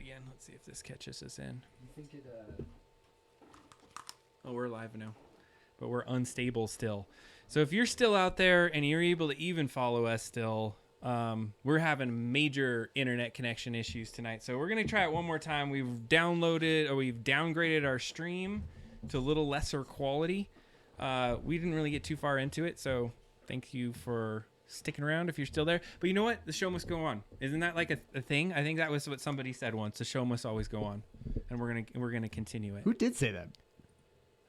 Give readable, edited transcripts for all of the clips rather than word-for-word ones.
again. Let's see if this catches us in. You think it? Oh, we're live now, but we're unstable still. So if you're still out there and you're able to even follow us still, we're having major internet connection issues tonight. So we're going to try it one more time. We've downgraded our stream to a little lesser quality. We didn't really get too far into it, so thank you for sticking around if you're still there. But you know what? The show must go on. Isn't that like a thing? I think that was what somebody said once. The show must always go on, and we're gonna continue it. Who did say that?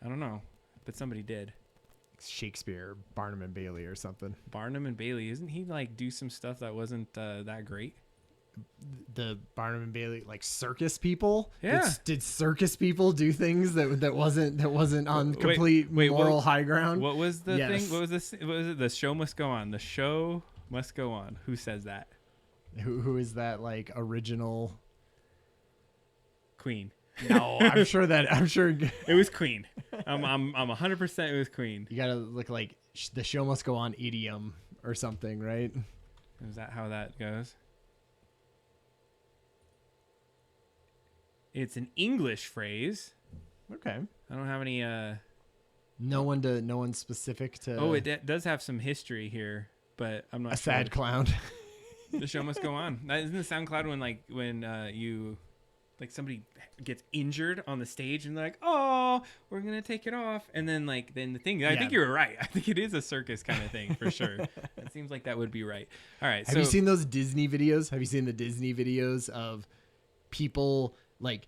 I don't know, but somebody did. Shakespeare, Barnum and Bailey, or something. Barnum and Bailey, isn't he like do some stuff that wasn't that great? The Barnum and Bailey, like circus people. Yeah. Did circus people do things that wasn't on complete moral high ground? What was the thing? What was this? What was it? The show must go on. The show must go on. Who says that? Who is that? Like original Queen. No, I'm sure it was Queen. I'm 100% it was Queen. You gotta look like the show must go on idiom or something, right? Is that how that goes? It's an English phrase. Okay. I don't have any. No one specific to. Oh, it does have some history here, but I'm not. A sad clown. The show must go on. Isn't the SoundCloud when you. Like somebody gets injured on the stage and they're like, oh, we're going to take it off. And then the thing, I think you're right. I think it is a circus kind of thing for sure. It seems like that would be right. All right. Have you seen those Disney videos? Have you seen the Disney videos of people like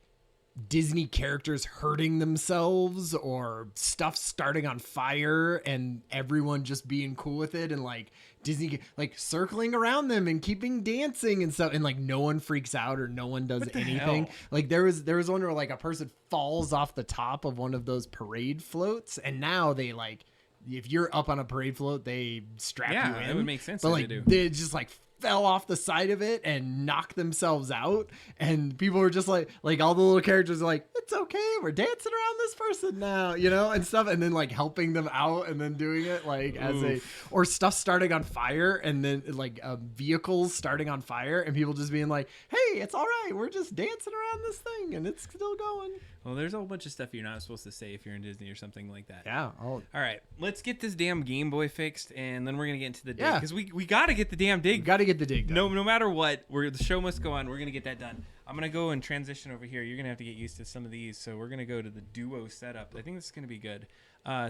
Disney characters hurting themselves or stuff starting on fire and everyone just being cool with it and like Disney like circling around them and keeping dancing and stuff and like no one freaks out or no one does anything. Hell? Like there was one where like a person falls off the top of one of those parade floats and now they like if you're up on a parade float they strap you in. Yeah, it would make sense. But like they just like fell off the side of it and knocked themselves out and people were just like all the little characters are like it's okay, we're dancing around this person now, you know, and stuff, and then like helping them out and then doing it like as or stuff starting on fire and then like vehicles starting on fire and people just being like, hey, it's all right, we're just dancing around this thing and it's still going. Well, there's a whole bunch of stuff you're not supposed to say if you're in Disney or something like that. Yeah. All right, let's get this damn Game Boy fixed and then we're gonna get into the dig because we got to get the damn dig. Got to get the dig done. No matter what, the show must go on. We're gonna get that done. I'm gonna go and transition over here. You're gonna have to get used to some of these, so we're gonna go to the duo setup. I think this is gonna be good.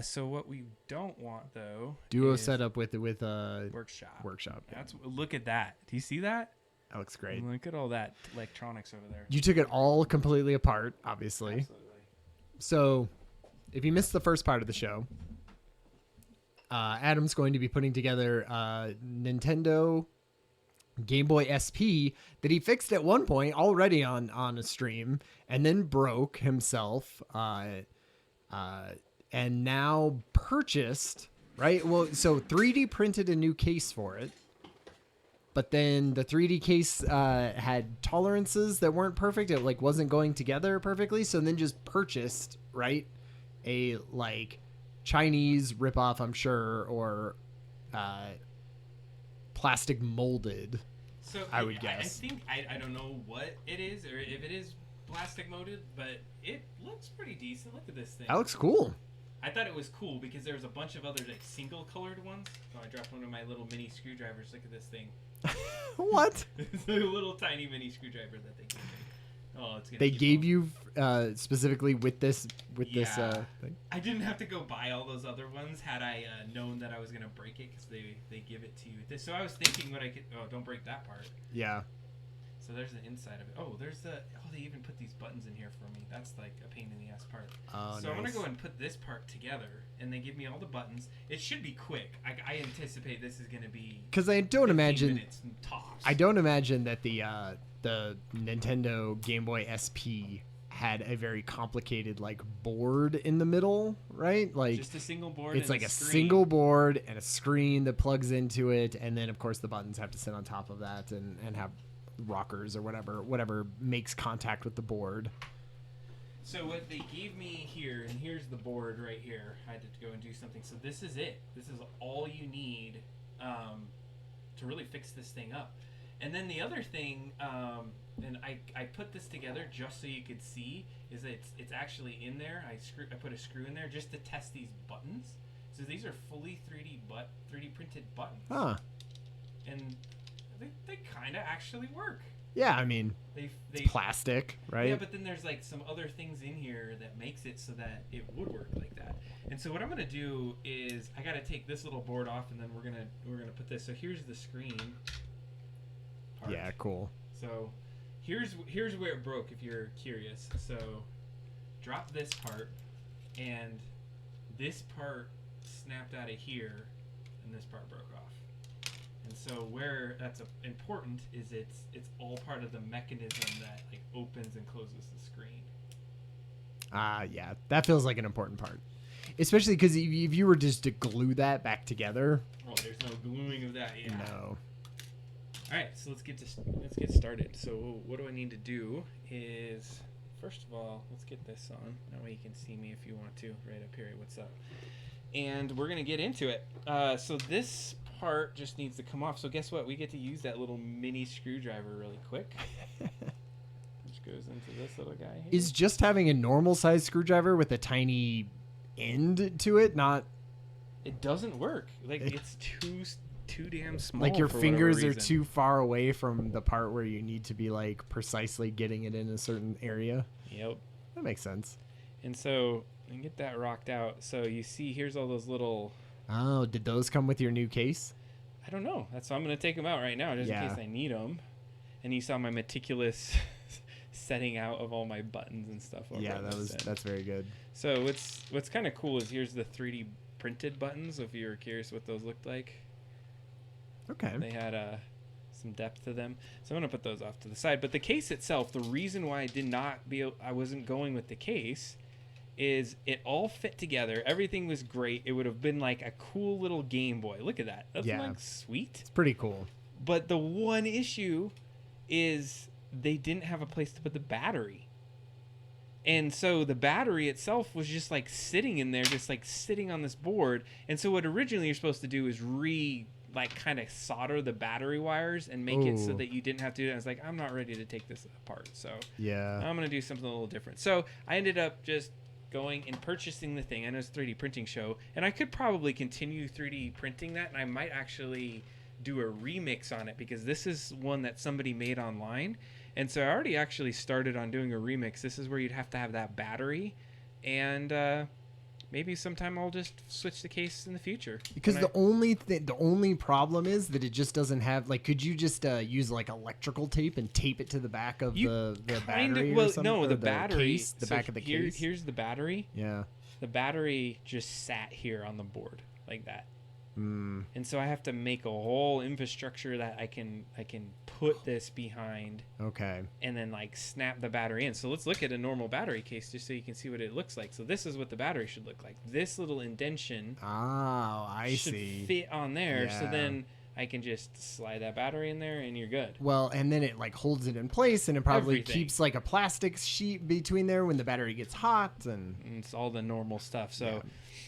So what we don't want though, duo setup with workshop. Yeah. Look at that. Do you see that? That looks great. Look at all that electronics over there. You took it all completely apart, obviously. Absolutely. So, if you missed the first part of the show, Adam's going to be putting together Nintendo Game Boy SP that he fixed at one point already on a stream and then broke himself and now purchased, right? Well, so 3D printed a new case for it. But then the 3D case had tolerances that weren't perfect. It like wasn't going together perfectly. So then just purchased, right, a like Chinese ripoff, I'm sure, or plastic molded. So I would guess. I think I don't know what it is or if it is plastic molded, but it looks pretty decent. Look at this thing. That looks cool. I thought it was cool because there was a bunch of other like single colored ones. Oh, I dropped one of my little mini screwdrivers. Look at this thing. What? It's a little tiny mini screwdriver that they gave me. Oh, it's gonna they gave you specifically with this this thing. I didn't have to go buy all those other ones had I known that I was gonna break it because they give it to you. So I was thinking what I could. Oh, don't break that part. Yeah. So there's the inside of it. Oh, they even put these buttons in here for me. That's like a pain in the ass part. Oh, so nice. I'm gonna go and put this part together, and they give me all the buttons. It should be quick. I anticipate this is gonna be. Because I don't imagine. Minutes tops. I don't imagine that the Nintendo Game Boy SP had a very complicated like board in the middle, right? Like just a single board. It's and like a screen. single board and a screen that plugs into it, and then of course the buttons have to sit on top of that and have rockers or whatever makes contact with the board. So what they gave me here, and here's the board right here. I had to go and do something. So this is it. This is all you need to really fix this thing up. And then the other thing and I put this together just so you could see is that it's actually in there. I put a screw in there just to test these buttons. So these are fully 3D printed buttons. Huh. And they kind of actually work. Yeah, I mean, They it's plastic, right? Yeah, but then there's like some other things in here that makes it so that it would work like that. And so what I'm gonna do is I gotta take this little board off, and then we're gonna put this. So here's the screen part. Yeah, cool. So here's where it broke, if you're curious. So drop this part, and this part snapped out of here, and this part broke off. And so where that's important is it's all part of the mechanism that like opens and closes the screen. Yeah, that feels like an important part, especially because if you were just to glue that back together. Oh, there's no gluing of that. Yeah. No. All right, so let's get started. So what do I need to do is, first of all, let's get this on. That way you can see me if you want to, right up here. What's up? And we're gonna get into it. So this part just needs to come off. So guess what? We get to use that little mini screwdriver really quick, which goes into this little guy here. Is just having a normal size screwdriver with a tiny end to it not? It doesn't work. Like it's too damn small. Like your for fingers whatever are reason. too far away from the part where you need to be like precisely getting it in a certain area. Yep. That makes sense. And so and get that rocked out. So you see, here's all those little. Oh, did those come with your new case? I don't know. That's why I'm gonna take them out right now, just in case I need them. And you saw my meticulous setting out of all my buttons and stuff. Yeah, that's very good. So what's kind of cool is here's the 3D printed buttons. If you're curious what those looked like. Okay. They had some depth to them. So I'm gonna put those off to the side. But the case itself, the reason why I wasn't going with the case is it all fit together. Everything was great. It would have been like a cool little Game Boy. Look at that. That's like sweet. It's pretty cool. But the one issue is they didn't have a place to put the battery. And so the battery itself was just like sitting in there, just like sitting on this board. And so what originally you're supposed to do is kind of solder the battery wires and make it so that you didn't have to do that. I was like, I'm not ready to take this apart. So yeah, I'm going to do something a little different. So I ended up just going and purchasing the thing. I know it's a 3D printing show, and I could probably continue 3D printing that, and I might actually do a remix on it because this is one that somebody made online. And so I already actually started on doing a remix. This is where you'd have to have that battery, and maybe sometime I'll just switch the case in the future. Because the only problem is that it just doesn't have like. Could you just use like electrical tape and tape it to the back of the battery? Well, or something? no, Or the battery. case, the back of the case. Here's the battery. Yeah. The battery just sat here on the board like that. Mm. And so I have to make a whole infrastructure that I can put this behind. Okay. And then like snap the battery in. So let's look at a normal battery case just so you can see what it looks like. So this is what the battery should look like. This little indention should fit on there. Yeah. So then I can just slide that battery in there and you're good. Well, and then it like holds it in place, and it probably Everything. keeps like a plastic sheet between there when the battery gets hot, and It's all the normal stuff. So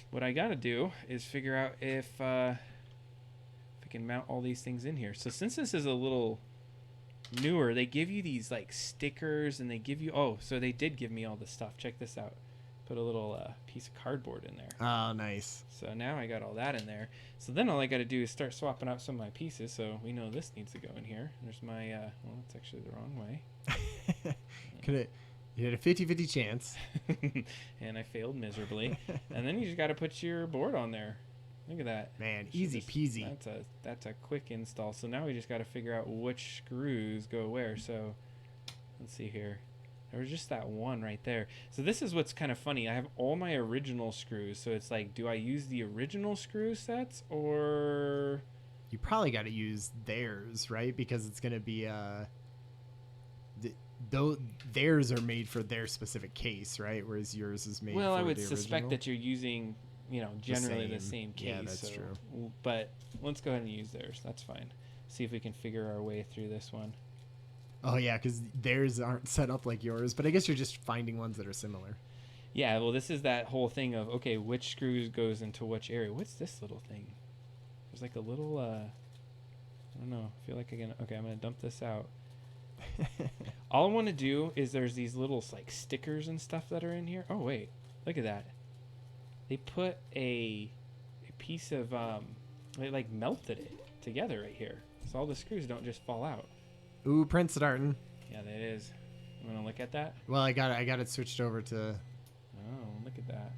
what I got to do is figure out if I can mount all these things in here. So since this is a little newer, they give you these like stickers, and they give you so they did give me all this stuff. Check this out. Put a little piece of cardboard in there. Oh, nice. So now I got all that in there. So then all I got to do is start swapping out some of my pieces. So we know this needs to go in here. There's my well, that's actually the wrong way. You had a 50-50 chance. And I failed miserably. And then you just got to put your board on there. Look at that. Man, easy peasy. That's a quick install. So now we just got to figure out which screws go where. So let's see here. There was just that one right there. So this is what's kind of funny. I have all my original screws. So it's like, do I use the original screw sets or... You probably got to use theirs, right? Because it's going to be theirs are made for their specific case, right? Whereas yours is made for the original. Well, I would suspect that you're using, generally the same case. Yeah, that's true. But let's go ahead and use theirs. That's fine. See if we can figure our way through this one. Oh, yeah, because theirs aren't set up like yours. But I guess you're just finding ones that are similar. Yeah, well, this is that whole thing of, okay, which screws goes into which area. What's this little thing? There's like a little, I don't know. I feel like I'm going to dump this out. All I want to do is there's these little like stickers and stuff that are in here. Oh wait, look at that. They put a piece of they like melted it together right here, so all the screws don't just fall out. Ooh, print starting. Yeah, that is. You want to look at that? Well, I got it switched over to. Oh, look at that.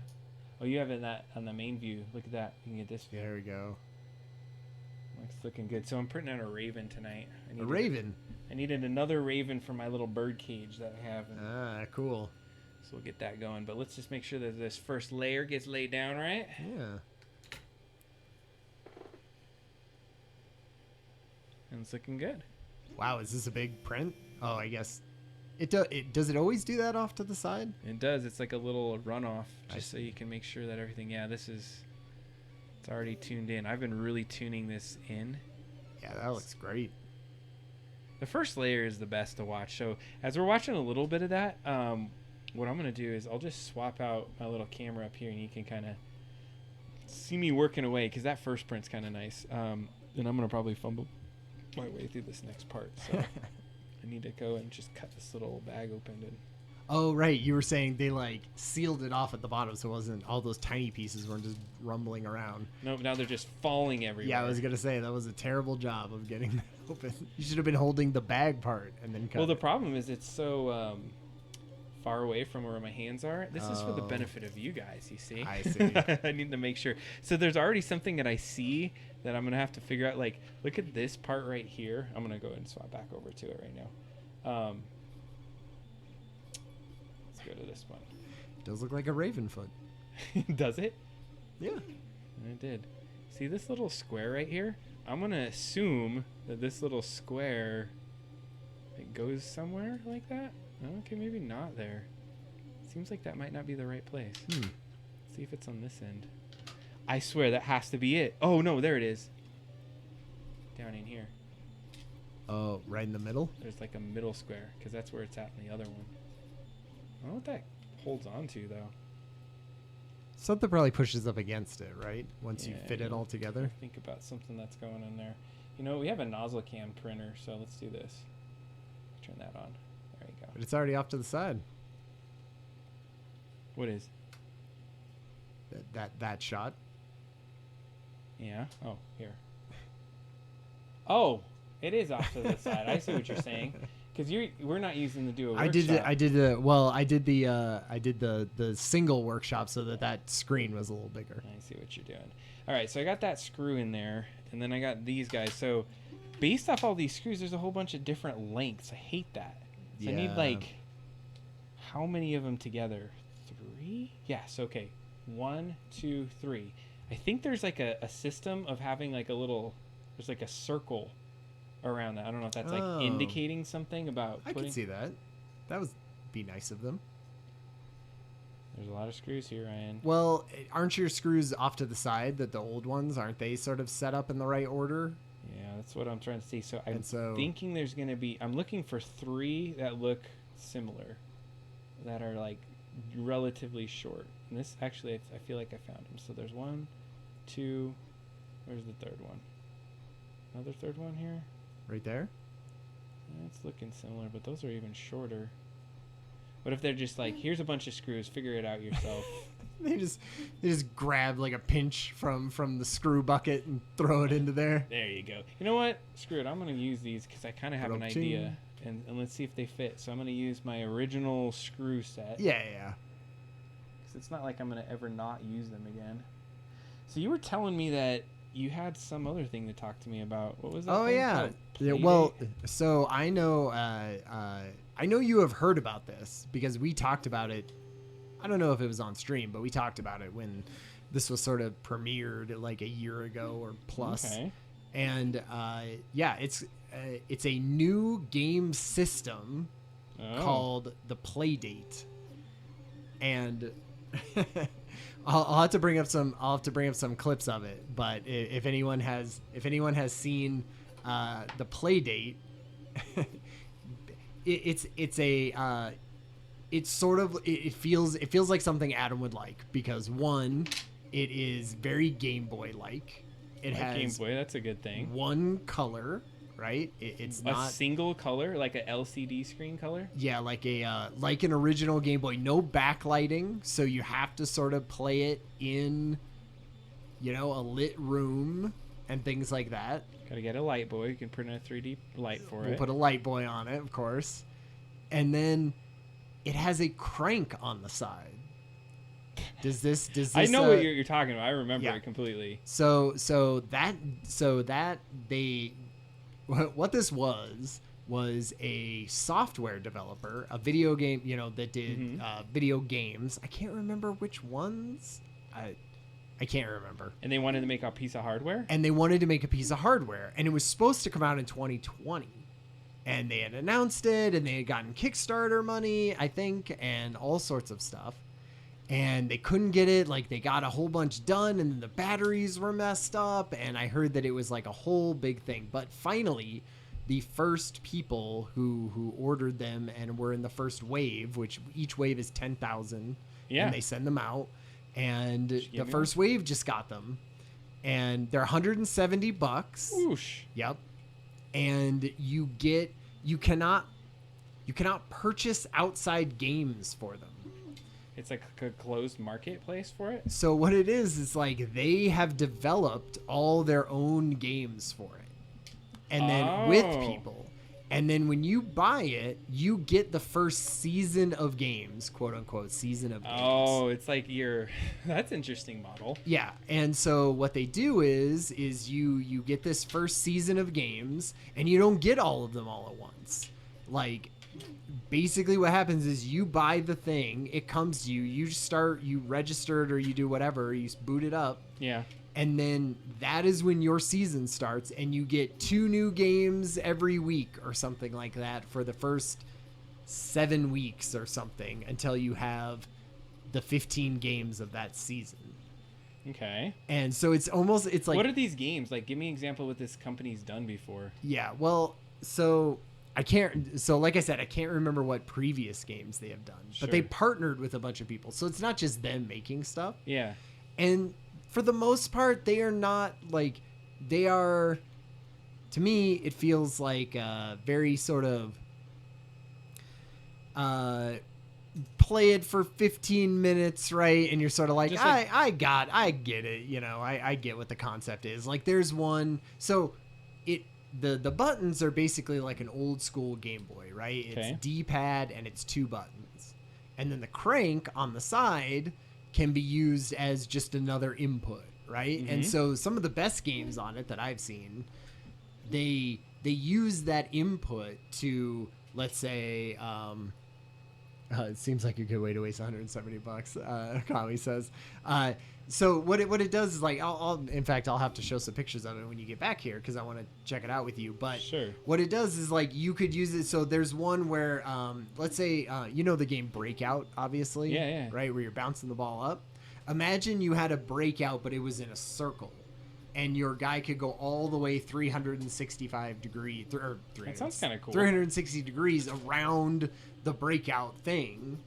Oh, you have it that on the main view. Look at that. You can get this view. There we go. Looks looking good. So I'm printing out a raven tonight. A raven. I needed another raven for my little bird cage that I have. Ah, cool. So we'll get that going. But let's just make sure that this first layer gets laid down right. Yeah. And it's looking good. Wow, is this a big print? Oh, I guess does it always do that off to the side? It does. It's like a little runoff, just so you can make sure that everything. Yeah, it's already tuned in. I've been really tuning this in. Yeah, that looks great. The first layer is the best to watch. So as we're watching a little bit of that, what I'm gonna do is I'll just swap out my little camera up here, and you can kind of see me working away because that first print's kind of nice. And I'm gonna probably fumble my way through this next part. So I need to go and just cut this little bag open. And Oh, right. You were saying they like sealed it off at the bottom, so it wasn't all those tiny pieces weren't just rumbling around. nope, now they're just falling everywhere. Yeah, I was gonna say that was a terrible job of getting that open. You should have been holding the bag part and then cut. Well, the it. problem is it's so far away from where my hands are. This is for the Oh. benefit of you guys, you see. I see. I need to make sure. So there's already something that I see that I'm going to have to figure out. Like, look at this part right here. I'm going to go ahead and swap back over to it right now. Let's go to this one. Does look like a raven foot. Does it? Yeah. And it did. See this little square right here? I'm going to assume that this little square, it goes somewhere like that. Okay, maybe not there. Seems like that might not be the right place. Hmm. See if it's on this end. I swear that has to be it. Oh no, there it is. Down in here. Oh, right in the middle. There's like a middle square because that's where it's at in the other one. I don't know what that holds on to though. Something probably pushes up against it, right? Once you Yeah, fit it all together. Think about something that's going on there. You know, we have a nozzle cam printer, so let's do this. Turn that on. There you go. But it's already off to the side. What is? That shot. Yeah. Oh, here. Oh, it is off to the side. I see what you're saying. Because we're not using the duo workshop. I did the single workshop so that screen was a little bigger. I see what you're doing. All right, so I got that screw in there, and then I got these guys. So based off all these screws, there's a whole bunch of different lengths. I hate that. So I need Yeah. like, how many of them together? 3? Yes, okay. 1, 2, 3. I think there's like a system of having like there's like a circle around that. I don't know if that's like indicating something about I can see that. That would be nice of them. There's a lot of screws here, Ryan. Well, aren't your screws off to the side that the old ones, aren't they sort of set up in the right order? Yeah, that's what I'm trying to see. So I'm so- thinking there's going to be... I'm looking for 3 that look similar. That are like relatively short. And this actually, I feel like I found them. So there's 1, 2... Where's the third one? Another third one here? Right there? Yeah, it's looking similar, but those are even shorter. What if they're just like, here's a bunch of screws, figure it out yourself. They just grab like a pinch from the screw bucket and throw it into there. There you go. You know what? Screw it. I'm going to use these because I kind of have an Ba-dum-ching. idea. And let's see if they fit. So I'm going to use my original screw set. Yeah. Because it's not like I'm going to ever not use them again. So you were telling me that you had some other thing to talk to me about. What was that? Oh thing yeah. called? Yeah. Well, so I know you have heard about this because we talked about it. I don't know if it was on stream, but we talked about it when this was sort of premiered like a year ago or plus. Okay. And yeah, it's a new game system called the Playdate, and I'll have to bring up some clips of it. But if anyone has seen the Playdate, it feels like something Adam would like because one, it is very Game Boy like. It has Game Boy, that's a good thing. one color, right? It's A not single color, like a LCD screen color. yeah, like like an original Game Boy, no backlighting, so you have to sort of play it in, a lit room and things like that. Gotta get a light boy. You can print a 3D light for We'll it. put a light boy on it, of course, and then it has a crank on the side. Does this? I know what you're talking about. I remember yeah. it completely. So that they, what this was a software developer, a video game, that did video games. I can't remember which ones. I can't remember. And they wanted to make a piece of hardware? And they wanted to make a piece of hardware, and it was supposed to come out in 2020. And they had announced it, and they had gotten Kickstarter money, I think, and all sorts of stuff. And they couldn't get it. Like, they got a whole bunch done, and then the batteries were messed up, and I heard that it was like a whole big thing. But finally, the first people who ordered them and were in the first wave, which each wave is 10,000, yeah, and they send them out, and the first wave just got them, and they're $170. Whoosh. Yep. And you cannot purchase outside games for them. It's like a closed marketplace for it? So what it is like they have developed all their own games for it. And then with people. And then when you buy it, you get the first season of games, quote unquote, season of games. Oh, it's like that's an interesting model. Yeah. And so what they do is you get this first season of games, and you don't get all of them all at once. Like, basically what happens is you buy the thing, it comes to you, you register it, or you do whatever, you boot it up. Yeah. And then that is when your season starts, and you get 2 new games every week or something like that for the first 7 weeks or something, until you have the 15 games of that season. Okay. And so it's like, what are these games? Like, give me an example of what this company's done before. Yeah, well, so like I said, I can't remember what previous games they have done, but they partnered with a bunch of people. So it's not just them making stuff. Yeah. And for the most part, they are not like, they are, to me, it feels like very sort of play it for 15 minutes, right? And you're sort of like, I get it. I get what the concept is. Like, there's one, so the buttons are basically like an old school Game Boy, right? It's D-pad and it's 2 buttons. And then the crank on the side can be used as just another input, right? Mm-hmm. And so some of the best games on it that I've seen, they use that input to, let's say, it seems like a good way to waste $170. Kami says. So what it does is, like, I'll have to show some pictures of it when you get back here, because I want to check it out with you. But sure. What it does is, like, you could use it. So there's one where, let's say, the game Breakout, obviously. Yeah. Right, where you're bouncing the ball up. Imagine you had a breakout, but it was in a circle, and your guy could go all the way 365 degrees. That sounds kind of cool. 360 degrees around the breakout thing.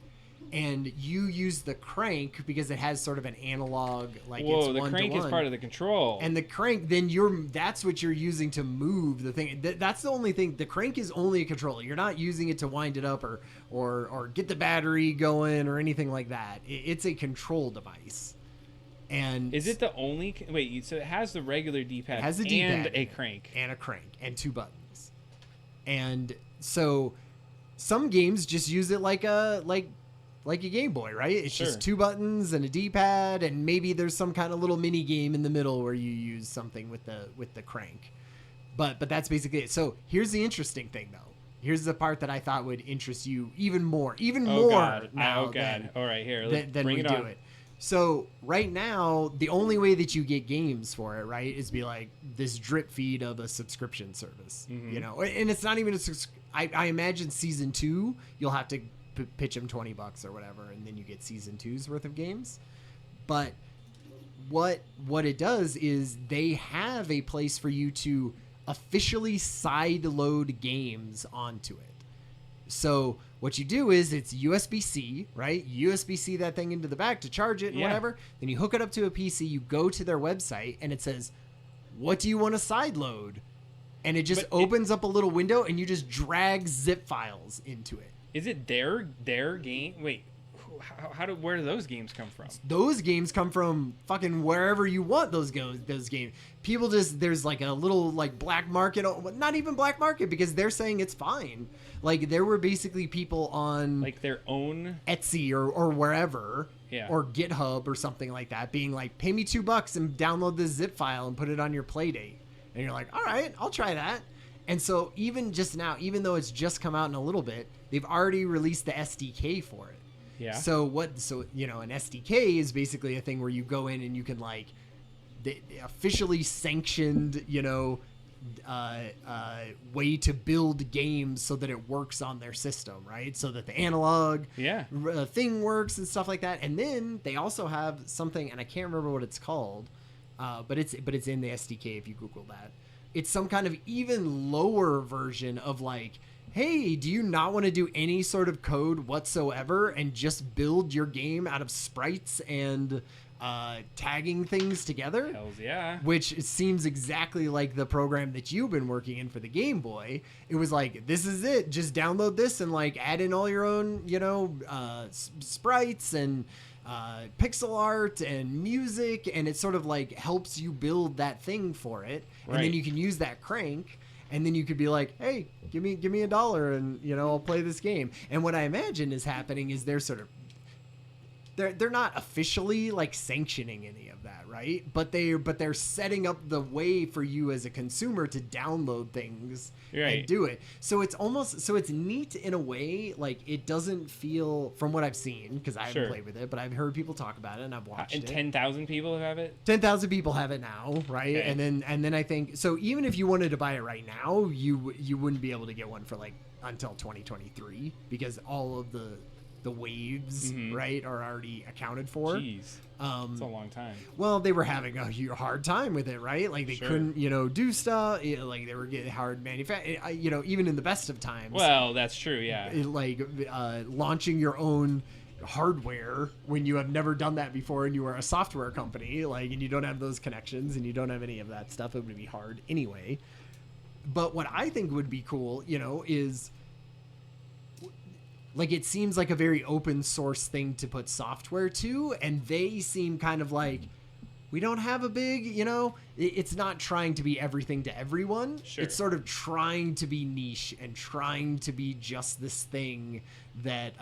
And you use the crank because it has sort of an analog, like, it's the crank is part of the control. And the crank, then that's what you're using to move the thing. That's the only thing. The crank is only a controller. You're not using it to wind it up or get the battery going or anything like that. It's a control device. And is it the only? Wait, so it has the regular D-pad, it has the D-pad and a crank, and 2 buttons. And so some games just use it like a Game Boy, right? It's just 2 buttons and a D-pad, and maybe there's some kind of little mini game in the middle where you use something with the crank. But that's basically it. So here's the interesting thing, though. Here's the part that I thought would interest you even more. God. Now oh God! All right, here, than bring we it do on. it. So right now, the only way that you get games for it, right, is be like this drip feed of a subscription service, and it's not even I imagine season 2, you'll have to pitch them $20 or whatever, and then you get season 2's worth of games. But what it does is they have a place for you to officially side load games onto it. So what you do is it's USB-C, right? USB-C that thing into the back to charge it and whatever. Then you hook it up to a PC, you go to their website, and it says, what do you want to side load? and it just opens up a little window, and you just drag zip files into it. Is it their game? Wait, where do those games come from? Those games come from fucking wherever you want those games. People just, there's like a little like black market, not even black market, because they're saying it's fine. Like there were basically people on like their own Etsy or wherever, yeah, or GitHub or something like that, being like, pay me $2 and download this zip file and put it on your Playdate. And you're like, all right, I'll try that. And so even just now, even though it's just come out in a little bit, they've already released the SDK for it. Yeah. So an SDK is basically a thing where you go in and you can like the officially sanctioned, way to build games so that it works on their system, right? So that the analog thing works and stuff like that. And then they also have something, and I can't remember what it's called, but it's in the SDK if you Google that. It's some kind of even lower version of like, hey, do you not want to do any sort of code whatsoever and just build your game out of sprites and tagging things together? Hells yeah. Which seems exactly like the program that you've been working in for the Game Boy. It was like, this is it. Just download this and like add in all your own, sprites and pixel art and music, and it sort of like helps you build that thing for it. Right. And then you can use that crank, and then you could be like, hey, give me $1 and I'll play this game. And what I imagine is happening is they're not officially like sanctioning any of that, right? But they're setting up the way for you as a consumer to download things and do it. So it's neat in a way. Like it doesn't feel, from what I've seen, because I haven't played with it, but I've heard people talk about it and I've watched it. And 10,000 people have it? 10,000 people have it now, right? Okay. And then I think, so even if you wanted to buy it right now, you wouldn't be able to get one for like until 2023, because all of the waves, right, are already accounted for. Jeez. It's a long time. Well, they were having a hard time with it, right? Like they couldn't, do stuff. Like they were getting hard manufacturing. Even in the best of times. Well, that's true. Yeah. Launching your own hardware when you have never done that before, and you are a software company, and you don't have those connections and you don't have any of that stuff, it would be hard anyway. But what I think would be cool, is, like, it seems like a very open source thing to put software to, and they seem kind of like, we don't have a big, it's not trying to be everything to everyone. Sure. It's sort of trying to be niche and trying to be just this thing that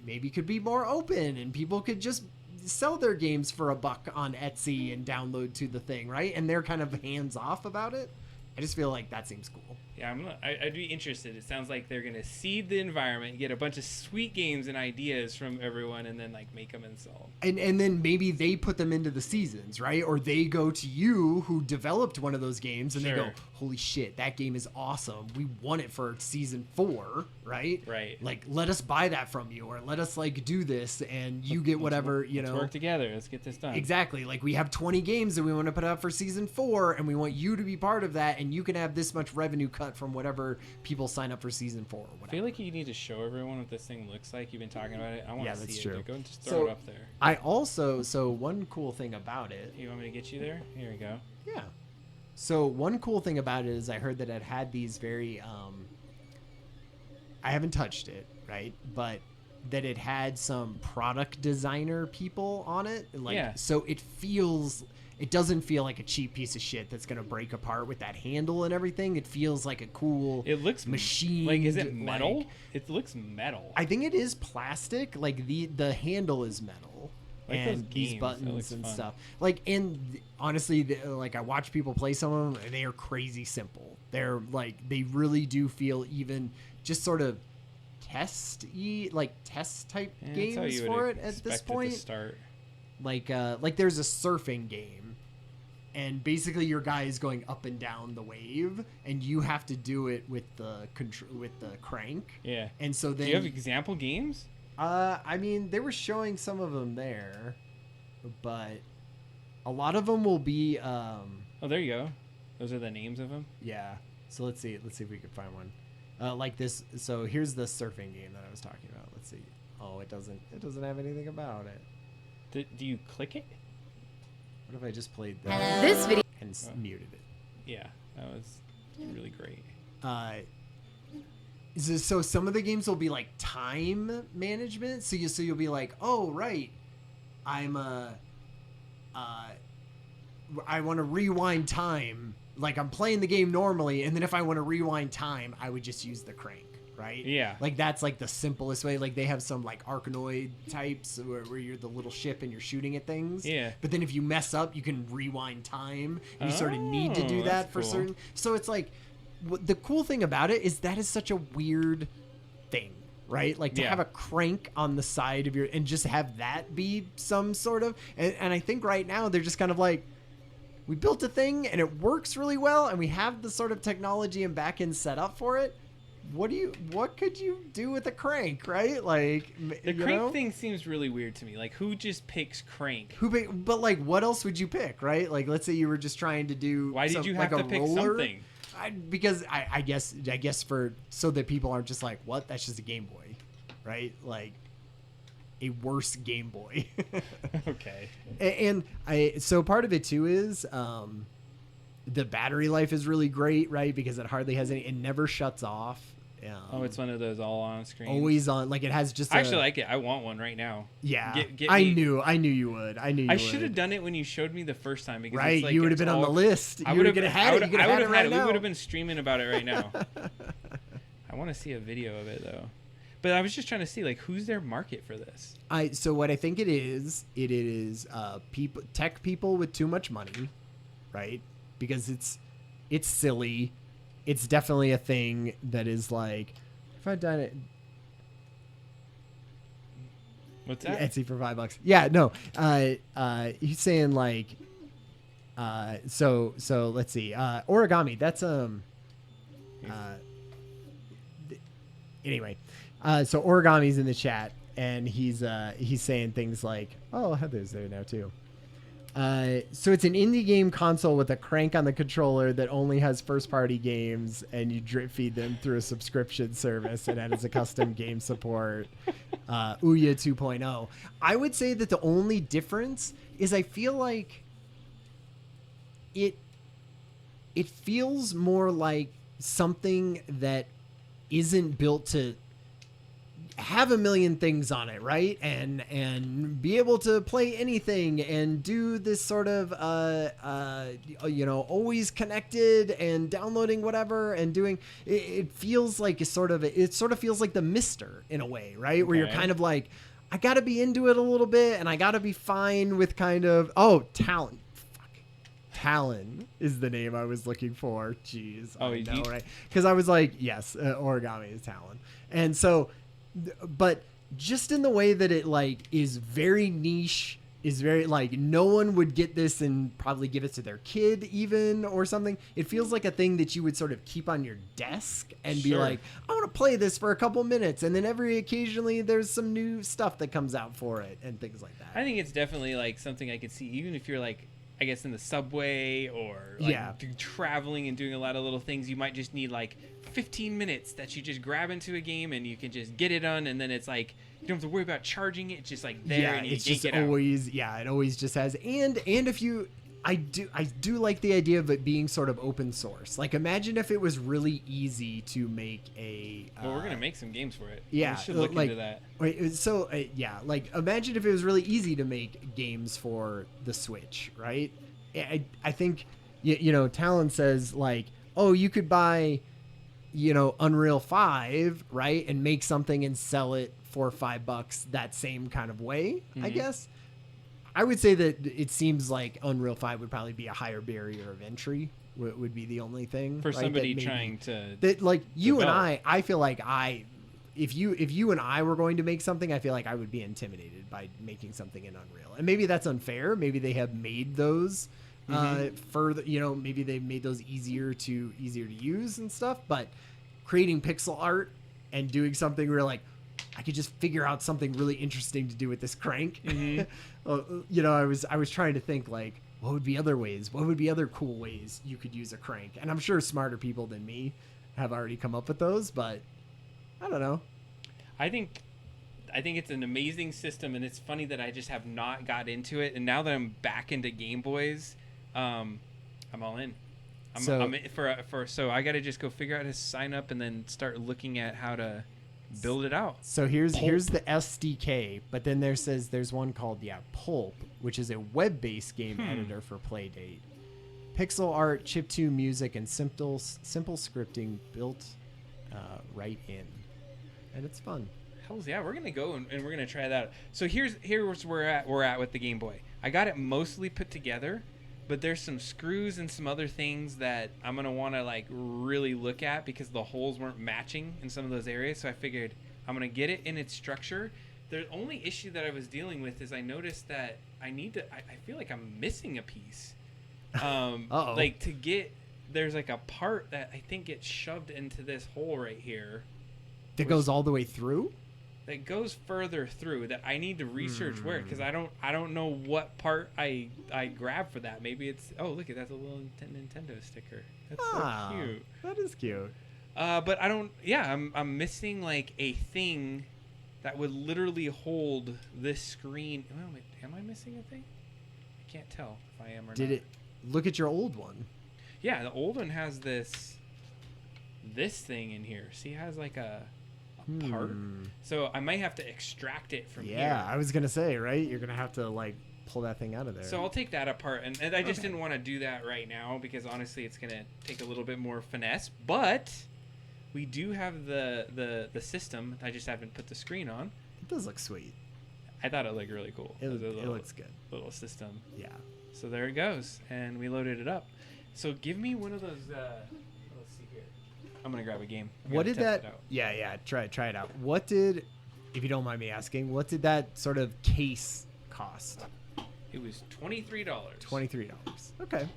maybe could be more open, and people could just sell their games for $1 on Etsy and download to the thing, right? And they're kind of hands off about it. I just feel like that seems cool. Yeah, I'd be interested. It sounds like they're gonna seed the environment, get a bunch of sweet games and ideas from everyone, and then like make them and sell them. And then maybe they put them into the seasons, right? Or they go to you who developed one of those games, and they go, holy shit, that game is awesome. We want it for season 4, right? Right. Like, let us buy that from you, or let us like do this, and you get whatever, Let's work together. Let's get this done. Exactly. Like, we have 20 games that we want to put out for season 4, and we want you to be part of that, and you can have this much revenue cut from whatever people sign up for season 4 or whatever. I feel like you need to show everyone what this thing looks like. You've been talking about it. I want to see that's it. true. Go and just throw it up there. I also, one cool thing about it. You want me to get you there? Here we go. Yeah. So one cool thing about it is I heard that it had these very, I haven't touched it, right? But that it had some product designer people on it. So it doesn't feel like a cheap piece of shit that's going to break apart with that handle and everything. It feels like a cool machine. Like, is it metal? It looks metal. I think it is plastic. Like the handle is metal. Like and these buttons and fun. stuff. Like, and honestly, I watch people play some of them, and they are crazy simple. They're like, they really do feel even just sort of test type games for it at this point. Start. Like there's a surfing game, and basically your guy is going up and down the wave, and you have to do it with the crank. Yeah. And so then, do you have example games? I mean, they were showing some of them there, but a lot of them will be. Oh, there you go. Those are the names of them. Yeah. So let's see if we can find one. Like this. So here's the surfing game that I was talking about. Let's see. Oh, it doesn't have anything about it. Do you click it? What if I just played This video and muted it? Yeah, that was really great. So some of the games will be like time management. So you'll be like, oh right, I want to rewind time. Like I'm playing the game normally, and then if I want to rewind time, I would just use the crank, right? Yeah. Like that's like the simplest way. Like they have some like Arkanoid types where you're the little ship and you're shooting at things. Yeah. But then if you mess up, you can rewind time. And you sort of need to do Oh, that that's for cool. certain. So it's like the cool thing about it is that is such a weird thing, right? Like to Yeah. have a crank on the side of your and just have that be some sort of and I think right now they're just kind of like, we built a thing and it works really well and we have the sort of technology and backend set up for it. What could you do with a crank, right? Like The crank thing seems really weird to me. Like, who just picks crank? But like, what else would you pick, right? Like, let's say you were just trying to do. Why did you have like to a pick roller. something? Because I guess for so that people aren't just like, what? That's just a Game Boy, right? Like a worse Game Boy. Okay. And so part of it too is the battery life is really great, right? Because it hardly has any. It never shuts off. Oh, it's one of those all on screen. Always on. Like it has just. I actually like it. I want one right now. Yeah, Get I me- knew you would. I should have done it when you showed me the first time because Right, it's like, you would have it's been on the all- list. I You would would have had it. You could have had it right We now. would have been streaming about it right now. I want to see a video of it though. But I was just trying to see like who's their market for this. So what I think it is tech people with too much money, right? Because it's silly. It's definitely a thing that is like, if I done it, What's that? Etsy for $5. Yeah, no. He's saying like, so let's see. Origami. That's anyway. So Origami's in the chat and he's saying things like, oh, Heather's there now too. So it's an indie game console with a crank on the controller that only has first-party games, and you drip feed them through a subscription service, and adds a custom game support. Ouya 2.0. I would say that the only difference is I feel like it feels more like something that isn't built to have a million things on it, right? And be able to play anything and do this sort of always connected and downloading whatever and doing it feels like it sort of feels like the Mister in a way, right? Where you're Okay. kind of like, I got to be into it a little bit and I got to be fine with kind of Talon. Talon is the name I was looking for. Jeez. Oh, I know, right? Because I was like, yes, Origami is Talon. And so, but just in the way that it like is very niche, is very like no one would get this and probably give it to their kid even or something. It feels like a thing that you would sort of keep on your desk and be Sure. like, I want to play this for a couple minutes. And then occasionally there's some new stuff that comes out for it and things like that. I think it's definitely like something I could see, even if you're like, I guess in the subway or like Yeah. traveling and doing a lot of little things, you might just need like 15 minutes that you just grab into a game and you can just get it done, and then it's like you don't have to worry about charging it. It's just like there, and you it's yank just it out. always it always just has and if you I do like the idea of it being sort of open source. Like imagine if it was really easy to make a Well, we're gonna make some games for it. yeah, we should look like- into that. Wait, so like imagine if it was really easy to make games for the Switch, right? I think Talon says like, oh, you could buy Unreal 5, right, and make something and sell it for $5 that same kind of way. I Mhm. guess I would say that it seems like Unreal 5 would probably be a higher barrier of entry. Would be the only thing For right, somebody that maybe- trying to that like you develop. and I feel like if you and I were going to make something, I feel like I would be intimidated by making something in Unreal. And maybe that's unfair. Maybe they have made those further, maybe they've made those easier to use and stuff, but creating pixel art and doing something where like I could just figure out something really interesting to do with this crank. I was trying to think like, what would be other ways? What would be other cool ways you could use a crank? And I'm sure smarter people than me have already come up with those, but I don't know. I think it's an amazing system, and it's funny that I just have not got into it. And now that I'm back into Game Boys, I'm all in. So I got to just go figure out how to sign up and then start looking at how to build it out. So here's the SDK, but then there's one called Pulp, which is a web-based game editor for Playdate. Pixel art, chiptune music, and simple scripting built right in, and it's fun. Hells yeah, we're gonna go and we're gonna try that out. So here's where we're at with the Game Boy. I got it mostly put together, but there's some screws and some other things that I'm gonna want to like really look at because the holes weren't matching in some of those areas. So I figured I'm gonna get it in its structure. The only issue that I was dealing with is I noticed that I feel like I'm missing a piece. Like there's like a part that I think gets shoved into this hole right here. That goes all the way through? That goes further through that I need to research where, because I don't know what part I grab for that. Maybe it's look at that, a little Nintendo sticker. That's so cute. That is cute. But I don't. Yeah, I'm missing like a thing that would literally hold this screen. Oh, wait, am I missing a thing? I can't tell if I am or not. Did it look at your old one? Yeah, the old one has this thing in here. See, it has like a part. So I might have to extract it from here. Yeah, I was gonna say, right? You're gonna have to like pull that thing out of there. So I'll take that apart, and I just didn't want to do that right now because honestly, it's gonna take a little bit more finesse. But we do have the system. I just haven't put the screen on. It does look sweet. I thought it looked really cool. It looks good. Little system. Yeah. So there it goes, and we loaded it up. So give me one of those. Let's see here. I'm gonna grab a game. What did that? Yeah. Try it out. What did, if you don't mind me asking, what did that sort of case cost? It was $23. $23. Okay.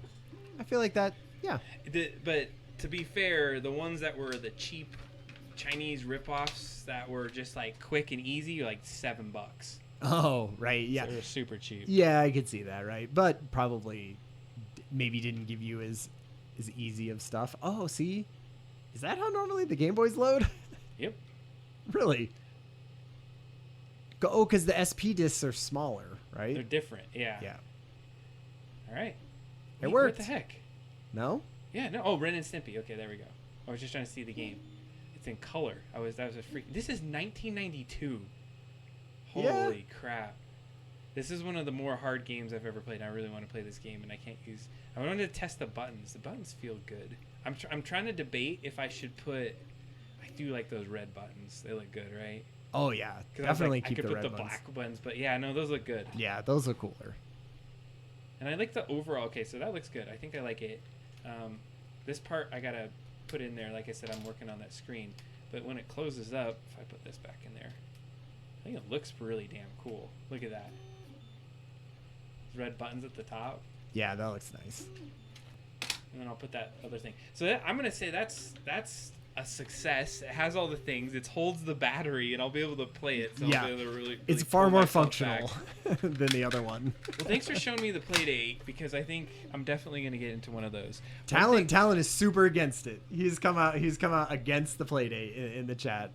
I feel like that. Yeah. But to be fair, the ones that were the cheap Chinese ripoffs that were just like quick and easy, like $7. Oh, right. Yeah. So they're super cheap. Yeah, I could see that, right? But probably maybe didn't give you as easy of stuff. Oh, see? Is that how normally the Game Boys load? Yep. Really? Because the SP discs are smaller, right? They're different. Yeah. Yeah. All right. It worked. What the heck? No? Yeah, no. Oh, Ren and Stimpy. Okay, there we go. I was just trying to see the game. It's in color. That was a freak. This is 1992. Holy crap. This is one of the more hard games I've ever played. I really want to play this game, and I can't use... I wanted to test the buttons. The buttons feel good. I'm trying to debate if I should put... I do like those red buttons. They look good, right? Oh, yeah. Definitely keep the red ones. I could put the black ones, but yeah, no, those look good. Yeah, those look cooler. And I like the overall... Okay, so that looks good. I think I like it. This part I got to put in there. Like I said, I'm working on that screen. But when it closes up, if I put this back in there... I think it looks really damn cool. Look at that. Red buttons at the top. Yeah, that looks nice. And then I'll put that other thing. So I'm going to say that's a success. It has all the things. It holds the battery, and I'll be able to play it. So yeah. I'll be able to really it's far more functional than the other one. Well, thanks for showing me the Playdate, because I think I'm definitely going to get into one of those. Talon is super against it. He's come out against the Playdate in the chat.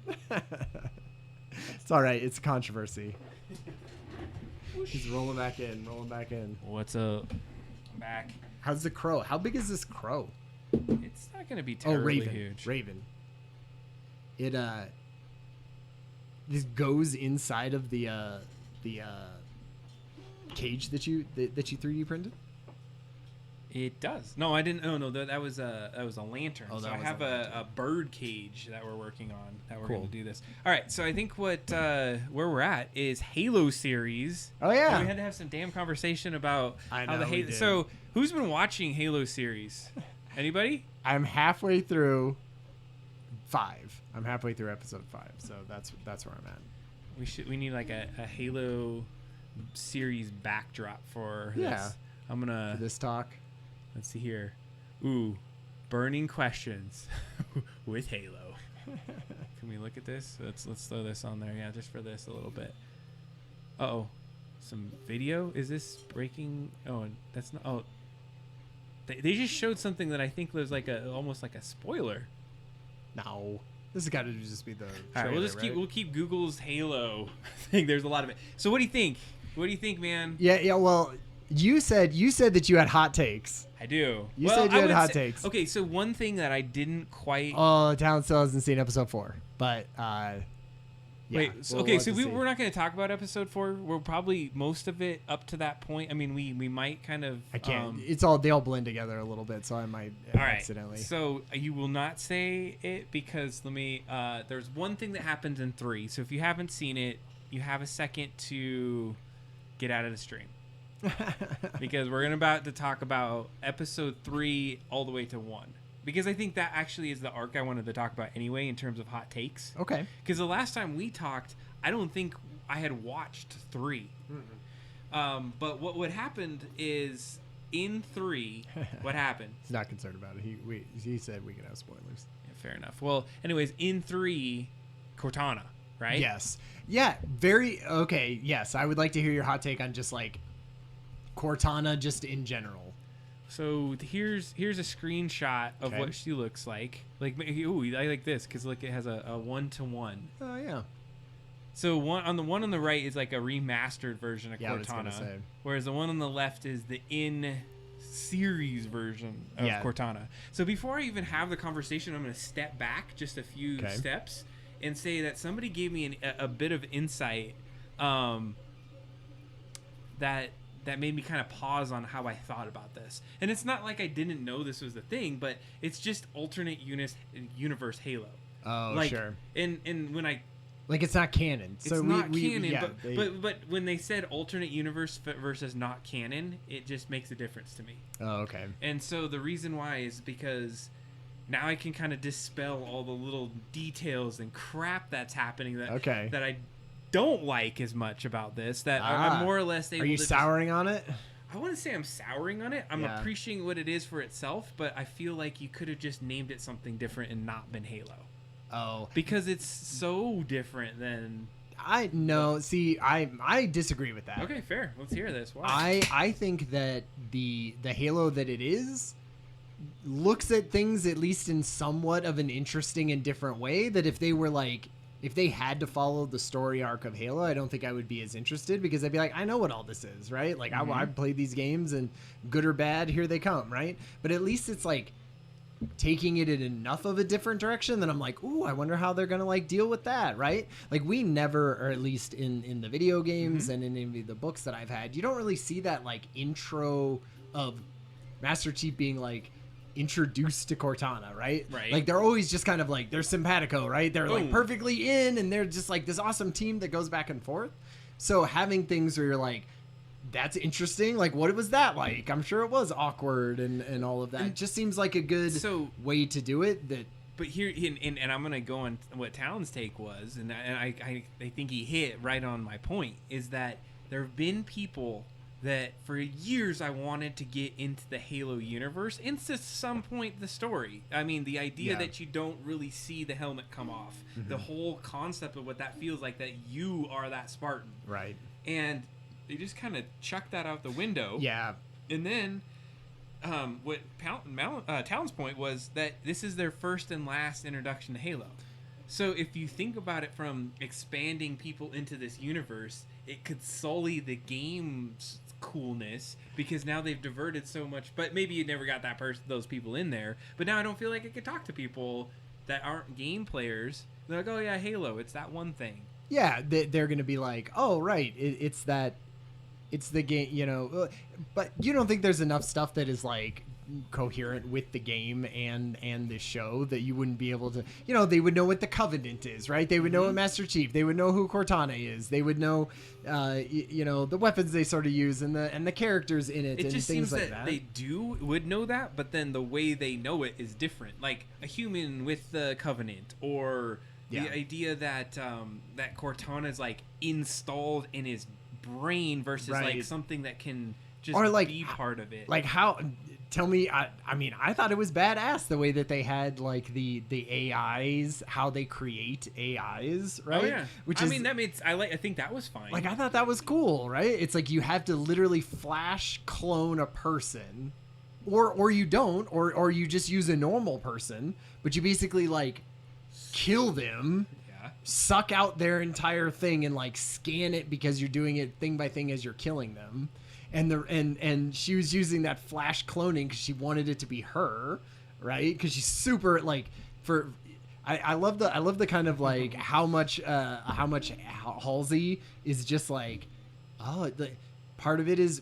It's all right. It's a controversy. He's rolling back in. What's up? I'm back. How's the crow? How big is this crow? It's not going to be terribly huge. Raven. It this goes inside of the cage that you 3D printed? It does. No, I didn't. Oh no, that was a lantern. Oh, so I have a bird cage that we're working on. That we're going to do this. All right. So I think where we're at is Halo series. Oh yeah. And we had to have some damn conversation about how the Halo. So who's been watching Halo series? Anybody? I'm halfway through 5. I'm halfway through episode 5. So that's where I'm at. We need like a Halo series backdrop for this. Yeah. I'm gonna for this talk. Let's see here. Ooh, burning questions with Halo. Can we look at this? Let's throw this on there. Yeah, just for this a little bit. Uh-oh. Some video? Is this breaking? Oh, that's not. Oh. They just showed something that I think was like almost like a spoiler. No. This has got to just be the All right, we'll keep Google's Halo thing. There's a lot of it. So what do you think? What do you think, man? Yeah, well, You said that you had hot takes. I do. You said you I had would hot say- takes. Okay, so one thing that I didn't quite. Oh, Talon still hasn't seen episode 4, but yeah, Wait. So, we'll okay, have so to see. we're not going to talk about episode 4. We're probably most of it up to that point. I mean, we might kind of. I can't. They all blend together a little bit, so I might All right. accidentally. So you will not say it because let me. There's one thing that happens in 3. So if you haven't seen it, you have a second to get out of the stream because we're about to talk about episode 3 all the way to 1. Because I think that actually is the arc I wanted to talk about anyway in terms of hot takes. Okay. Because the last time we talked, I don't think I had watched 3. But what happened is in 3, what happened? He's not concerned about it. He said we can have spoilers. Yeah, fair enough. Well, anyways, in 3, Cortana, right? Yes. Yeah. Very okay. Yes, I would like to hear your hot take on just like Cortana, just in general. So here's a screenshot of Okay. what she looks like. Like, ooh, I like this because look, it has a 1-to-1. Oh yeah. So on the one on the right is like a remastered version of Yeah, I was gonna Cortana, say. whereas the one on the left is the in-series version of Yeah. Cortana. So before I even have the conversation, I'm going to step back just a few Okay. steps and say that somebody gave me a bit of insight that made me kind of pause on how I thought about this. And it's not like I didn't know this was the thing, but it's just alternate universe Halo. Oh Like, sure. And when I Like it's not canon. it's So not we canon, yeah, but when they said alternate universe versus not canon, it just makes a difference to me. Oh okay. And so the reason why is because now I can kind of dispel all the little details and crap that's happening that I don't like as much about this. That I'm more or less able Are you to souring on it? I want to say I'm souring on it. I'm Yeah. appreciating what it is for itself, but I feel like you could have just named it something different and not been Halo. Oh. Because it's so different than... I no. See, I disagree with that. Okay, fair. Let's hear this. Why? I think that the Halo that it is looks at things at least in somewhat of an interesting and different way, that if they had to follow the story arc of Halo, I don't think I would be as interested, because I'd be like, I know what all this is, right? Like I've played these games and good or bad, here they come, right? But at least it's like taking it in enough of a different direction that I'm like, ooh, I wonder how they're gonna like deal with that, right? Like we never, or at least in the video games and in any of the books that I've had, you don't really see that like intro of Master Chief being like introduced to Cortana, right? Right. Like they're always just kind of like, they're simpatico, right? They're like Boom. perfectly in, and they're just like this awesome team that goes back and forth. So having things where you're like, that's interesting. Like, what was that like? I'm sure it was awkward and all of that. It just seems like a good way to do it. That, but here, and I'm gonna go on what Talon's take was, and I think he hit right on my point. Is that there have been people that for years I wanted to get into the Halo universe, into some point the story. I mean, the idea that you don't really see the helmet come off, the whole concept of what that feels like, that you are that Spartan, right? And they just kind of chuck that out the window. Yeah. And then what Talon's point was that this is their first and last introduction to Halo. So if you think about it from expanding people into this universe, it could sully the game's coolness, because now they've diverted so much. But maybe you never got those people in there. But now I don't feel like I could talk to people that aren't game players. They're like, oh yeah, Halo, it's that one thing. Yeah, they're going to be like, oh, right, it's the game, you know. But you don't think there's enough stuff that is like coherent with the game and the show that you wouldn't be able to, you know, they would know what the Covenant is, right? They would know what Master Chief, they would know who Cortana is, they would know you know, the weapons they sort of use and the characters in it, it and just things seems like that that. they would know that, but then the way they know it is different. Like a human with the Covenant, or the idea that that Cortana is like installed in his brain versus like something that can just or like be part of it. Like how? Tell me. I mean, I thought it was badass the way that they had like the AIs, how they create AIs, right? Oh yeah. Which I mean, that makes I think that was fine. like, I thought that was cool, right? It's like you have to literally flash clone a person, or you don't, or you just use a normal person, but you basically like kill them. Suck out their entire thing and like scan it, because you're doing it thing by thing as you're killing them. and she was using that flash cloning because she wanted it to be her, right? Because she's super like for. I love the kind of like how much Halsey is just like, oh, part of it is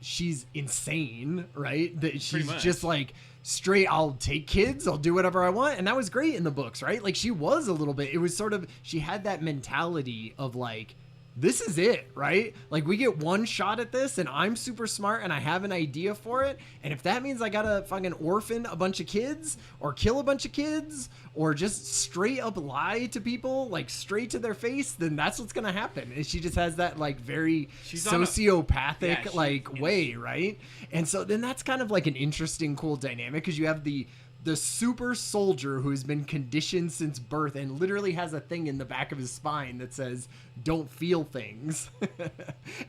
she's insane, right? That she's just like straight, I'll take kids, I'll do whatever I want. And that was great in the books, right? Like she was a little bit, it was sort of, she had that mentality of like, this is it, right? Like we get one shot at this and I'm super smart and I have an idea for it. And if that means I gotta fucking orphan a bunch of kids or kill a bunch of kids or just straight up lie to people, like straight to their face, then that's what's gonna happen. And she just has that like very sociopathic way, right? And so then that's kind of like an interesting, cool dynamic because you have the super soldier who's been conditioned since birth and literally has a thing in the back of his spine that says, don't feel things.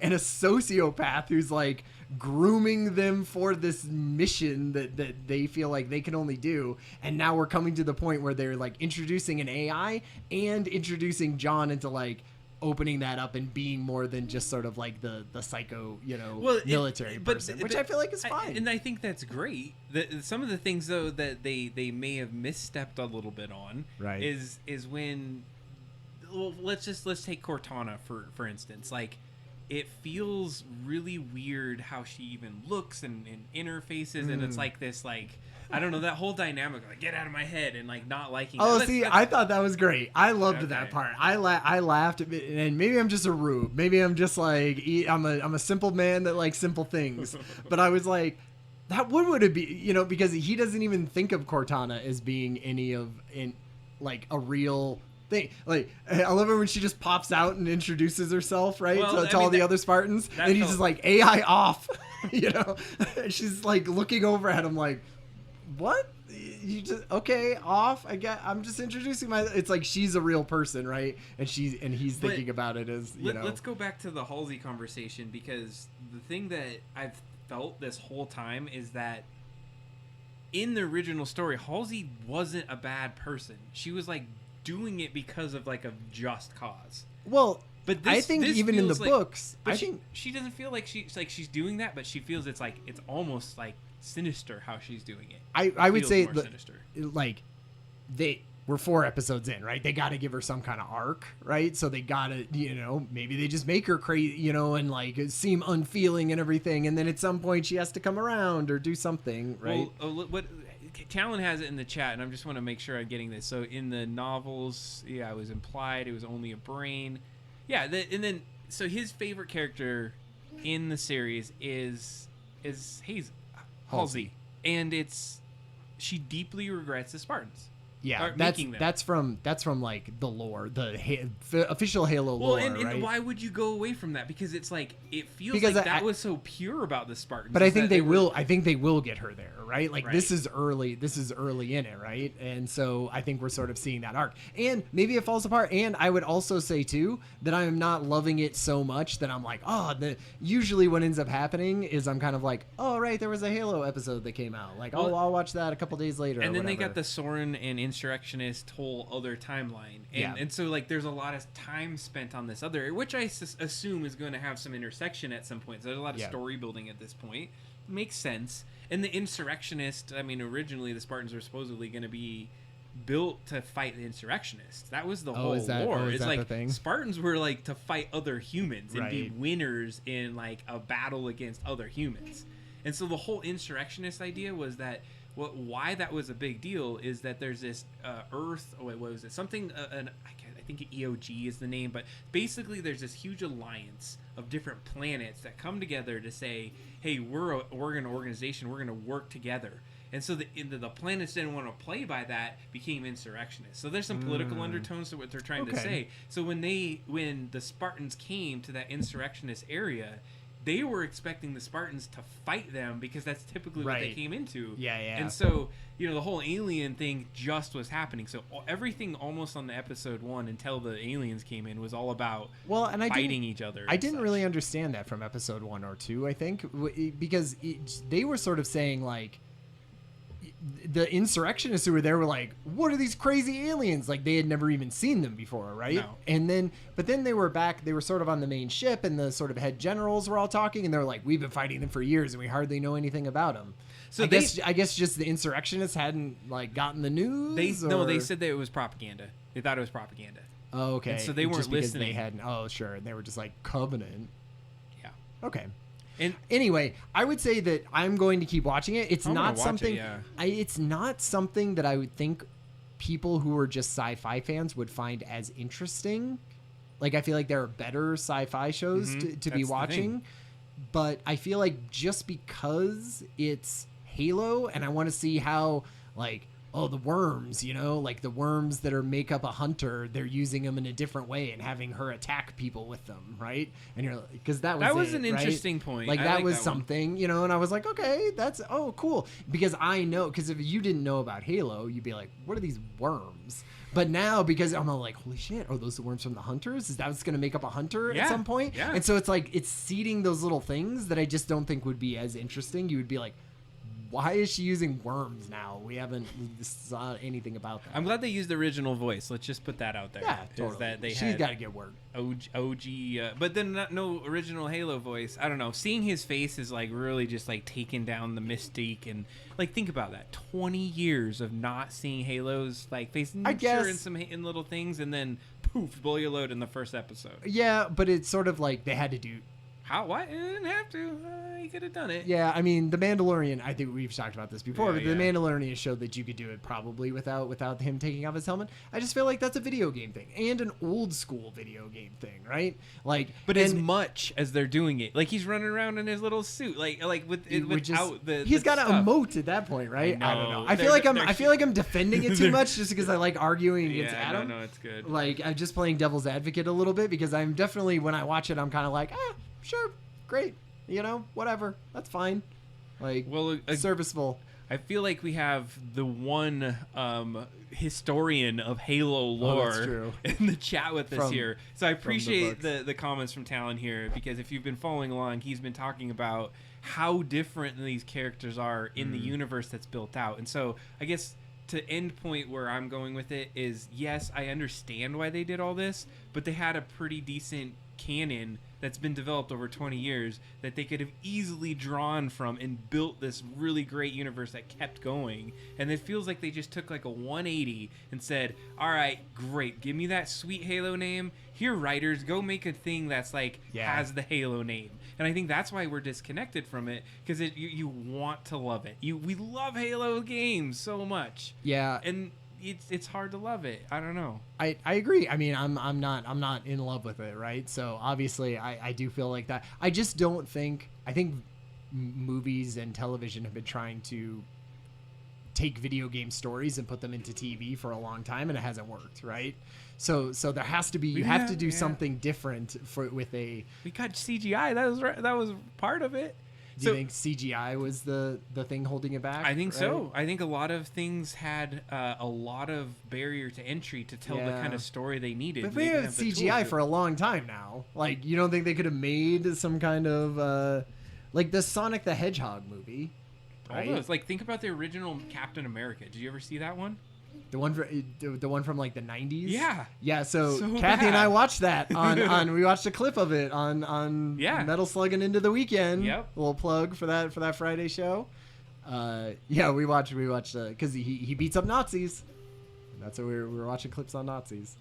And a sociopath who's like grooming them for this mission that they feel like they can only do. And now we're coming to the point where they're like introducing an AI and introducing John into like opening that up and being more than just sort of like the psycho, military person, which I feel like is fine. And I think that's great. Some of the things though that they may have misstepped a little bit on, right, is when, well, let's take Cortana for instance. Like, it feels really weird how she even looks and interfaces, and it's like this like, I don't know, that whole dynamic, like get out of my head and like not liking. I thought that was great. I loved that part. I laughed a bit, and maybe I'm just a rube. Maybe I'm just like I'm a simple man that likes simple things. But I was like, that would it be? Because he doesn't even think of Cortana as being like a real thing. Like I love it when she just pops out and introduces herself, right, to all the other Spartans, and he's just like AI off. She's like looking over at him like, what? You just okay off? I'm just introducing it's like she's a real person, right? And he's thinking about it as Let's go back to the Halsey conversation, because the thing that I've felt this whole time is that in the original story, Halsey wasn't a bad person. She was like doing it because of like a just cause. Well, but I think even in the books, I think she doesn't feel like she's doing that, but she feels it's almost like sinister how she's doing it. I would say sinister. Like we're 4 episodes in, right? They got to give her some kind of arc, right? So they got to, maybe they just make her crazy, and like seem unfeeling and everything, and then at some point she has to come around or do something, right? Well, what Talon has it in the chat, and I just want to make sure I'm getting this. So in the novels, it was implied it was only a brain. Yeah, and then so his favorite character in the series is Halsey, and she deeply regrets the Spartans. Yeah, that's from like the lore, the official Halo lore, and right? Why would you go away from that? Because it's like it feels like that was so pure about the Spartans. But I think they will. I think they will get her there, right? Like this is early. This is early in it, right? And so I think we're sort of seeing that arc, and maybe it falls apart. And I would also say too that I am not loving it so much that I'm like, usually what ends up happening is I'm kind of like, oh right, there was a Halo episode that came out. Like, I'll watch that a couple days later. And then they got the Soren and Insurrectionist whole other timeline, and so like there's a lot of time spent on this other, which I assume is going to have some intersection at some point. So there's a lot of story building at this point. Makes sense. And the Insurrectionist, I mean, originally the Spartans were supposedly going to be built to fight the Insurrectionists. That was the whole lore. It's like Spartans were like to fight other humans and be winners in like a battle against other humans. And so the whole Insurrectionist idea was that why that was a big deal is that there's this Earth. Oh wait, what was it? Something. I think EOG is the name, but basically there's this huge alliance of different planets that come together to say, "Hey, we're an organization. We're going to work together." And so the planets didn't want to play by that, became insurrectionists. So there's some political undertones to what they're trying to say. So when the Spartans came to that insurrectionist area, they were expecting the Spartans to fight them because that's typically what they came into. Yeah. And so, the whole alien thing just was happening. So everything almost on the episode 1 until the aliens came in was all about fighting each other. I didn't really understand that from episode 1 or 2, I think, because they were sort of saying like, the insurrectionists who were there were like, what are these crazy aliens? Like they had never even seen them before, right? No. And then, but then they were back, they were sort of on the main ship, and the sort of head generals were all talking, and they're like, we've been fighting them for years and we hardly know anything about them. So I guess just the insurrectionists hadn't like gotten the news. They said that it was propaganda. They thought it was propaganda. Oh, okay. And so they weren't just because listening. They hadn't. Oh, sure. And they were just like Covenant. Yeah. Okay. And anyway, I would say that I'm going to keep watching it. It's not something. It's not something that I would think people who are just sci-fi fans would find as interesting. Like I feel like there are better sci-fi shows to be watching, but I feel like just because it's Halo, and I want to see how like. Oh, the worms, like the worms that make up a hunter, they're using them in a different way and having her attack people with them, right? And you're because that was an interesting point. Like that was something, and I was like, okay, that's cool. Because I know, because if you didn't know about Halo, you'd be like, what are these worms? But now, because I'm like, holy shit, are those the worms from the hunters? Is that what's going to make up a hunter at some point? Yeah. And so it's like, it's seeding those little things that I just don't think would be as interesting. You would be like, why is she using worms now? We haven't saw anything about that. I'm glad they used the original voice. Let's just put that out there. Yeah, totally. That She's got to get work. OG, but then no original Halo voice. I don't know. Seeing his face is like really just like taking down the mystique, and like think about that. 20 years of not seeing Halo's like face. I guess sure in some in little things, and then poof, blow your load in the first episode. Yeah, but it's sort of like they had to do. How? Why? You didn't have to. You could have done it. Yeah, I mean, The Mandalorian, I think we've talked about this before, but The Mandalorian showed that you could do it probably without him taking off his helmet. I just feel like that's a video game thing and an old school video game thing, right? Like, but as much as they're doing it, like he's running around in his little suit, like without the. He's got to stuff. emote at that point, right? I don't know. I feel like I'm defending it too much just because I like arguing against Adam. No, it's good. Like I'm just playing devil's advocate a little bit because I'm definitely when I watch it, I'm kind of like, sure. Great, whatever, that's fine. Like, serviceable. I feel like we have the one historian of Halo lore in the chat with us here. So I appreciate the comments from Talon here, because if you've been following along, he's been talking about how different these characters are in the universe that's built out. And so I guess to end point where I'm going with it is, yes, I understand why they did all this, but they had a pretty decent canon that's been developed over 20 years that they could have easily drawn from and built this really great universe that kept going. And it feels like they just took like a 180 and said, all right, great, give me that sweet Halo name. Here, writers, go make a thing that's like has the Halo name. And I think that's why we're disconnected from it, because you want to love it. We love Halo games so much. Yeah. And it's hard to love it. I don't know. I agree. I mean, I'm not in love with it, right? So obviously I do feel like that. I just don't think, I think movies and television have been trying to take video game stories and put them into TV for a long time, and it hasn't worked, right? So there has to be, you have to do something different we got CGI. That was part of it. Do you think CGI was the thing holding it back? I think so. I think a lot of things had a lot of barrier to entry to tell the kind of story they needed. But they had CGI for a long time now. Like, you don't think they could have made some kind of like the Sonic the Hedgehog movie? Right? All those, like, think about the original Captain America. Did you ever see that one? The one from like the 90s? Yeah. So Kathy and I watched that on we watched a clip of it on Metal Slugging Into the Weekend. Yep. A little plug for that Friday show. We watched because he beats up Nazis. That's what we were watching clips on Nazis.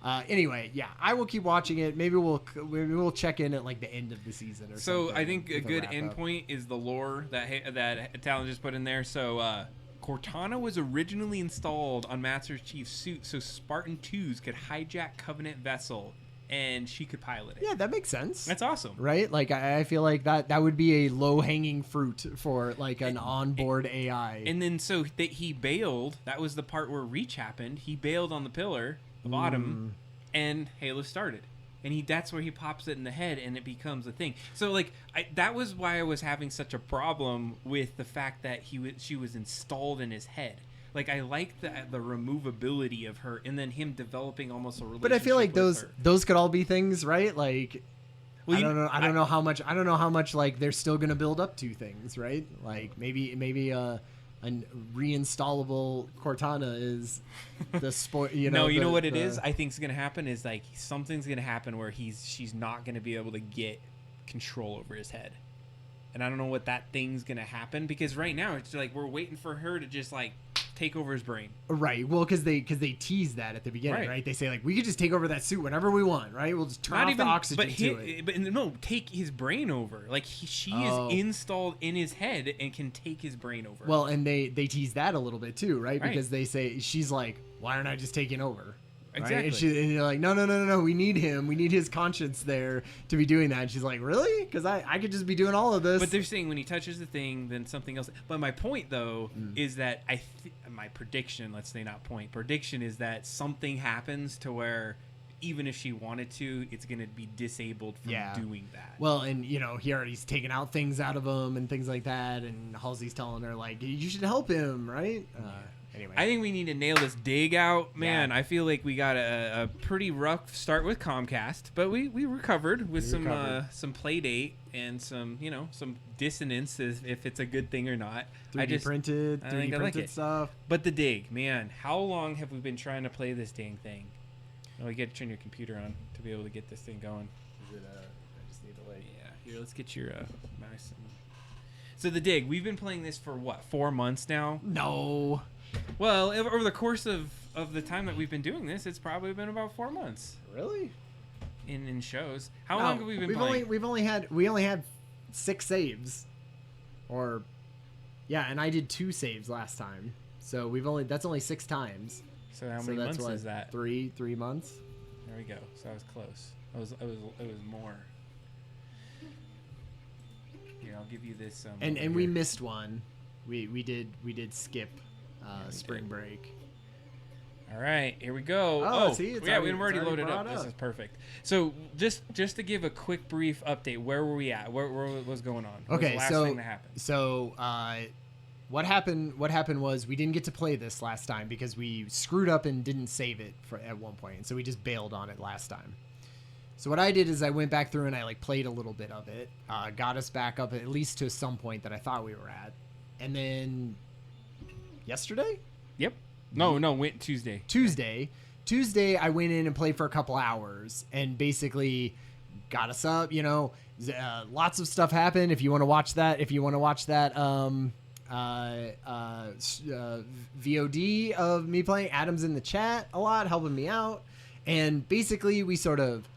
Anyway, I will keep watching it. Maybe we'll check in at like the end of the season or something. So I think a good endpoint is the lore that Talon just put in there. So Cortana was originally installed on Master Chief's suit so Spartan 2s could hijack Covenant vessel and she could pilot it. Yeah, that makes sense. That's awesome. Right? Like, I feel like that would be a low-hanging fruit for, like, an onboard AI. And then so he bailed. That was the part where Reach happened. He bailed on the pillar of Autumn, and Halo started. And that's where he pops it in the head, and it becomes a thing. So, like, that was why I was having such a problem with the fact that she was installed in his head. Like, I like the removability of her, and then him developing almost a relationship. But I feel like with those could all be things, right? Like, well, I don't know how much like they're still gonna build up to things, right? Like maybe reinstallable Cortana is the sport. You No, know, you know what it the- is? I think is going to happen is like something's going to happen where she's not going to be able to get control over his head. And I don't know what that thing's going to happen because right now it's like we're waiting for her to just like take over his brain. Right. Well, because they tease that at the beginning, right. They say like we could just take over that suit whenever we want, right? We'll just turn off the oxygen to it. But no, take his brain over. Like she is installed in his head and can take his brain over. Well, and they tease that a little bit too, right? Because they say she's like, why aren't I just taking over? Right? Exactly. And you're like, no. We need him. We need his conscience there to be doing that. And she's like, really? Because I could just be doing all of this. But they're saying when he touches the thing, then something else. But my point, though, is that my prediction, let's say not point, prediction is that something happens to where even if she wanted to, it's going to be disabled from doing that. Well, and, he already's taking out things out of him and things like that. And Halsey's telling her, like, you should help him, right? Anyway. I think we need to nail this dig out. Man, I feel like we got a pretty rough start with Comcast, but we recovered with some play date and some dissonance if it's a good thing or not. 3D printed stuff. But the dig, man, how long have we been trying to play this dang thing? Oh, you got to turn your computer on to be able to get this thing going. Is it, I just need to here, let's get your mouse. So the dig, we've been playing this for what, 4 months now? No. Well, over the course of the time that we've been doing this, it's probably been about 4 months. Really? In shows. How long have we been playing? We only had 6 saves. And I did 2 saves last time. So that's only 6 times. So how many months is that? 3 months. There we go. So I was close. It was more. Here, I'll give you this. And we missed one. We did skip spring break. All right, here we go. Oh, see, we've already loaded up. This is perfect. So just to give a quick brief update, where were we at? Where was going on? What was the last thing that happened? So what happened was we didn't get to play this last time because we screwed up and didn't save it at one point, and so we just bailed on it last time. So what I did is I went back through and I played a little bit of it, got us back up at least to some point that I thought we were at, and then yesterday. Yep. No, went Tuesday. Tuesday, I went in and played for a couple hours and basically got us up. Lots of stuff happened. If you want to watch that, VOD of me playing, Adam's in the chat a lot, helping me out. And basically, we sort of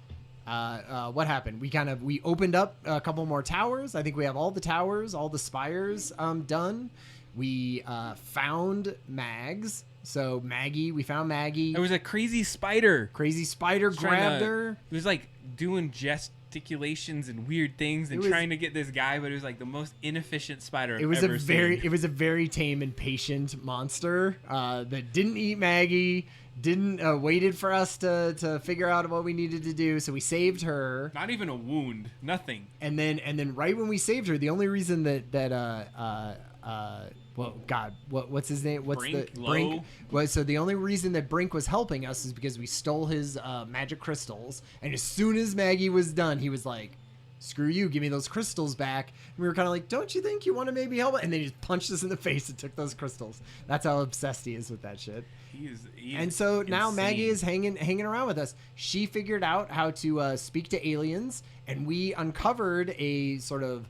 what happened? We opened up a couple more towers. I think we have all the towers, all the spires done. We found Mags. So we found Maggie. There was a crazy spider. Grabbed her. It was like doing gesticulations and weird things and trying to get this guy, but it was like the most inefficient spider I've ever seen. It was a very tame and patient monster that didn't eat Maggie. Didn't waited for us to figure out what we needed to do, so we saved her. Not even a wound, nothing. And then right when we saved her, the only reason what's his name? Brink? So the only reason that Brink was helping us is because we stole his magic crystals, and as soon as Maggie was done, he was like, "Screw you, give me those crystals back." And we were kind of like, "Don't you think you want to maybe help?" And then he just punched us in the face and took those crystals. That's how obsessed he is with that shit. He is and so insane. now Maggie is hanging around with us. She figured out how to speak to aliens, and we uncovered a sort of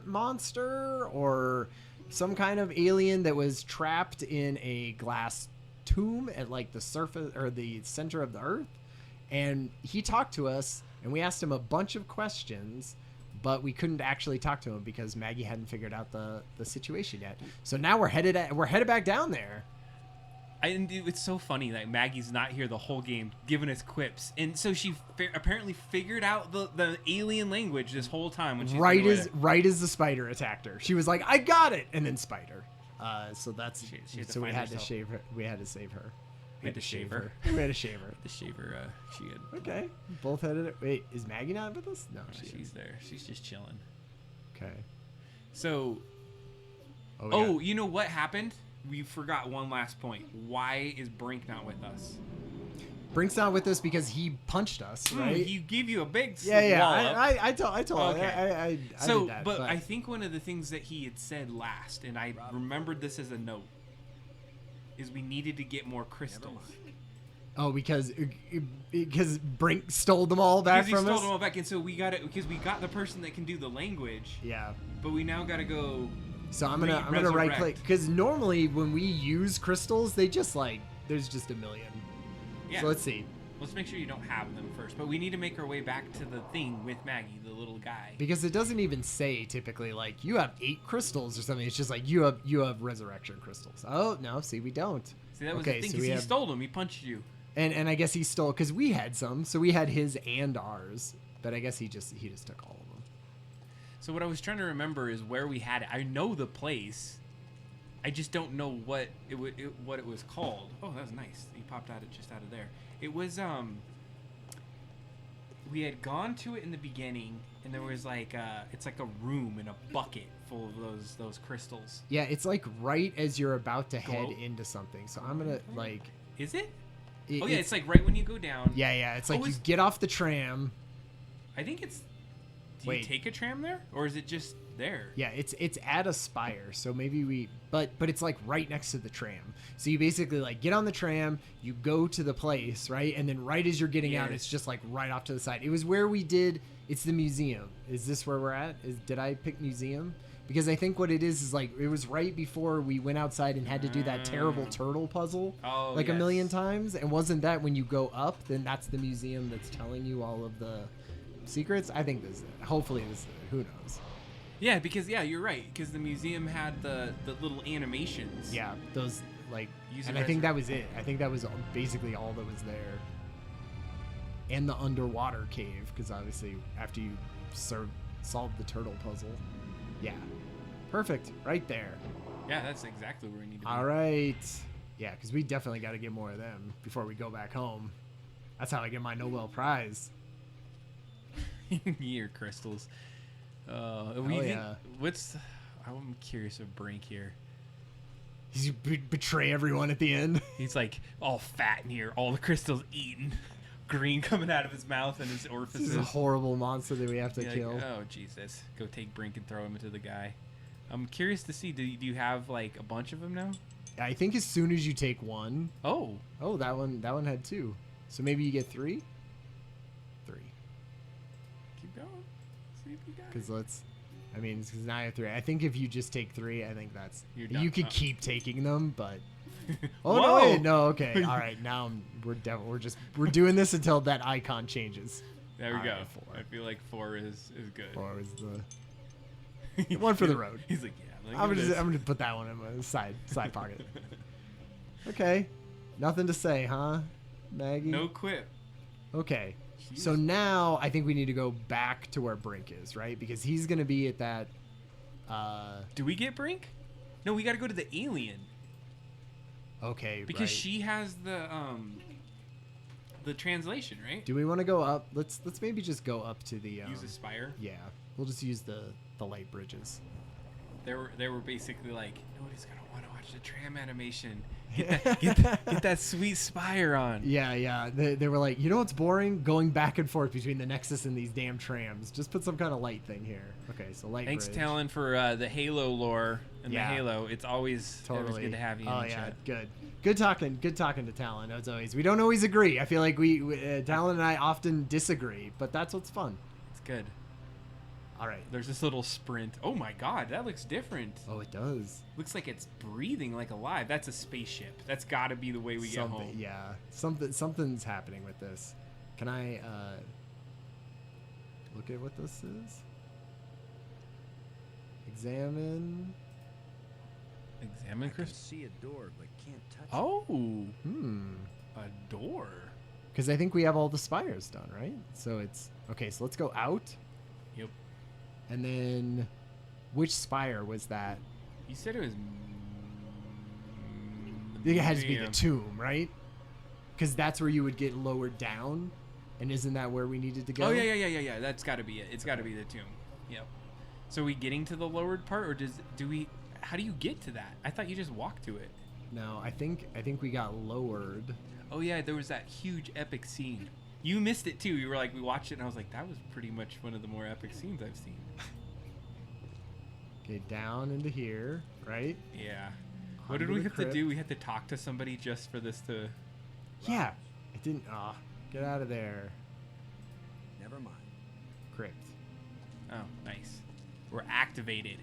monster or some kind of alien that was trapped in a glass tomb at the surface or the center of the earth. And he talked to us, and we asked him a bunch of questions, but we couldn't actually talk to him because Maggie hadn't figured out the situation yet. So now we're headed back down there. And it's so funny, like Maggie's not here the whole game giving us quips, and so she apparently figured out the alien language this whole time when she's right as the spider attacked her. She was like, "I got it," and then spider. So that's so we had to shave her. We had to save her. We had to shave her. We had to shave her. The shaver. She had. Okay, both headed it. Wait, is Maggie not with us? No, she's there. She's just chilling. Okay. So. You know what happened? We forgot one last point. Why is Brink not with us? Brink's not with us because he punched us, right? He gave you a big yeah. wallop. I told. Okay. I So, did that, but I think one of the things that he had said last, and I remembered this as a note, is we needed to get more crystals. Oh, because Brink stole them all back Because he from stole us. them all back, and so we got it because we got the person that can do the language. Yeah. But we now got to go. So I'm gonna right click because normally when we use crystals, they just like there's just a million. Yeah. So let's see. Let's make sure you don't have them first. But we need to make our way back to the thing with Maggie, the little guy. Because it doesn't even say typically like you have 8 crystals or something. It's just like you have resurrection crystals. Oh no, see we don't. See, that was the thing because he stole them. He punched you. And I guess he stole because we had some, so we had his and ours. But I guess he just took all of them. So what I was trying to remember is where we had it. I know the place. I just don't know what it was called. Oh, that was nice. He popped out just out of there. It was we had gone to it in the beginning, and there was like it's like a room in a bucket full of those crystals. Yeah, it's like right as you're about to head into something. So I'm gonna like. Is it? Oh yeah, it's like right when you go down. Yeah. It's like you get off the tram. I think it's. Do you take a tram there, or is it just there? Yeah, it's at a spire, so maybe we. But it's like right next to the tram. So you basically like get on the tram, you go to the place, right, and then right as you're getting out, it's just like right off to the side. It was where we did. It's the museum. Is this where we're at? Did I pick museum? Because I think what it is like it was right before we went outside and had to do that terrible turtle puzzle a million times. And wasn't that when you go up, then that's the museum that's telling you all of the secrets? I think this is it. Hopefully this is it. Who knows? Yeah, because you're right. Because the museum had the little animations. Yeah, those like, and I think that was it. I think that was basically all that was there. And the underwater cave, because obviously after you solve the turtle puzzle. Yeah. Perfect. Right there. Yeah, that's exactly where we need to be. All right. Yeah, because we definitely got to get more of them before we go back home. That's how I get my Nobel Prize. Year crystals. Yeah. I'm curious of Brink here. Does he betray everyone at the end? He's like all fat in here, all the crystals eaten, green coming out of his mouth and his orifices. This is a horrible monster that we have to kill. Like, oh Jesus! Go take Brink and throw him into the guy. I'm curious to see. Do you have like a bunch of them now? I think as soon as you take one. Oh, that one had 2. So maybe you get 3. 3. Keep going. See if you got it. Because now I have 3. I think if you just take 3, I think that's You're you done. could keep taking them, but. Oh no! Wait, no, okay, all right. Now we're doing this until that icon changes. There we All go. right, 4. I feel like 4 is good. 4 is the one for the road. He's like, yeah. I'm gonna put that one in my side pocket. Okay, nothing to say, huh, Maggie? No quip. Okay, Jeez. so now I think we need to go back to where Brink is, right? Because he's gonna be at that. Do we get Brink? No, we got to go to the alien. Okay, because she has the translation, right? Do we want to go up? Let's maybe just go up to the. Use the spire. Yeah, we'll just use the light bridges. They were basically like, nobody's gonna want to watch the tram animation. Get that sweet spire on. Yeah. They were like, you know what's boring? Going back and forth between the Nexus and these damn trams. Just put some kind of light thing here. Okay, so light. Thanks, bridge. Talon, for the Halo lore and the Halo. It's always good to have you. Oh in the yeah, chat. good talking to Talon. As always, we don't always agree. I feel like we Talon and I often disagree, but that's what's fun. It's good. All right. There's this little sprint. Oh my God, that looks different. Oh, it does. Looks like it's breathing like alive. That's a spaceship. That's got to be the way we get home. Yeah, something's happening with this. Can I look at what this is? Examine Crystal. See a door, but can't touch it. Oh. A A door. Because I think we have all the spires done, right? So it's okay. So let's go out. Yep. And then, which spire was that? You said it was. It had to be the tomb, right? Because that's where you would get lowered down, and isn't that where we needed to go? Oh yeah. That's got to be it. It's got to be the tomb. Yep. So are we getting to the lowered part, or do we? How do you get to that? I thought you just walked to it. No, I think we got lowered. Oh yeah, there was that huge epic scene. You missed it too. You were like, we watched it, and I was like, that was pretty much one of the more epic scenes I've seen. Okay, down into here, right? Yeah. What did Onto we the have to crypt. do? We had to talk to somebody just for this to. Yeah. It didn't. Ah, get out of there. Never mind. Crypt. Oh, nice. We're activated.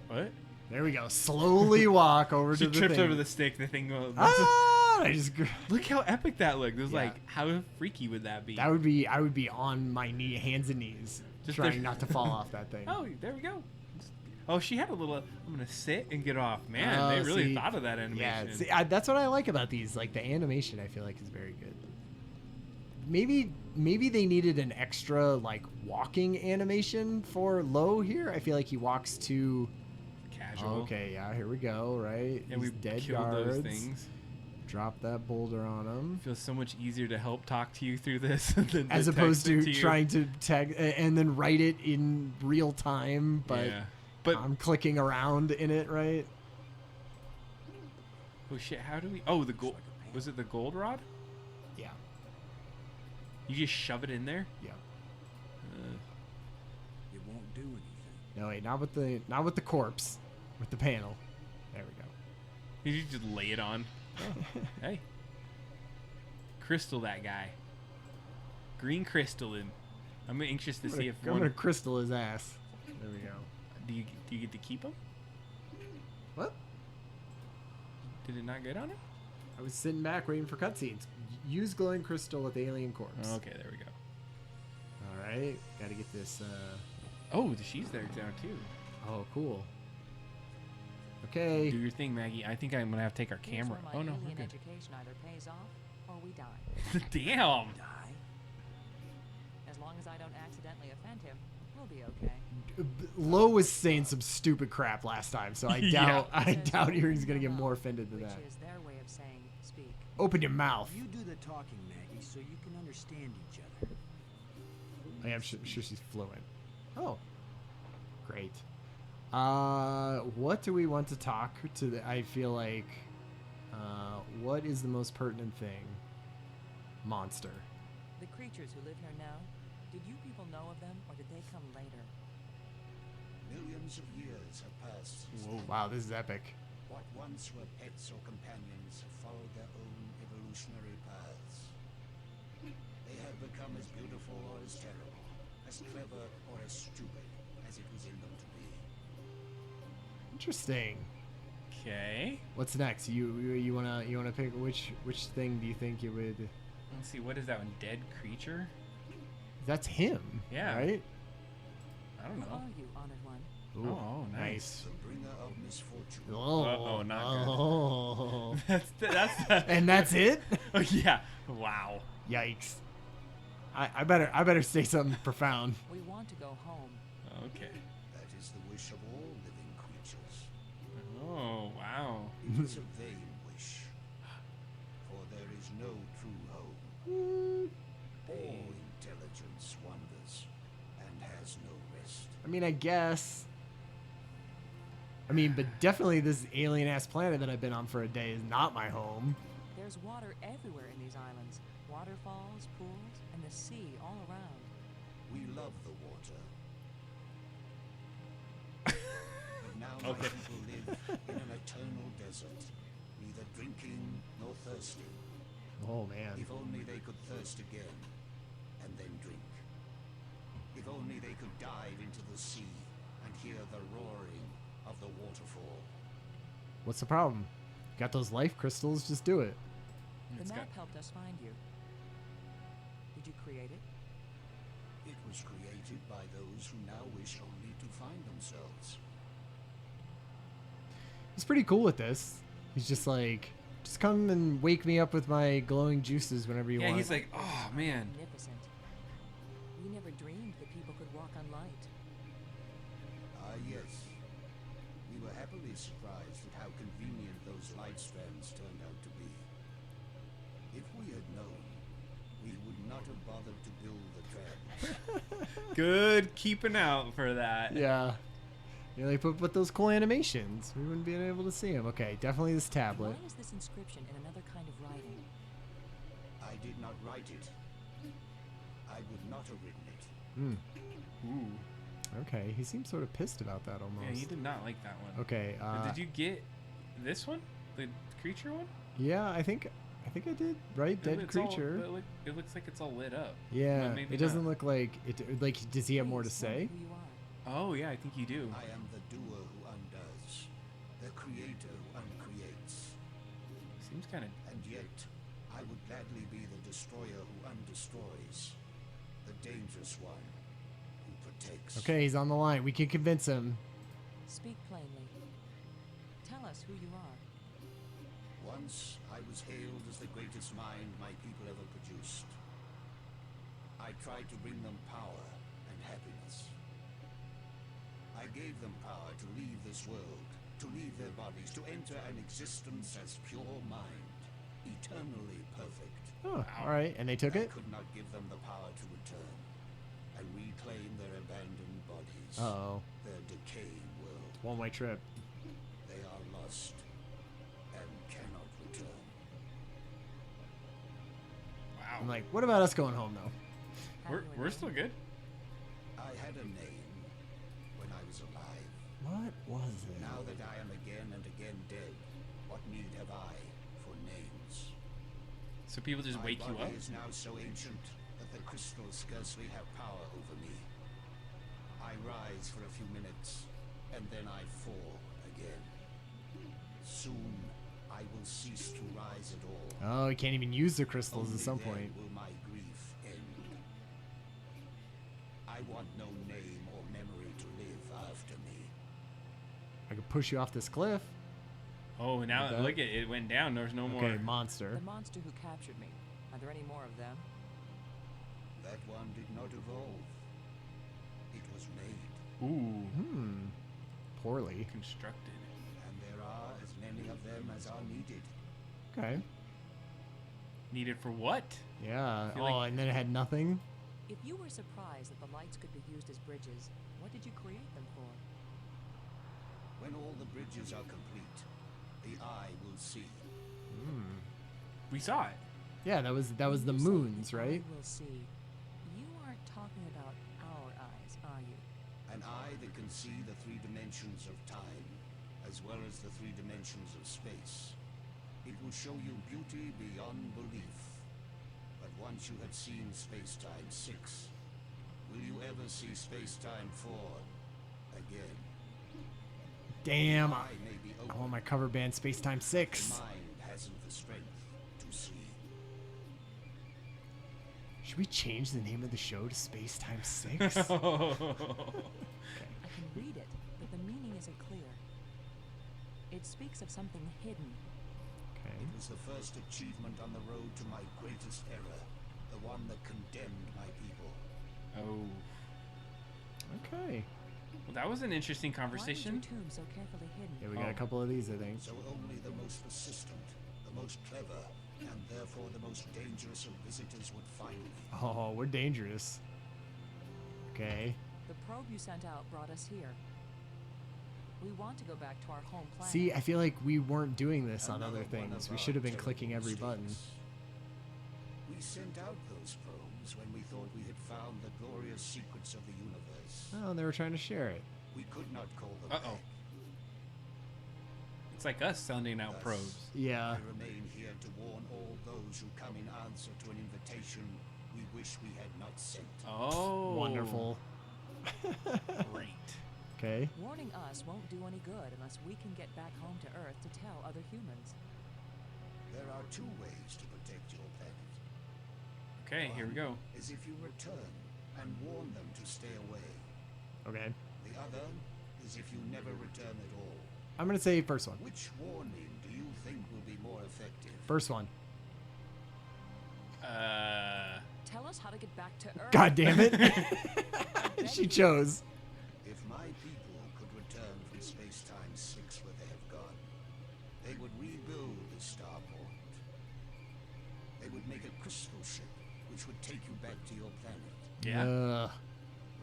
What? There we go. Slowly walk over She to the tripped thing. over the stick. The thing goes. Ah! I just. Look how epic that looked. It was Yeah. like, how freaky would that be? That would be. I would be on my hands and knees, Just trying there- not to fall off that thing. Oh, there we go. Oh, she had a little. I'm gonna sit and get off. Man, Oh, they really see, thought of that animation. Yeah, see, that's what I like about these. Like the animation, I feel like is very good. Maybe they needed an extra like walking animation for Lo here. I feel like he walks too. Casual. Okay, yeah, here we go. Right, And we These dead killed guards. those things. Drop that boulder on him. Feels so much easier to help talk to you through this than As to opposed text it to you. trying to tag and then write it in real time, but Yeah. But I'm clicking around in it, right? oh shit, how do we? Oh, the gold. Was it the gold rod? Yeah, You just shove it in there. yeah. It won't do anything. No, wait, not with the corpse, with the panel. There we go. You just lay it on. Oh, hey. Crystal that guy. Green crystal him. I'm anxious to see if I'm one. gonna crystal his ass. There we go. Do you get to keep him? What? Did it not get on him? I was sitting back waiting for cutscenes. Use glowing crystal with alien corpse. Oh, okay, there we go. All right, gotta get this. Oh, she's there now too. Oh, cool. Okay. Do your thing, Maggie. I think I'm gonna have to take our Here's camera. where Oh my no, we're alien good. education either pays off or we die. Damn. Die? As long as I don't accidentally offend him, we'll be okay. Lo was saying some stupid crap last time, so I Yeah. doubt I Says doubt open he's gonna your get more mouth, offended than which that. is their way of saying speak. Open your mouth. You do the talking, Maggie, so you can understand each other. I am sure she's fluent. Oh, great. What do we want to talk to? I feel like, what is the most pertinent thing? Monster. The creatures who live here now, did you people know of them or did they come later? Millions of years have passed since Whoa. Wow, this is epic. what once were pets or companions have followed their own evolutionary paths. They have become as beautiful or as terrible, as clever or as stupid as it was in them to be. Interesting. Okay. What's next? You wanna pick which thing do you think you would? Let's see. What is that one? Dead creature? That's him. Yeah. Right. I don't Who know. are you, honored one? Ooh, Oh, nice. The bringer of misfortune. Oh, Uh-oh, not good. oh. That's And that's it? Oh yeah. Wow. Yikes. I better say something profound. We want to go home. Okay. That is the wish of all living creatures. Oh wow. It is a vain wish, for there is no true home. All intelligence wanders and has no rest. I mean, I guess. I mean, but definitely this alien ass planet that I've been on for a day is not my home. There's water everywhere in these islands. Waterfalls, pools, and the sea all around. We love the water. But now my Okay. people live in an eternal desert, neither drinking nor thirsting. Oh man. If only they could thirst again, and then drink. If only they could dive into the sea and hear the roaring of the waterfall. What's the problem? Got those life crystals? Just do it. It's The got- map helped us find you. Did you create it? It was created by those who now wish only to find themselves. He's pretty cool with this. He's just like, just come and wake me up with my glowing juices whenever you Yeah, want. he's like, oh man. Magnificent. We never dreamed that people could walk on light. Ah, yes. We were happily surprised at how convenient those light strands turned out to be. If we had known, we would not have bothered to build the trap. Good keeping out for that. Yeah. You know, they put those cool animations. We wouldn't be able to see them. Okay, definitely this tablet. Why is this inscription in another kind of writing? I did not write it. I would not have written it. Hmm. Ooh. Okay, he seems sort of pissed about that almost. Yeah, he did not like that one. Okay. But did you get this one? The creature one? Yeah, I think I did. Right, dead It's all- creature. it looks like it's all lit up. Yeah, But maybe it doesn't not. look like it. Like, does he have more to Please tell me say? who you are. Oh yeah, I think you do. I am the doer who undoes, the creator who uncreates. Seems kind of. And yet, I would gladly be the destroyer who undestroys, the dangerous one who protects. Okay, he's on the line. We can convince him. Speak plainly. Tell us who you are. Once I was hailed as the greatest mind my people ever produced. I tried to bring them power and happiness. I gave them power to leave this world, to leave their bodies, to enter an existence as pure mind, eternally perfect. Oh, all right. And they took I it. could not give them the power to return and reclaim their abandoned bodies, Uh oh. their decaying world. One-way trip. They are lost and cannot return. Wow. I'm like, what about us going home though? Have you a We're name? still good. I had a name when I was alive. What was it? Now that I am again and again dead, what need have I for names? So people just My wake you body up. is now so ancient that the crystals scarcely have power over me. I rise for a few minutes, and then I fall again. Soon, I will cease to rise at all. Oh, he can't even use the crystals Only at some then point. will my grief end. I want no name or memory to live after me. I could push you off this cliff. Oh, now Like that? look at it went down. There's no Okay, more. monster. The monster who captured me. Are there any more of them? That one did not evolve. It was made, Ooh, Poorly. constructed. and there are as many of them as are needed. Okay. Needed for what? Yeah. feel Oh, like- and then it had nothing. If you were surprised that the lights could be used as bridges, what did you create them for? When all the bridges are complete, the eye will see. We saw it. Yeah, that was the When you say moons, the right? eye will see. You aren't talking about our eyes, are you? An eye that can see the 3 dimensions of time, as well as the 3 dimensions of space. It will show you beauty beyond belief. But once you have seen Space-Time 6, will you ever see Space-Time 4 again? Damn. The eye may be I open, want my cover band Space Time the 6. mind hasn't the strength to see. Should we change the name of the show to Space Time 6? I can read it, but the meaning isn't clear. It speaks of something hidden. Okay. It was the first achievement on the road to my greatest error, the one that condemned my people. Oh, Okay. well, that was an interesting Why is your conversation. tomb so carefully hidden? Yeah, we got a Oh. couple of these, I think. So only the most persistent, the most clever, and therefore the most dangerous of visitors would find me. Oh, we're dangerous. Okay. The probe you sent out brought us here. We want to go back to our home planet. See, I feel like we weren't doing this on Another other one things. of We our should have been terrible clicking every button. mistakes. We sent out those probes when we thought we had found the glorious secrets of the universe. Oh, they were trying to share it. We could not call them Uh-oh. back. It's like us sending out Thus, probes. Yeah. I remain here to warn all those who come in answer to an invitation we wish we had not sent. Oh, Wonderful. Great. Okay. Warning us won't do any good unless we can get back home to Earth to tell other humans. There are 2 ways to protect your planet. Okay, here we go. Is if you return and warn them to stay away. Okay. The other is if you never return at all. I'm going to say first one. Which warning do you think will be more effective? First one. Tell us how to get back to Earth. God damn it. She chose. If my people could return from space-time 6 where they have gone, they would rebuild the starport. They would make a crystal ship which would take you back to your planet. Yeah. Ugh.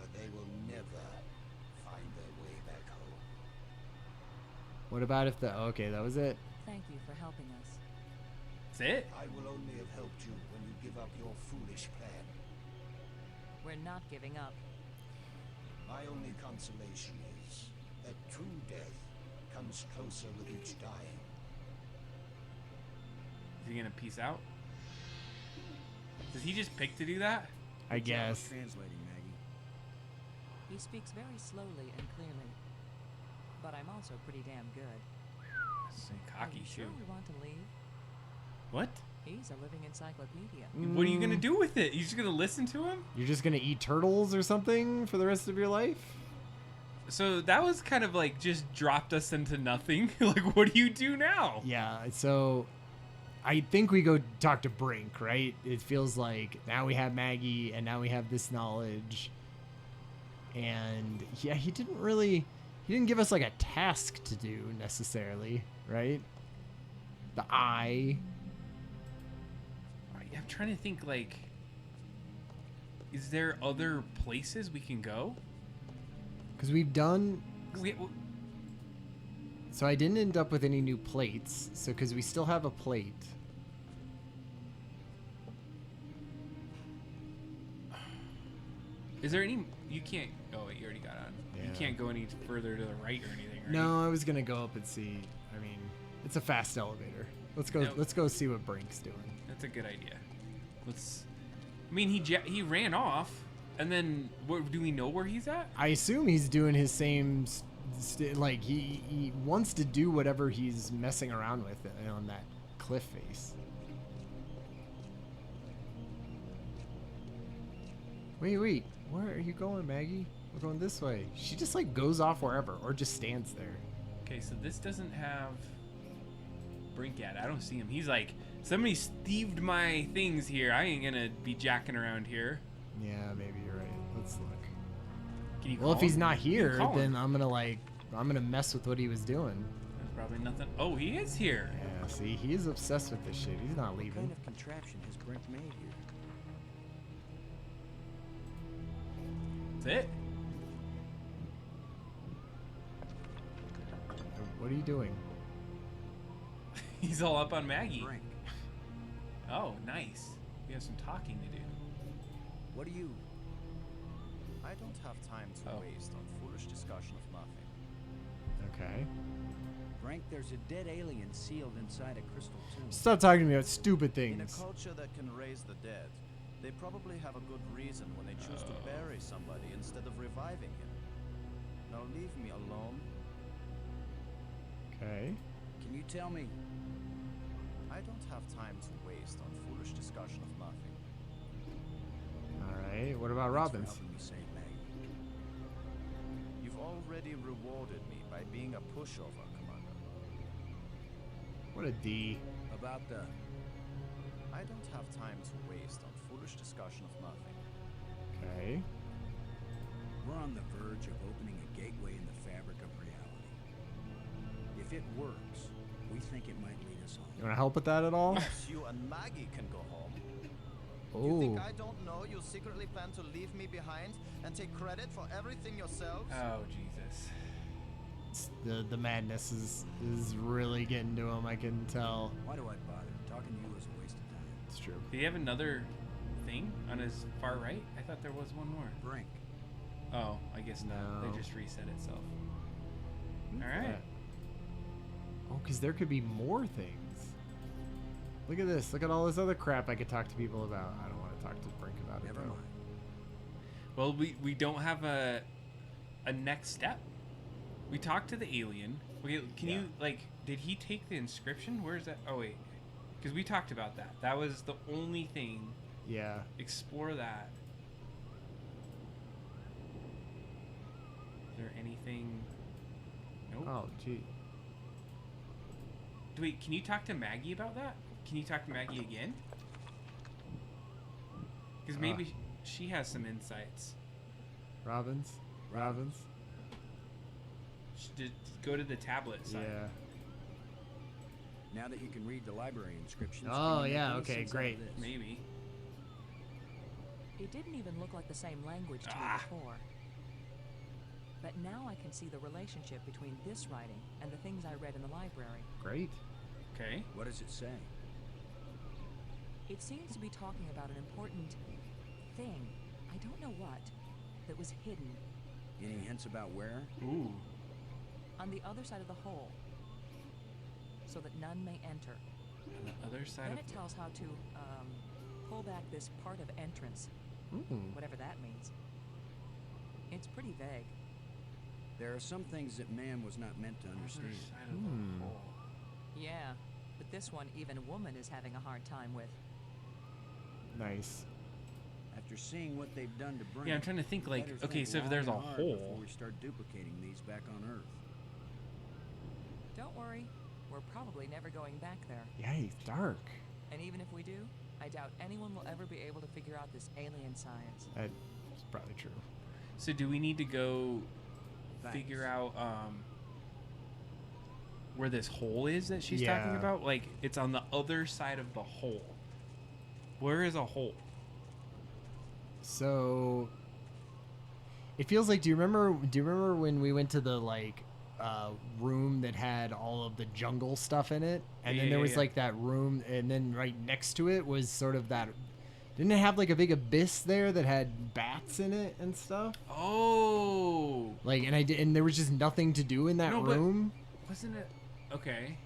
But they will never find their way back home. What about if the... Okay, that was it. Thank you for helping us. That's it? I will only have helped you when you give up your foolish plan. We're not giving up. My only consolation is that true death comes closer with each dying. Is he gonna peace out? Does he just pick to do that? I guess. Translating, Maggie. He speaks very slowly and clearly. But I'm also pretty damn good. So Are cocky you sure too. we want to leave? What? He's a living encyclopedia. What are you gonna do with it? You just gonna listen to him? You're just gonna eat turtles or something for the rest of your life? So that was kind of like just dropped us into nothing. Like, what do you do now? Yeah, so I think we go talk to Brink, right? It feels like now we have Maggie and now we have this knowledge. And yeah, he didn't give us like a task to do necessarily, right? The eye. I'm trying to think, like, is there other places we can go? Because we've done... We, So I didn't end up with any new plates. So because we still have a plate. is there any... You can't... Oh, wait, you already got on. You Yeah. can't go any further to the right or anything, right? No, I was going to go up and see. I mean, it's a fast elevator. Let's go. No. Let's go see what Brink's doing. That's a good idea. Let's... I mean, he ran off, and then... do we know where he's at? I assume he's doing his same... like, he wants to do whatever he's messing around with on that cliff face. Wait. Where are you going, Maggie? We're going this way. She just, like, goes off wherever or just stands there. Okay, so this doesn't have Brink at. I don't see him. He's like, somebody thieved my things here. I ain't gonna be jacking around here. Yeah, maybe you're right. Let's look. Can you Well, call if he's him? not You can here, call him. then I'm gonna mess with what he was doing. There's probably nothing. Oh, he is here. Yeah, see, he's obsessed with this shit. He's not What leaving. kind of contraption has Brink made here? That's it. What are you doing? He's all up on Maggie. Brink, Oh, nice. We have some talking to do. what do you... I don't have time to Oh. waste on foolish discussion of nothing. Okay. Brink, there's a dead alien sealed inside a crystal tomb. Stop talking to me about stupid In a things. culture that can raise the dead, they probably have a good reason when they choose to bury somebody instead of reviving him. Now leave me alone. Okay. Can you tell me... I don't have time to waste on foolish discussion of nothing. All right. What about Thanks for Robbins? helping me save Maggie. You've already rewarded me by being a pushover, Commander. What a D. About the... I don't have time to waste on foolish discussion of nothing. Okay. We're on the verge of opening a gateway in the fabric of reality. If it works, we think it might lead us You home. want to help with that at all? Yes, you and Maggie can go home. You think Oh. I don't know you secretly plan to leave me behind and take credit for everything yourselves? Oh, Jesus. The madness is really getting to him. I can tell. Why do I bother? Talking to you is a waste of time. It's true. Did he have another thing on his far right? I thought there was one more. Brink, Oh, I guess not. No. They just reset itself. All right. Oh, because there could be more things. Look at this. Look at all this other crap I could talk to people about. I don't want to talk to Brink about never it, though. mind. Well, we don't have a next step. We talked to the alien. Okay, can you, like, did he take the inscription? Where is that? Oh, wait. Because we talked about that. That was the only thing. Yeah. Explore that. Is there anything? Nope. Oh, gee. Wait, can you talk to Maggie about that? Can you talk to Maggie again? Because maybe she has some insights. Robbins? Just go to the tablet side. Yeah. Now that you can read the library inscriptions... Oh, can you make yeah, any okay, sense out of great. this? Maybe. It didn't even look like the same language to me Ah. before. But now I can see the relationship between this writing and the things I read in the library. Great. Okay. What does it say? It seems to be talking about an important thing, I don't know what, that was hidden Any hints about where? Ooh. on the other side of the hole, so that none may enter. On the other side Then of it tells how to pull back this part of entrance, whatever that means. It's pretty vague. There are some things that man was not meant to other understand. side of the hole. Yeah, but this one even woman is having a hard time with. Nice. After seeing what they've done to Brent, Yeah, I'm trying to think, like, better okay, think so if long there's a and hard hole- before we start duplicating these back on Earth. Don't worry, we're probably never going back there. Yeah, he's dark. And even if we do, I doubt anyone will ever be able to figure out this alien science. That's probably true. So do we need to go Thanks. figure out where this hole is that she's talking Yeah. about? Like, it's on the other side of the hole. Where is a hole? So it feels like, do you remember when we went to the like room that had all of the jungle stuff in it, and then there was like that room, and then right next to it was sort of that, didn't it have like a big abyss there that had bats in it and stuff? Oh, Like, and there was just nothing to do in that No, but- room. wasn't it? Okay,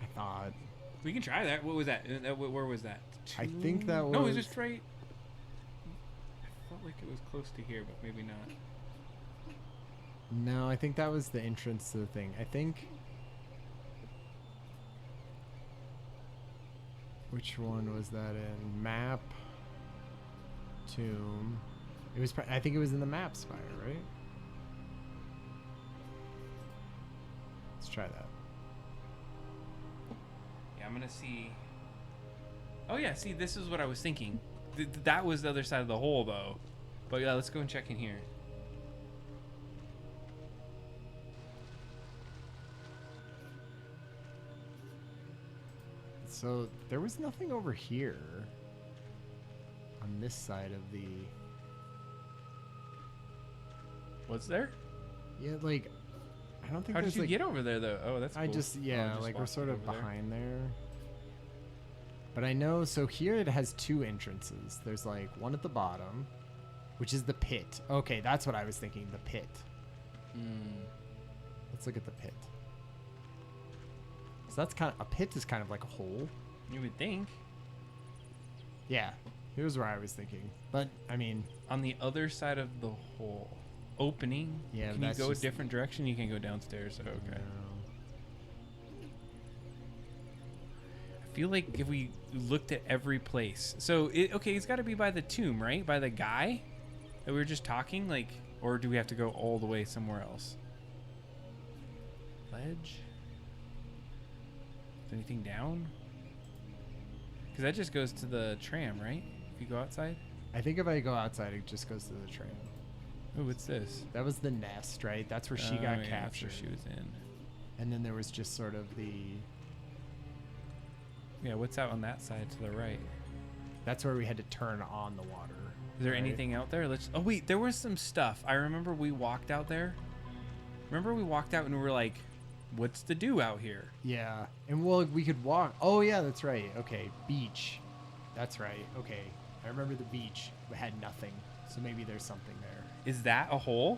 I thought. we can try that. What was that? Where was that? I think that No, it was was- just right. I felt like it was close to here, but maybe not. No, I think that was the entrance to the thing. I think. Which one was that in? Map. Tomb. It was. I think it was in the map spire, right? Let's try that. Yeah, I'm gonna see. Oh yeah, see, this is what I was thinking. That was the other side of the hole, though. But yeah, let's go and check in here. So there was nothing over here. On this side of the. What's there? Yeah, like. I don't think How there's did you like. get over there, though? Oh, that's cool. I just, yeah, like we're walked sort of over there. behind there. But I know, so here it has two entrances. There's like one at the bottom, which is the pit. Okay, that's what I was thinking, the pit. Let's look at the pit. So that's kind of, a pit is kind of like a hole. You would think. Yeah, here's where I was thinking. But, I mean, On the other side of the hole. Opening? Yeah, Can you that's go a just- different direction? You can go downstairs. Oh, okay. I feel like if we looked at every place. So, okay, it's got to be by the tomb, right? By the guy that we were just talking? Like, or do we have to go all the way somewhere else? Ledge? Is anything down? Because that just goes to the tram, right? If you go outside? I think if I go outside, it just goes to the train. Oh, what's this? That was the nest, right? That's where she Oh, got yeah, that's where captured. she was in. And then there was just sort of the. Yeah, what's out on that side to the right? That's where we had to turn on the water. Is there right? anything out there? Let's. Oh wait, there was some stuff. I remember we walked out there. Remember we walked out and we were like, "What's to do out here?" Yeah, and well, we could walk. Oh yeah, that's right. Okay, beach. That's right. Okay, I remember the beach had nothing, so maybe there's something there. Is that a hole?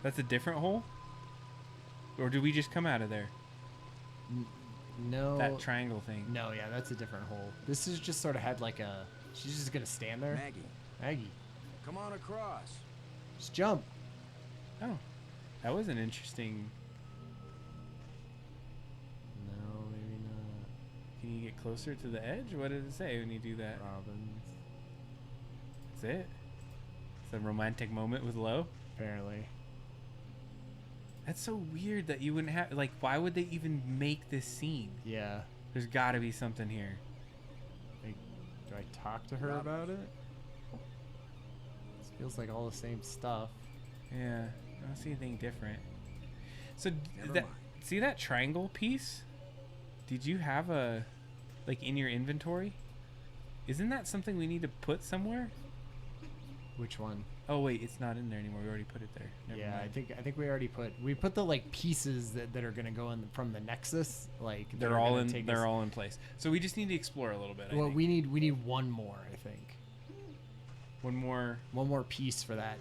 That's a different hole. Or did we just come out of there? No. That triangle thing. No, yeah, that's a different hole. This is just sort of had like a. She's just gonna stand there. Maggie, Maggie, come on across. just jump. Oh, that was an interesting. No, maybe not. Can you get closer to the edge? What did it say when you do that? Robins. That's it. It's a romantic moment with Lo. Apparently. That's so weird that you wouldn't have. Like, why would they even make this scene? Yeah. There's got to be something here. Like, do I talk to her Robins. about it? This feels like all the same stuff. Yeah, I don't see anything different. So Never that mind. see that triangle piece? Did you have a like in your inventory? Isn't that something we need to put somewhere? Which one? Oh wait, it's not in there anymore. We already put it there. Never Yeah, mind. I think we already put the like pieces that are gonna go in from the Nexus. Like They're all in. They're all in place. So we just need to explore a little bit. I Well, think. we need one more. I think one more. one more piece for that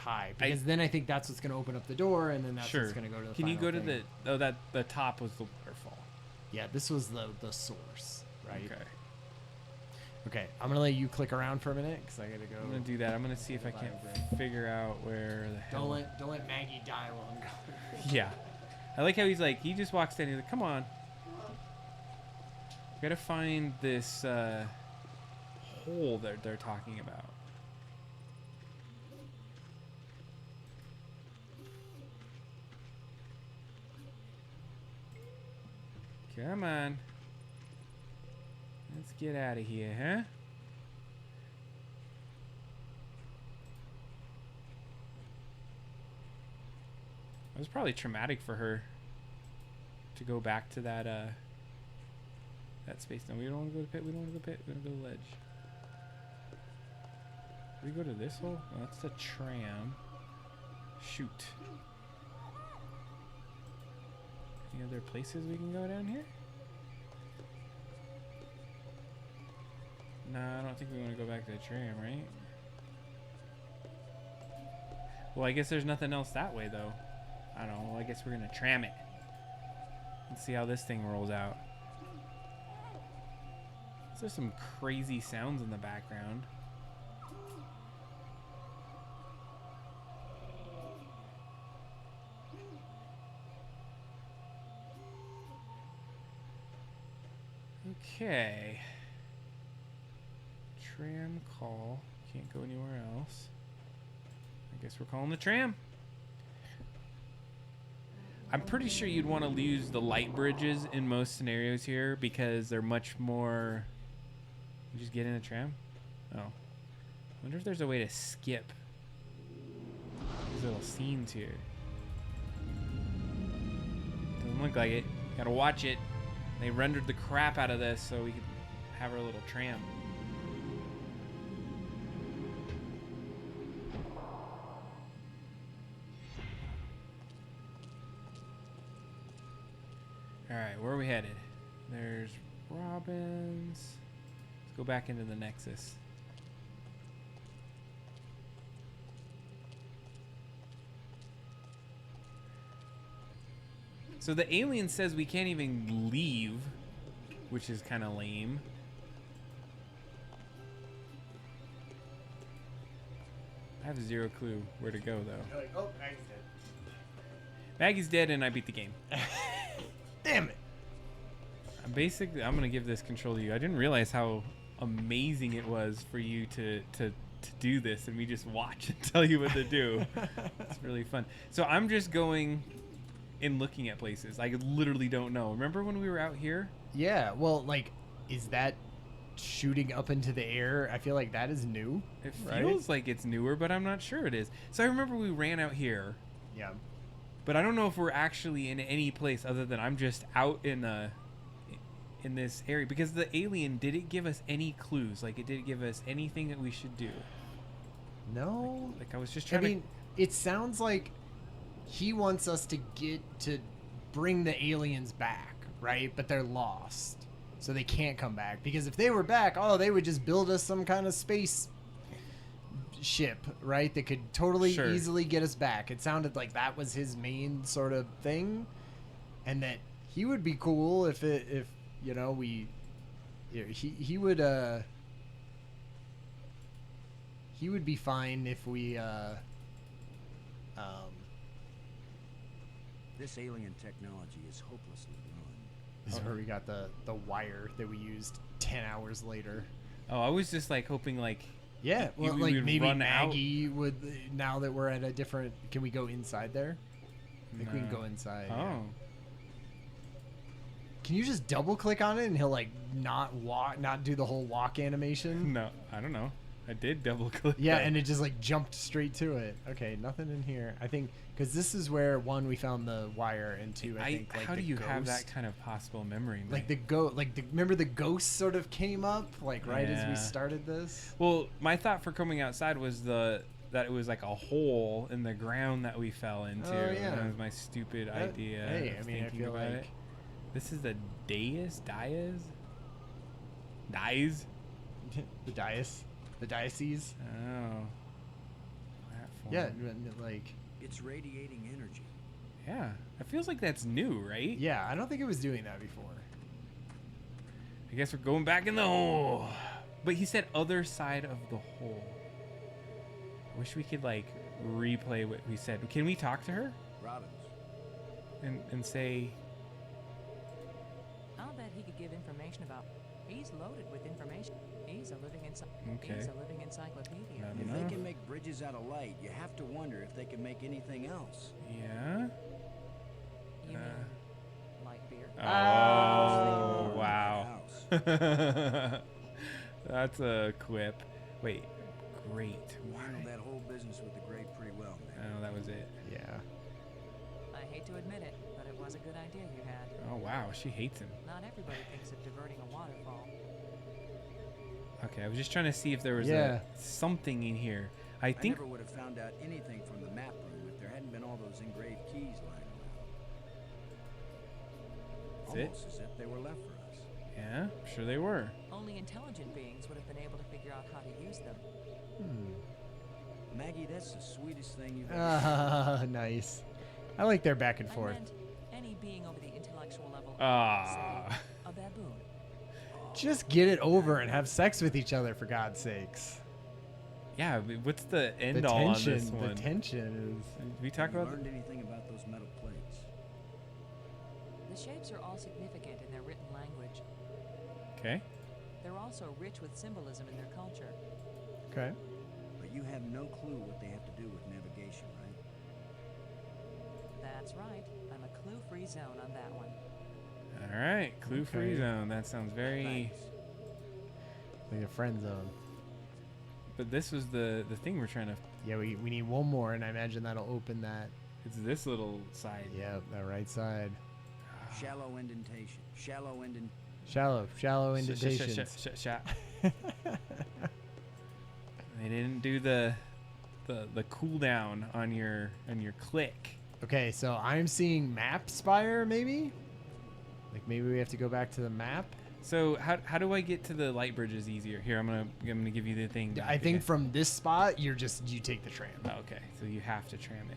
pie, because then I think that's what's gonna open up the door, and then that's Sure. what's gonna go to the Can you final go to thing. the? Oh, that the top was the waterfall. Yeah, this was the source, right? Okay. Okay, I'm gonna let you click around for a minute because I gotta go. I'm gonna do that. I'm gonna see if I can't figure out where the hell. Don't let Maggie die while I'm gone. Yeah. I like how he's like, he just walks in. He's like, come on. Gotta find this hole that they're talking about. Come on. Let's get out of here, huh? It was probably traumatic for her to go back to that that space. No, we don't want to go to pit. We don't want to go pit. We want to go to ledge. We go to this hole? Oh, that's the tram. Shoot. Any other places we can go down here? No, I don't think we want to go back to the tram, right? Well, I guess there's nothing else that way, though. I don't know. Well, I guess we're going to tram it. And see how this thing rolls out. There's some crazy sounds in the background. Okay. Tram call. Can't go anywhere else. I guess we're calling the tram. I'm pretty sure you'd want to use the light bridges in most scenarios here because they're much more... You just get in a tram? Oh. I wonder if there's a way to skip these little scenes here. Doesn't look like it. Gotta watch it. They rendered the crap out of this so we could have our little tram. Alright, where are we headed? There's Robbins. Let's go back into the Nexus. So the alien says we can't even leave, which is kind of lame. I have zero clue where to go, though. You're like, oh, Maggie's dead. Maggie's dead, and I beat the game. Damn it. Basically, I'm gonna give this control to you. I didn't realize how amazing it was for you to do this, and we just watch and tell you what to do. It's really fun. So I'm just going and looking at places. I literally don't know. Remember when we were out here? Yeah, well, like, is that shooting up into the air? I feel like that is new. It right? feels like it's newer, but I'm not sure it is. So I remember we ran out here, Yeah. but I don't know if we're actually in any place other than I'm just out in this area. Because the alien, did it give us any clues? Like, it did give us anything that we should do? No. Like I was just I trying mean, it sounds like he wants us to bring the aliens back, right? But they're lost. So they can't come back. Because if they were back, they would just build us some kind of space ship, right? That could totally Sure. easily get us back. It sounded like that was his main sort of thing. And that he would be cool if you know, he would be fine if we This alien technology is hopelessly run. this is where we got the wire that we used 10 hours later. Oh, I was just like hoping like Yeah, well, we like would maybe run out. Maggie would, now that we're at a different, can we go inside there? I think we can No. go inside. Oh. yeah. Can you just double click on it and he'll like not do the whole walk animation? No, I don't know. I did double click. Yeah, that. and it just like jumped straight to it. Okay, nothing in here. I think because this is where one we found the wire, and two I think like how the do you have ghost- that kind of possible memory? like Mike? remember the ghost sort of came up like right as we Yeah. started this. Well, my thought for coming outside was that it was like a hole in the ground that we fell into. Oh, yeah. That was my stupid That- idea. hey, of I mean, I thinking feel about like- it. This is the dies. The diocese. Oh. Platform. Yeah, like It's radiating energy. Yeah. It feels like that's new, right? yeah. I don't think it was doing that before. I guess we're going back in the hole. But he said other side of the hole. I wish we could like replay what we said. Can we talk to her Robbins. and say, I'll bet he could give information about. He's loaded with information. He's a living Okay. He's a living encyclopedia. I don't If know. they can make bridges out of light, you have to wonder if they can make anything else. Yeah? You mean light beer? Oh, House. wow. That's a quip. Wait, great. You handled Why? that whole business with the grape pretty well, man. Oh, that was it. Yeah. I hate to admit it, but it was a good idea you had. Oh, wow. She hates him. Not everybody thinks of diverting a waterfall. Okay, I was just trying to see if there was Yeah. something in here. I I think never would have found out anything from the map room if there hadn't been all those engraved keys lying That's around. it? Almost as if they were left for us. Yeah, I'm sure they were. Only intelligent beings would have been able to figure out how to use them. Maggie, that's the sweetest thing you've ever Ah, nice. I like their back and I forth. meant any being over the intellectual level. Ah. Say, a baboon. Just get it over and have sex with each other for God's sakes. Yeah, but what's the end The all tension, on this one? the tension is. Did we talk Have you about learned anything about those metal plates? The shapes are all significant in their written language. Okay. They're also rich with symbolism in their culture. Okay. But you have no clue what they have to do with navigation, right? That's right. I'm a clue-free zone on that one. All right, clue-free Okay. zone. That sounds very. Thanks. Like a friend zone. But this was the thing we're trying to. Yeah, we need one more, and I imagine that'll open that. It's this little side. Yeah, that right side. Shallow indentation. Shallow indent. Shallow indentations. They didn't do the cooldown on your click. Okay, so I'm seeing map spire, maybe. Like maybe we have to go back to the map. So how do I get to the light bridges easier? Here, I'm gonna give you the thing. I think from this spot, you take the tram. Oh, okay, so you have to tram it.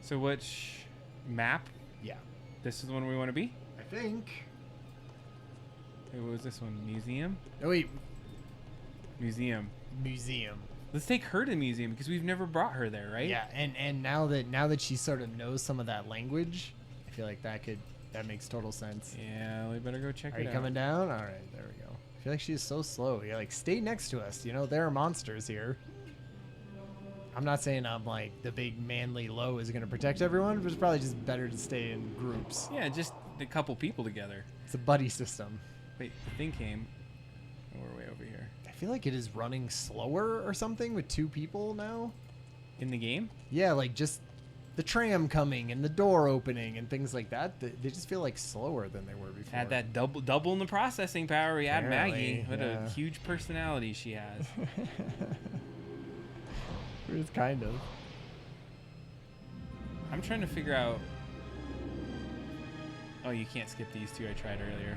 So which map? Yeah, This is the one we want to be. I think. Hey, what was this one? Museum. Oh wait, Museum. museum. Let's take her to the museum because we've never brought her there, right? Yeah, and now that she sort of knows some of that language, I feel like that makes total sense. Yeah, we better go check Are it you out. coming down? All right, there we go. I feel like she's so slow. You're like, stay next to us. You know, there are monsters here. I'm not saying I'm like the big manly low is going to protect everyone, but it's probably just better to stay in groups. Yeah, just a couple people together. It's a buddy system. Wait, the thing came. Oh, we're way over here. I feel like it is running slower or something with two people now. In the game? Yeah, like just the tram coming and the door opening and things like that. They just feel like slower than they were before. Add that double in the processing power. We add Maggie. Apparently, What yeah. a huge personality she has. It's kind of. I'm trying to figure out. Oh, you can't skip these two I tried earlier.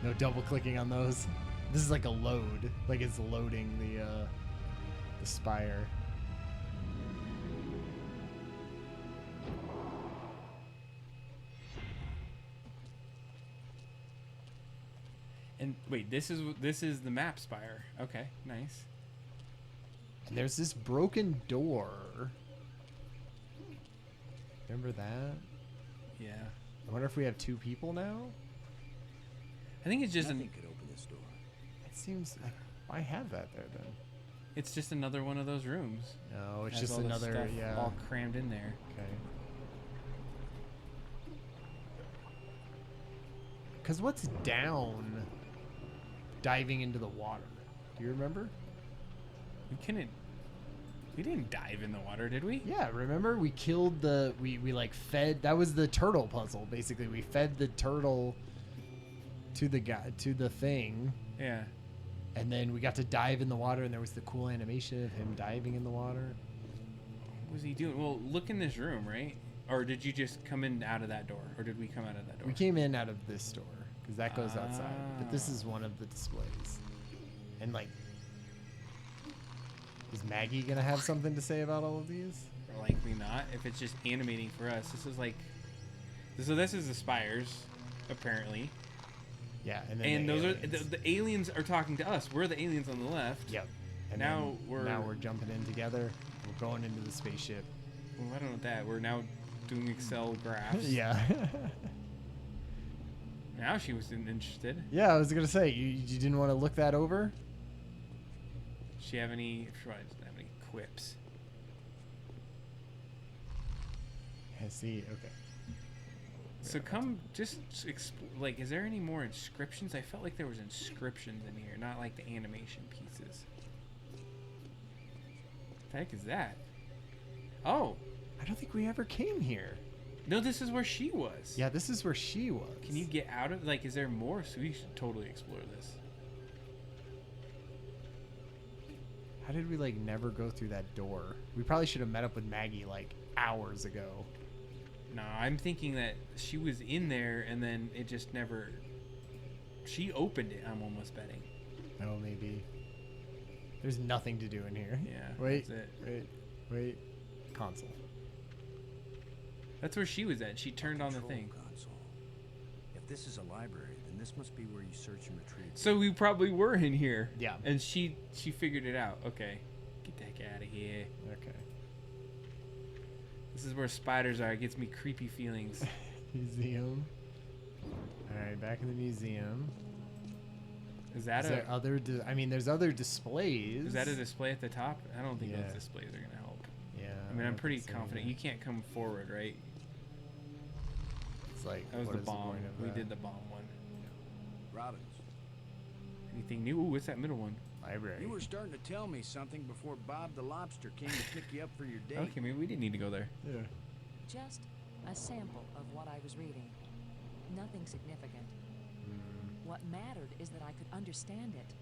No double clicking on those. This is like a load. Like it's loading the spire. And wait, this is the map spire. Okay, nice. And there's this broken door. Remember that? Yeah. I wonder if we have two people now? I think it's just Nothing could open this door. It seems like why have that there then? it's just another one of those rooms. No, it's Has just all this another stuff all crammed in there. Okay. Cause what's down diving into the water? Do you remember? We didn't dive in the water, did we? Yeah, remember we killed we like fed, that was the turtle puzzle basically. We fed the turtle to the guy, to the thing, Yeah. and then we got to dive in the water, and there was the cool animation of him diving in the water. What was he doing? Well, look in this room, right? Or did you just come in out of that door? Or did we come out of that door? We came in out of this door because that goes outside, but this is one of the displays. And like, is Maggie gonna have something to say about all of these? Likely not. If it's just animating for us, this is like. So this is the spires, apparently. Yeah, and then And the those aliens. are the aliens are talking to us. We're the aliens on the left. Yep. And Now then we're we're jumping in together. We're going into the spaceship. Well, I don't know what that. We're now doing Excel graphs. Yeah. Now she was interested. Yeah, I was gonna say you didn't want to look that over. She have any? She doesn't have any quips. I see. Okay. So come, just like, is there any more inscriptions? I felt like there was inscriptions in here, not like the animation pieces. What the heck is that? Oh, I don't think we ever came here. no, this is where she was. Yeah, this is where she was. Can you get out of, like, is there more? So we should totally explore this. How did we like never go through that door? We probably should have met up with Maggie like hours ago. No, I'm thinking that she was in there and then it just never. She opened it. I'm almost betting. Oh, maybe. There's nothing to do in here. Yeah. Wait. That's it. Wait. Console. That's where she was at. She turned on the Control thing. console. If this is a library, then this must be where you search and retrieve. So we probably were in here. Yeah. And she figured it out. Okay. Get the heck out of here. Okay. This is where spiders are. It gets me creepy feelings. Museum. All right, back in the museum. Is that Is there a other? I mean, there's other displays. is that a display at the top? I don't think Yeah. those displays are gonna help. Yeah. I mean, I'm don't pretty think so confident. either. You can't come forward, right? It's like That was what the is bomb. point of We that? did the bomb one. Robbins, Anything new? Ooh, what's that middle one? Library. you were starting to tell me something before Bob the Lobster came to pick you up for your date. Okay, maybe we didn't need to go there. Yeah. Just a sample of what I was reading. Nothing significant. What mattered is that I could understand it.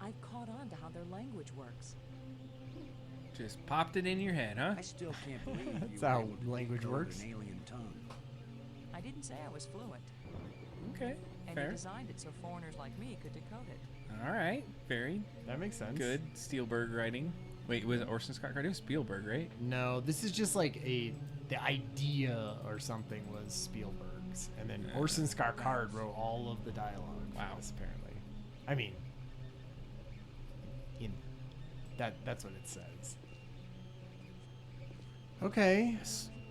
I've caught on to how their language works. Just popped it in your head, huh? I still can't believe you That's were how able to language decode works. an alien tongue. I didn't say I was fluent, Okay, and he fair. designed it so foreigners like me could decode it. All right, very That makes sense. good. Spielberg writing. Wait, was it Orson Scott Card? It was Spielberg, right? No, this is just like the idea or something was Spielberg's, and then Orson Scott Card wrote all of the dialogue. for Wow. this, apparently. I mean, that's what it says. Okay.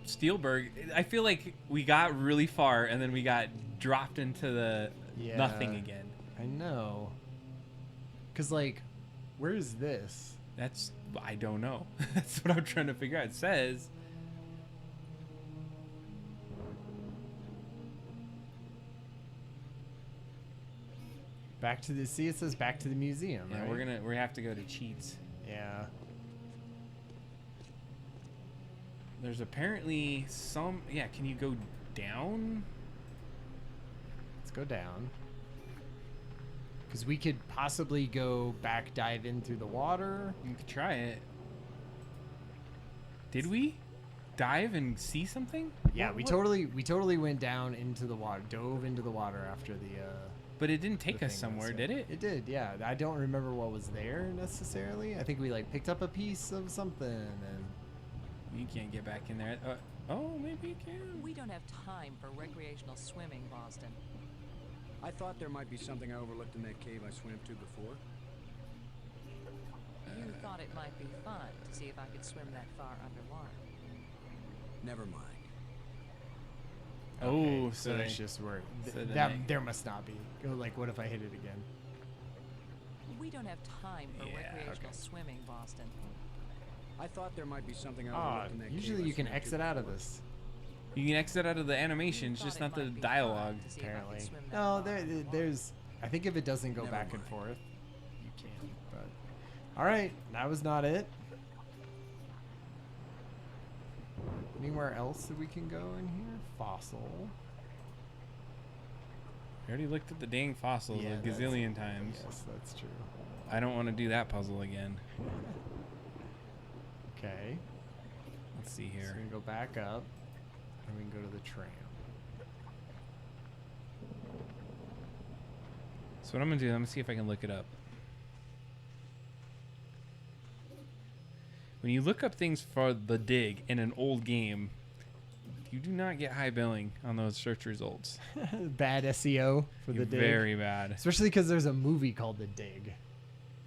Spielberg. I feel like we got really far and then we got dropped into the Yeah. nothing again. I know. Cause like, where is this? That's I don't know. That's what I'm trying to figure out. It says Back to the it says back to the museum. yeah, right? we have to go to cheats. Yeah. There's apparently some can you go down? Let's go down. Because we could possibly go back, dive in through the water. You could try it. Did we dive and see something? Yeah, What- we what- totally went down into the water, dove into the water after the. But it didn't take the us thing somewhere, was- did it? It did, yeah. I don't remember what was there necessarily. I think we like picked up a piece of something and. You can't get back in there. Oh, maybe you can. We don't have time for recreational swimming, Boston. I thought there might be something I overlooked in that cave I swam to before. You thought it might be fun to see if I could swim that far underwater. Never mind. Oh, Okay, so so that's they- just where so then that they- there must not be. Go like, what if I hit it again? We don't have time for Yeah, recreational okay. swimming, Boston. I thought there might be something I Ah, overlooked in that cave usually I you can swam to exit out of before. this. You can exit out of the animations, You just thought not it the might be fun dialogue. to see if I could Apparently, swim that no. far underwater. There's. I think if it doesn't go Never back and mind. forth, you can. But All right, that was not it. Anywhere else that we can go in here? Fossil. I already looked at the dang fossils a that's- gazillion times. Yes, that's true. I don't want to do that puzzle again. Okay. Let's see So here. we're gonna go back up, and we can go to the tram. So what I'm gonna do, I'm gonna see if I can look it up. When you look up things for the dig in an old game, you do not get high billing on those search results. Bad SEO for the dig. Very bad. Especially because there's a movie called The Dig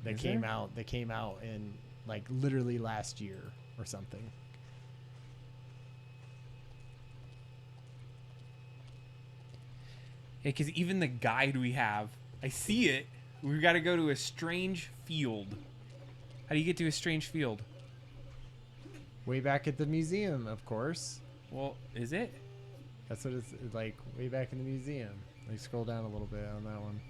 that Is came there? out. That came out in like literally last year or something. Yeah, because even the guide we have, I see it. We've got to go to a strange field. How do you get to a strange field? Way back at the museum, of course. Well, is it? That's what it's like. Way back in the museum. Like scroll down a little bit on that one.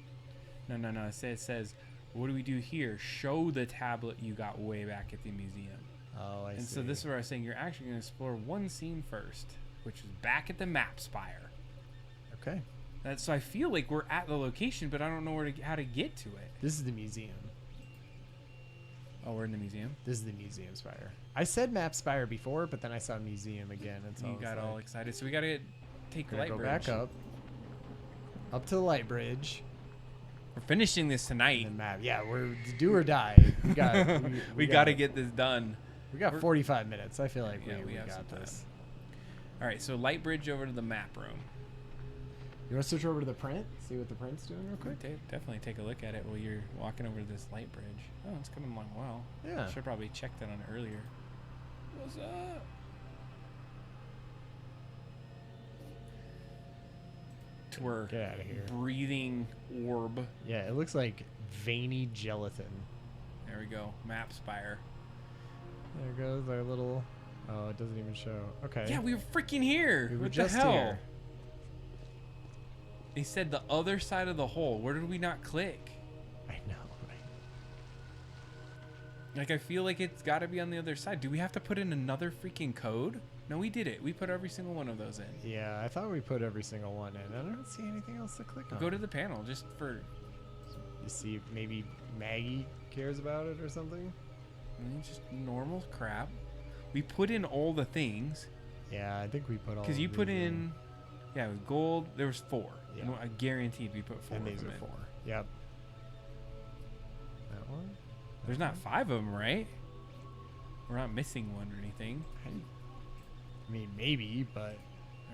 No. It says, what do we do here? Show the tablet you got way back at the museum. Oh, I see. And so this is where I was saying you're actually going to explore one scene first, which is back at the map spire. Okay. So I feel like we're at the location, but I don't know how to get to it. This is the museum. Oh, we're in the museum. This is the museum spire. I said map spire before, but then I saw museum again, and so I You was got all like, excited. So we got to take the gonna light go bridge. back up to the light bridge, We're finishing this tonight. and map. Yeah, we're do or die. We got. We got to get this done. We got we're- 45 minutes. I feel like Yeah, we we have got some this. All right, so light bridge over to the map room. You want to switch over to the print? See what the print's doing real quick. Definitely take a look at it while you're walking over this light bridge. Oh, it's coming along well. Yeah. Should probably check that on earlier. What's up? We're Get out of here. breathing orb. Yeah, it looks like veiny gelatin. There we go. Map spire. There goes our little. Oh, it doesn't even show. Okay. Yeah, we were freaking here. We were What just the hell? here. They said the other side of the hole. Where did we not click? I know, right? Like, I feel like it's got to be on the other side. Do we have to put in another freaking code? No, we did it. We put every single one of those in. Yeah, I thought we put every single one in. I don't see anything else to click on. Go to the panel just for You see if maybe Maggie cares about it or something? just normal crap. We put in all the things Yeah, I think we put all. because you of put these in, yeah, it was gold. There was 4. Yeah. And I guaranteed we put 4 And of these them are in. 4. Yep. That one? There's not 5 of them, right? We're not missing one or anything. I mean, maybe, but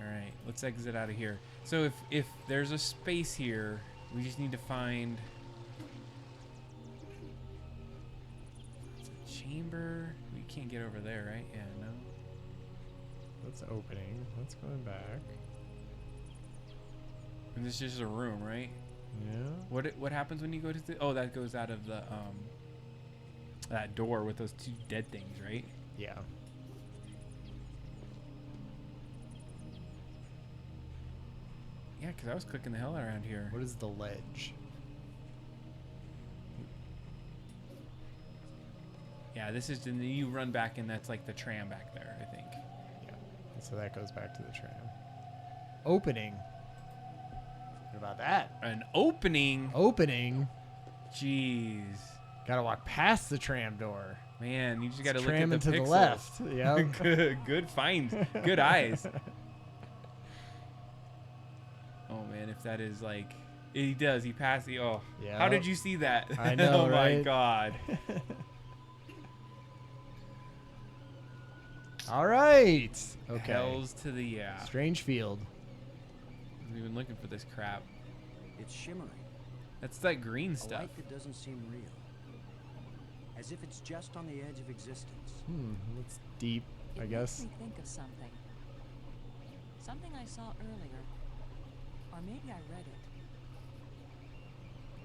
All right, let's exit out of here. So if there's a space here, we just need to find. It's a chamber. We can't get over there, right? Yeah, no. that's opening. That's going back. And this is just a room, right? Yeah. What happens when you go to the? Oh, that goes out of the that door with those 2 dead things, right? Yeah. Yeah, because I was clicking the hell around here. What is the ledge? Yeah, this is. And then you run back, and that's like the tram back there, I think. Yeah. And so that goes back to the tram. Opening. What about that? An opening. Opening. Jeez. Gotta walk past the tram door. Man, you just got to It's look at tram the and to the pixels. left. Yep. good find. Good eyes. Oh man, if that is like, he does. He passed the. Oh, Yeah. how did you see that? I know, oh my right? god. All right. Okay. Hells to the yeah. Strange field. We've been looking for this crap. It's shimmering. That's that green A stuff. light that doesn't seem real. As if it's just on the edge of existence. That's deep, It I makes guess. me think of something. Something I saw earlier. Or maybe I read it.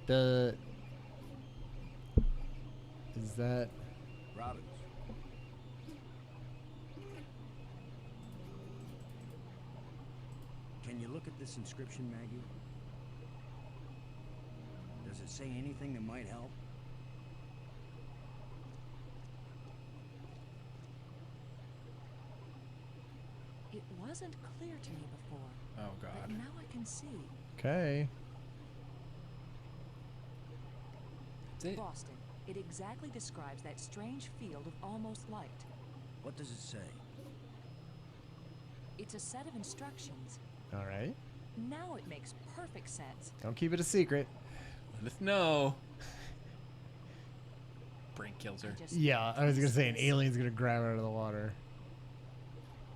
The. Is that. Robbins. Can you look at this inscription, Maggie? Does it say anything that might help? wasn't clear to me before. Oh But God. now I can see. Okay. That's it. Boston. It exactly describes that strange field of almost light. What does it say? It's a set of instructions. All right. Now it makes perfect sense. Don't keep it a secret. Let us know. Brink kills her. Just Yeah, I was gonna say an this. alien's gonna grab her out of the water.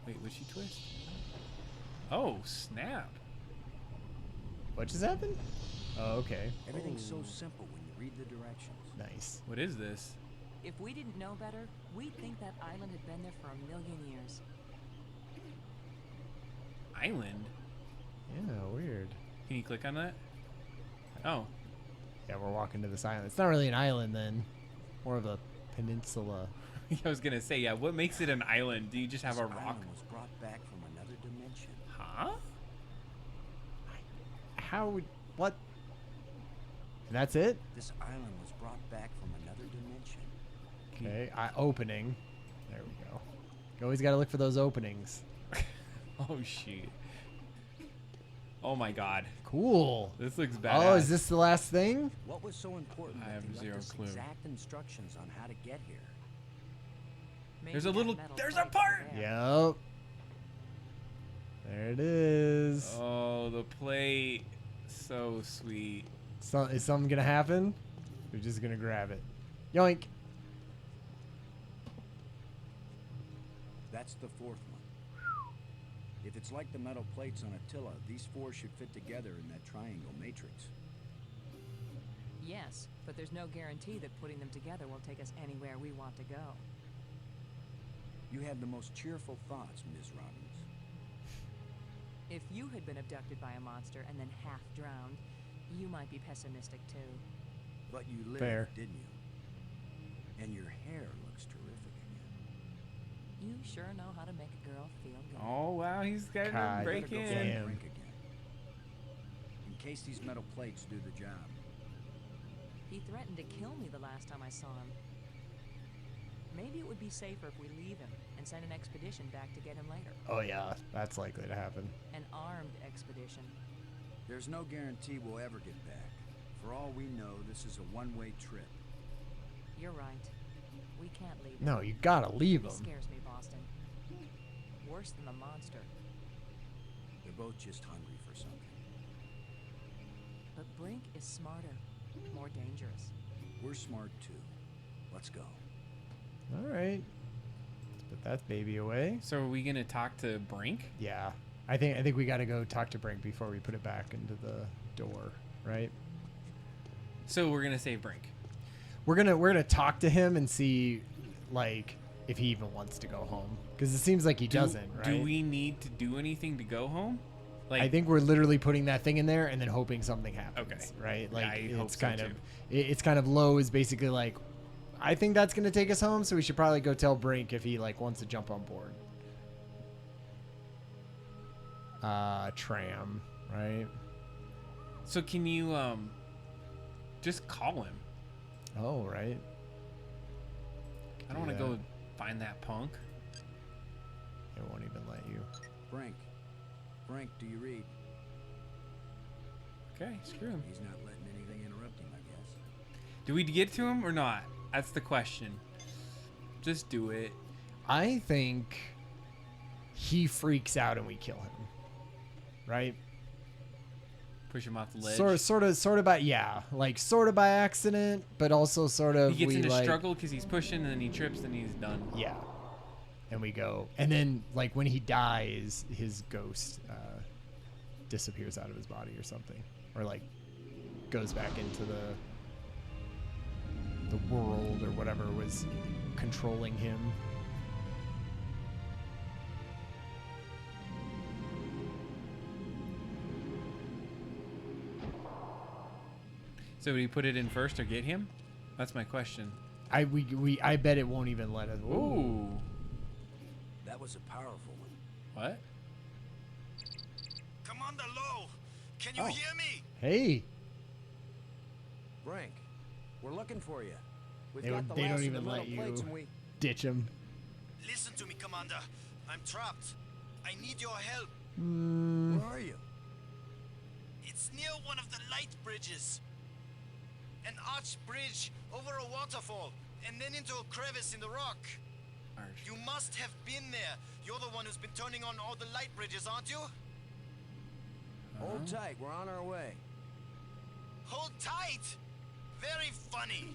Wait, would she twist? Oh, snap. What just happened? Oh, okay. Everything's so simple when you read the directions. Nice. What is this? If we didn't know better, we'd think that island had been there for a million years. Island? Yeah, weird. Can you click on that? Oh. Yeah, we're walking to this island. It's not really an island then. More of a peninsula. I was gonna say, yeah, what makes it an island? Do you just have This a rock? island was brought back from another dimension. Huh? How would... What? And that's it? This island was brought back from another dimension. Okay, opening. There we go. You always gotta look for those openings. Oh, shoot. Oh my God. Cool. This looks badass. Oh, is this the last thing? What was so important I that have they zero left us clue. exact instructions on how to get here? Maybe There's a that little- metal there's a plate part! over there. Yep. There it is. Oh, the plate. So sweet. So, is something gonna happen? We're just gonna grab it. Yoink. That's the fourth one. If it's like the metal plates on Attila, these four should fit together in that triangle matrix. Yes, but there's no guarantee that putting them together will take us anywhere we want to go. You have the most cheerful thoughts, Ms. Robbins. If you had been abducted by a monster and then half drowned, you might be pessimistic too. But you lived, Fair. didn't you? And your hair looks terrific again. You sure know how to make a girl feel good. Oh, wow. He's got God to break Better go in. find Damn. Brink again. In case these metal plates do the job. He threatened to kill me the last time I saw him. Maybe it would be safer if we leave him and send an expedition back to get him later. Oh yeah, that's likely to happen. An armed expedition. There's no guarantee we'll ever get back. For all we know, this is a one-way trip. You're right. We can't leave him. No, you gotta leave He them. scares me, Boston. Worse than the monster. They're both just hungry for something. But Brink is smarter, more dangerous. We're smart too. Let's go. All right. Let's put that baby away. So are we going to talk to Brink? Yeah, I think we gotta go talk to Brink before we put it back into the door, right? So we're going to save Brink. We're gonna talk to him and see, like, if he even wants to go home, because it seems like he doesn't, right? Do we need to do anything to go home? Like, I think we're literally putting that thing in there and then hoping something happens. Okay. Right? Yeah, Like I hope it's so, kind of too. it's kind of low is basically like, I think that's gonna take us home, so we should probably go tell Brink if he like wants to jump on board. Tram, right? So can you just call him? Oh, right. I don't want to that. go find that punk. It won't even let you. Brink. Brink, do you read? Okay, screw him. He's not letting anything interrupt him, I guess. Do we get to him or not? That's the question. Just do it. I think he freaks out and we kill him. Right? Push him off the ledge. Sort of by sort of by accident, but also sort of He gets we into like struggle because he's pushing, and then he trips, and he's done. yeah, and we go, and then like when he dies, his ghost disappears out of his body or something, or like goes back into the world or whatever was controlling him. So would he put it in first or get him? That's my question. I bet it won't even let us. Ooh. That was a powerful one. What? Commander Lowe, can you Oh. hear me? Hey, Brink, we're looking for you. We've They got would- the they last don't of the even metal let plates you- and we... ditch him. Listen to me, Commander. I'm trapped. I need your help. Where are you? It's near one of the light bridges. An arched bridge over a waterfall, and then into a crevice in the rock. You must have been there. You're the one who's been turning on all the light bridges, aren't you? Hold tight, we're on our way. Hold tight! Very funny.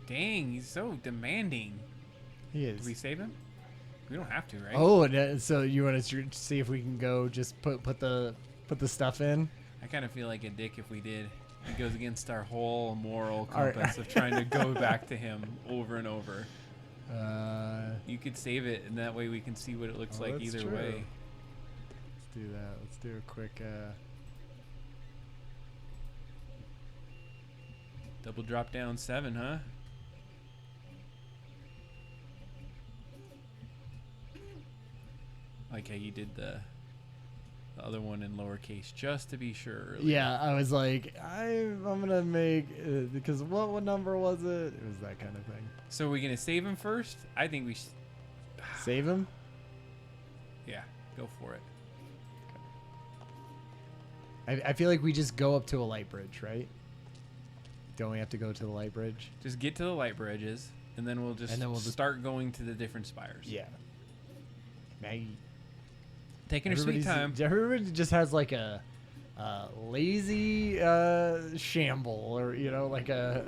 Dang, he's so demanding. He Did is. we save him? We don't have to, right? Oh, so you want to see if we can go just put the stuff in? I kind of feel like a dick if we did. It goes against our whole moral Our- compass of trying to go back to him over and over. Uh, You could save it, and that way we can see what it looks Oh, like that's either true. way. let's do that. Let's do a quick. Double drop down 7, huh? Like how you did the other one in lowercase, just to be sure. earlier. Yeah, I was like, I'm gonna make because what number was it? It was that kind of thing. So are we gonna save him first? I think we should. Save him. Yeah, go for it. I feel like we just go up to a light bridge, right? Don't we have to go to the light bridge? Just get to the light bridges, and then we'll just, start going to the different spires. Yeah. Maggie. Taking your sweet time. Everybody just has like a lazy shamble, or like a.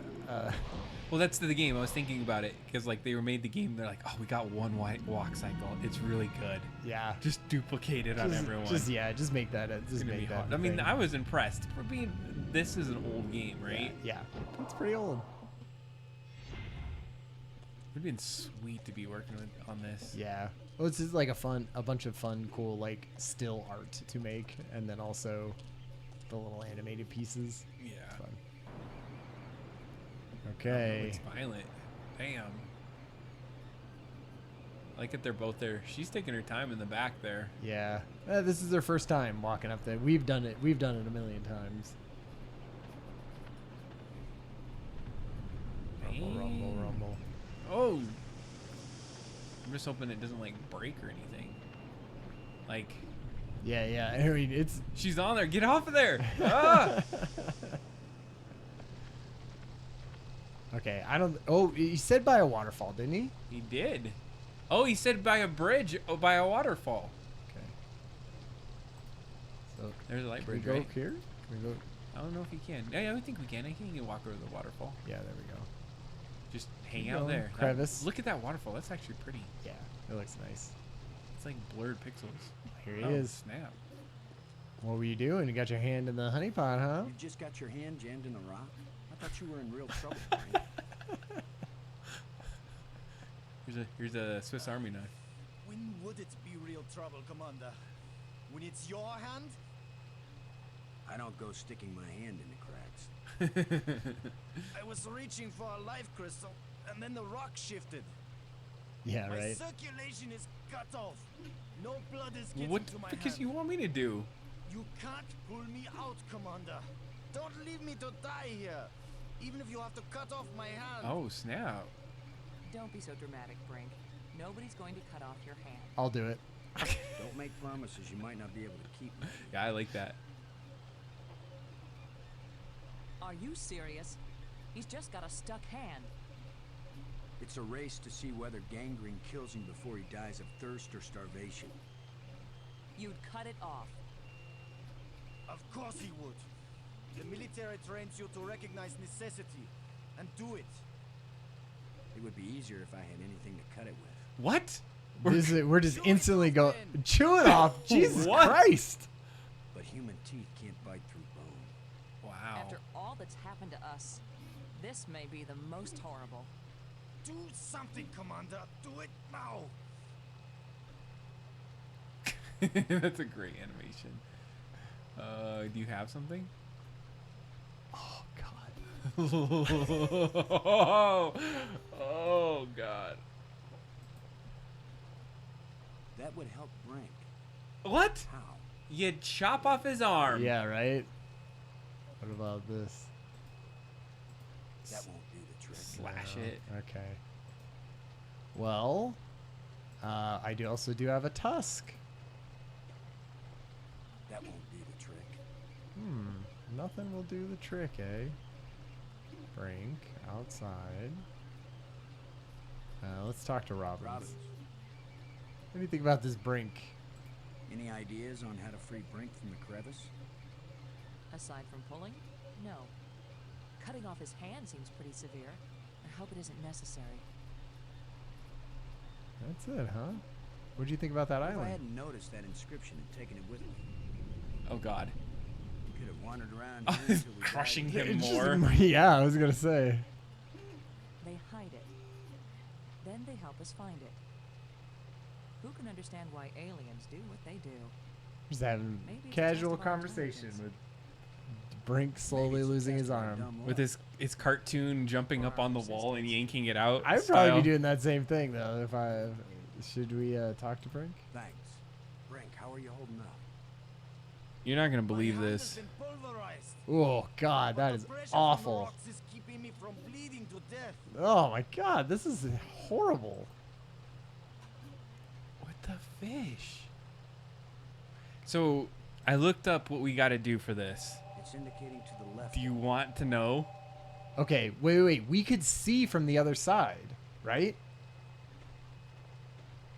Well, that's the game. I was thinking about it because like they made the game. They're like, oh, we got one white walk cycle. It's really good. Yeah. Just duplicate it on everyone. Just make that. It's Just gonna be make that. hard. a I mean, thing. I was impressed for being. This is an old game, right? Yeah, it's pretty old. It'd been sweet to be working on this. Yeah. Well, it's just like a bunch of fun, cool, like still art to make, and then also the little animated pieces. Yeah. Fun. Oh, Okay. it's violent. Damn. I like that they're both there. She's taking her time in the back there. Yeah. This is their first time walking up there. We've done it. We've done it a million times. Rumble, rumble, rumble. Oh. I'm just hoping it doesn't like break or anything. Like. Yeah, yeah. I mean, it's. She's on there. Get off of there. Ah! Okay, I don't. Oh, he said by a waterfall, didn't he? He did. Oh, he said by a bridge. Oh, by a waterfall. Okay. So There's a light can we bridge, go right? here? Can we go? I don't know if you can. Yeah, I think we can. I think you can walk over the waterfall. Yeah, there we go. Just hang Keep out going. there. Crevice. Look at that waterfall. That's actually pretty. Yeah, it looks nice. It's like blurred pixels. Here he Oh, is. snap. What were you doing? You got your hand in the honey pot, huh? You just got your hand jammed in a rock? I thought you were in real trouble, Frank. Here's a Swiss Army knife. When would it be real trouble, Commander? When it's your hand? I don't go sticking my hand in the cracks. I was reaching for a life crystal, and then the rock shifted. Yeah, My right. circulation is cut off. No blood is getting What to the my fuck hand. is you want me to do? You can't pull me out, Commander. Don't leave me to die here. Even if you have to cut off my hand. Oh, snap. Don't be so dramatic, Brink. Nobody's going to cut off your hand. I'll do it. Don't make promises you might not be able to keep. Yeah, I like that. Are you serious? He's just got a stuck hand. It's a race to see whether gangrene kills him before he dies of thirst or starvation. You'd cut it off. Of course he would. The military trains you to recognize necessity and do it. It would be easier if I had anything to cut it with. What? We're just instantly go chew it off. Jesus What? Christ! But human teeth can't bite through bone. Wow. After all that's happened to us, this may be the most horrible. Do something, Commander. Do it now. That's a great animation. Do you have something? Oh God. Oh God. That would help Brink. What? How? You chop off his arm. Yeah, right. What about this? That won't do the trick. Slash it. Okay. Well, I also do have a tusk. That won't do the trick. Nothing will do the trick, eh? Brink, outside. Let's talk to Robbins. Robbins, What do you think about this Brink? any ideas on how to free Brink from the crevice? Aside from pulling, no. Cutting off his hand seems pretty severe. I hope it isn't necessary. That's it, huh? What do you think about that If I island? hadn't noticed that inscription and taken it with me, Oh God. we could have wandered around Oh, here until we crushing died. him It's just- more. yeah, I was gonna say. They hide it. Then they help us find it. Who can understand why aliens do what they do? Just having Maybe it's a casual test of our conversation intelligence. with Brink slowly Maybe it's a losing test his of our arm. dumb With luck. his cartoon jumping up on the wall and yanking it out. I'd style. probably be doing that same thing though. If I should we talk to Brink? Thanks. Brink, how are you holding up? You're not gonna believe My hand this. has been pulverized. Oh God, that But is the pressure from the awful. rocks is keeping me from bleeding to death. Oh my God, this is horrible. What the fish? So I looked up what we got to do for this. It's indicating to the left. Do you want to know? Okay, wait. We could see from the other side, right?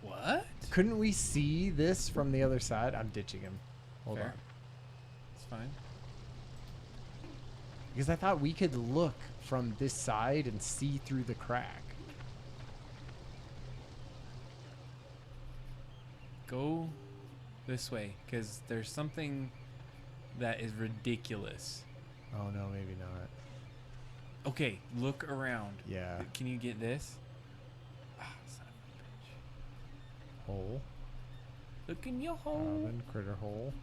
What? Couldn't we see this from the other side? I'm ditching him. Hold Fair. on. It's fine. Because I thought we could look from this side and see through the crack. Go this way, because there's something that is ridiculous. Oh no, maybe not. Okay, look around. Yeah. Can you get this? Ah, son of a bitch. Hole. Look in your hole. Robin, critter hole.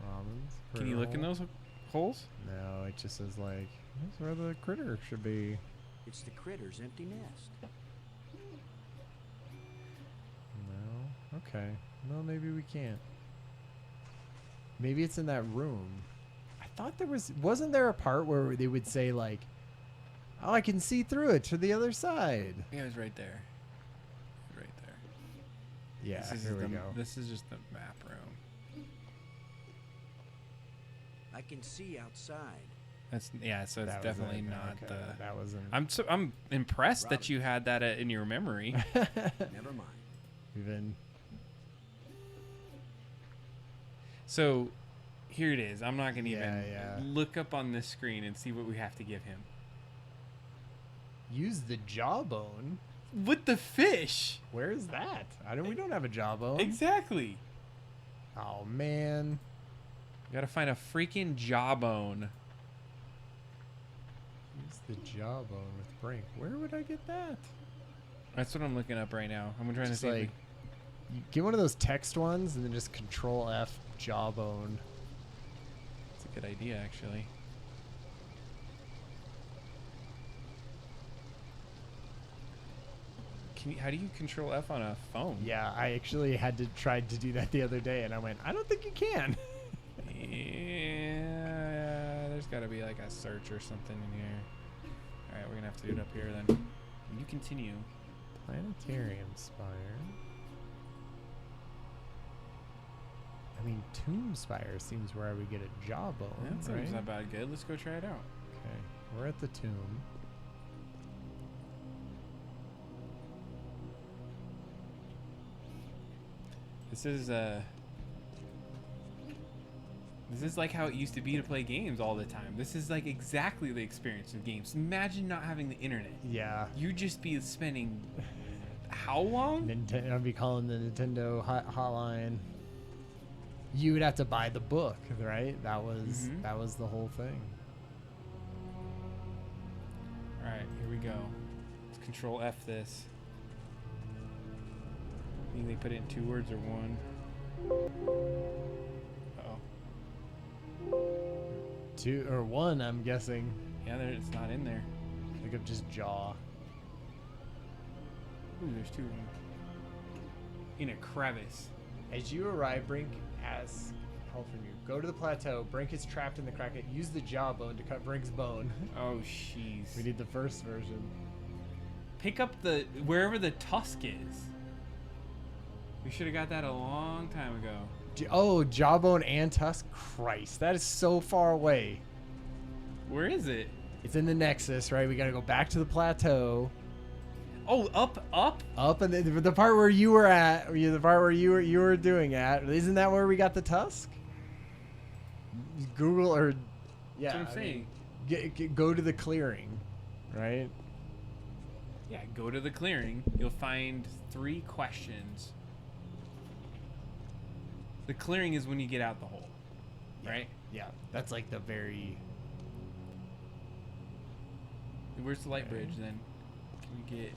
Robins. Can you critter look in hole. those holes? No, it just says like, that's where the critter should be. It's the critter's empty nest. No. Okay. No, maybe we can't. Maybe it's in that room. I thought wasn't there a part where they would say like, oh, I can see through it to the other side. Yeah, it was right there. Right there. Yeah, This is here we the- go. This is just the map room. I can see outside. That's so it's That was definitely it. not Okay, the. that wasn't. I'm impressed that you had that in your memory. Never mind. Even. So, here it is. I'm not gonna Yeah, even yeah. look up on this screen and see what we have to give him. Use the jawbone. With the fish. Where is that? We don't have a jawbone. Exactly. Oh man. Gotta find a freaking jawbone. Use the jawbone with Brink. Where would I get that? That's what I'm looking up right now. I'm trying Just to see. like, you get one of those text ones and then just Control F jawbone. It's a good idea, actually. How do you control F on a phone? Yeah, I actually had to try to do that the other day, and I went, I don't think you can. Yeah, there's got to be like a search or something in here. All right, we're gonna have to do it up here then. You continue. Planetarium Spire. I mean, Tomb Spire seems where I would get a jawbone, That sounds right? not bad. Good. Let's go try it out. Okay, we're at the tomb. This is like how it used to be to play games all the time. This is like exactly the experience of games. Imagine not having the internet. Yeah. You'd just be spending how long? I'd be calling the Nintendo hotline. You would have to buy the book, right? That was Mhm. that was the whole thing. All right, here we go. Let's Control F this. I think they put it in 2 words or 1. Uh-oh. 2 or 1, I'm guessing. Yeah, it's not in there. Think of just jaw. Ooh, there's 2 of them. In a crevice. As you arrive, Brink asks help from you. Go to the plateau. Brink is trapped in the crack. Use the jawbone to cut Brink's bone. Oh, jeez. We need the first version. Pick up wherever the tusk is. We should have got that a long time ago. Jawbone and Tusk. Christ, that is so far away. Where is it? It's in the Nexus, right? We got to go back to the plateau. Oh, up. Up, and the part where you were at, the part where you were doing at, isn't that where we got the Tusk? Google or yeah, That's what I'm saying. Go to the clearing, right? Yeah, go to the clearing. You'll find 3 questions. The clearing is when you get out the hole, right? Yeah, that's like the very. Where's the light bridge then? Can we get?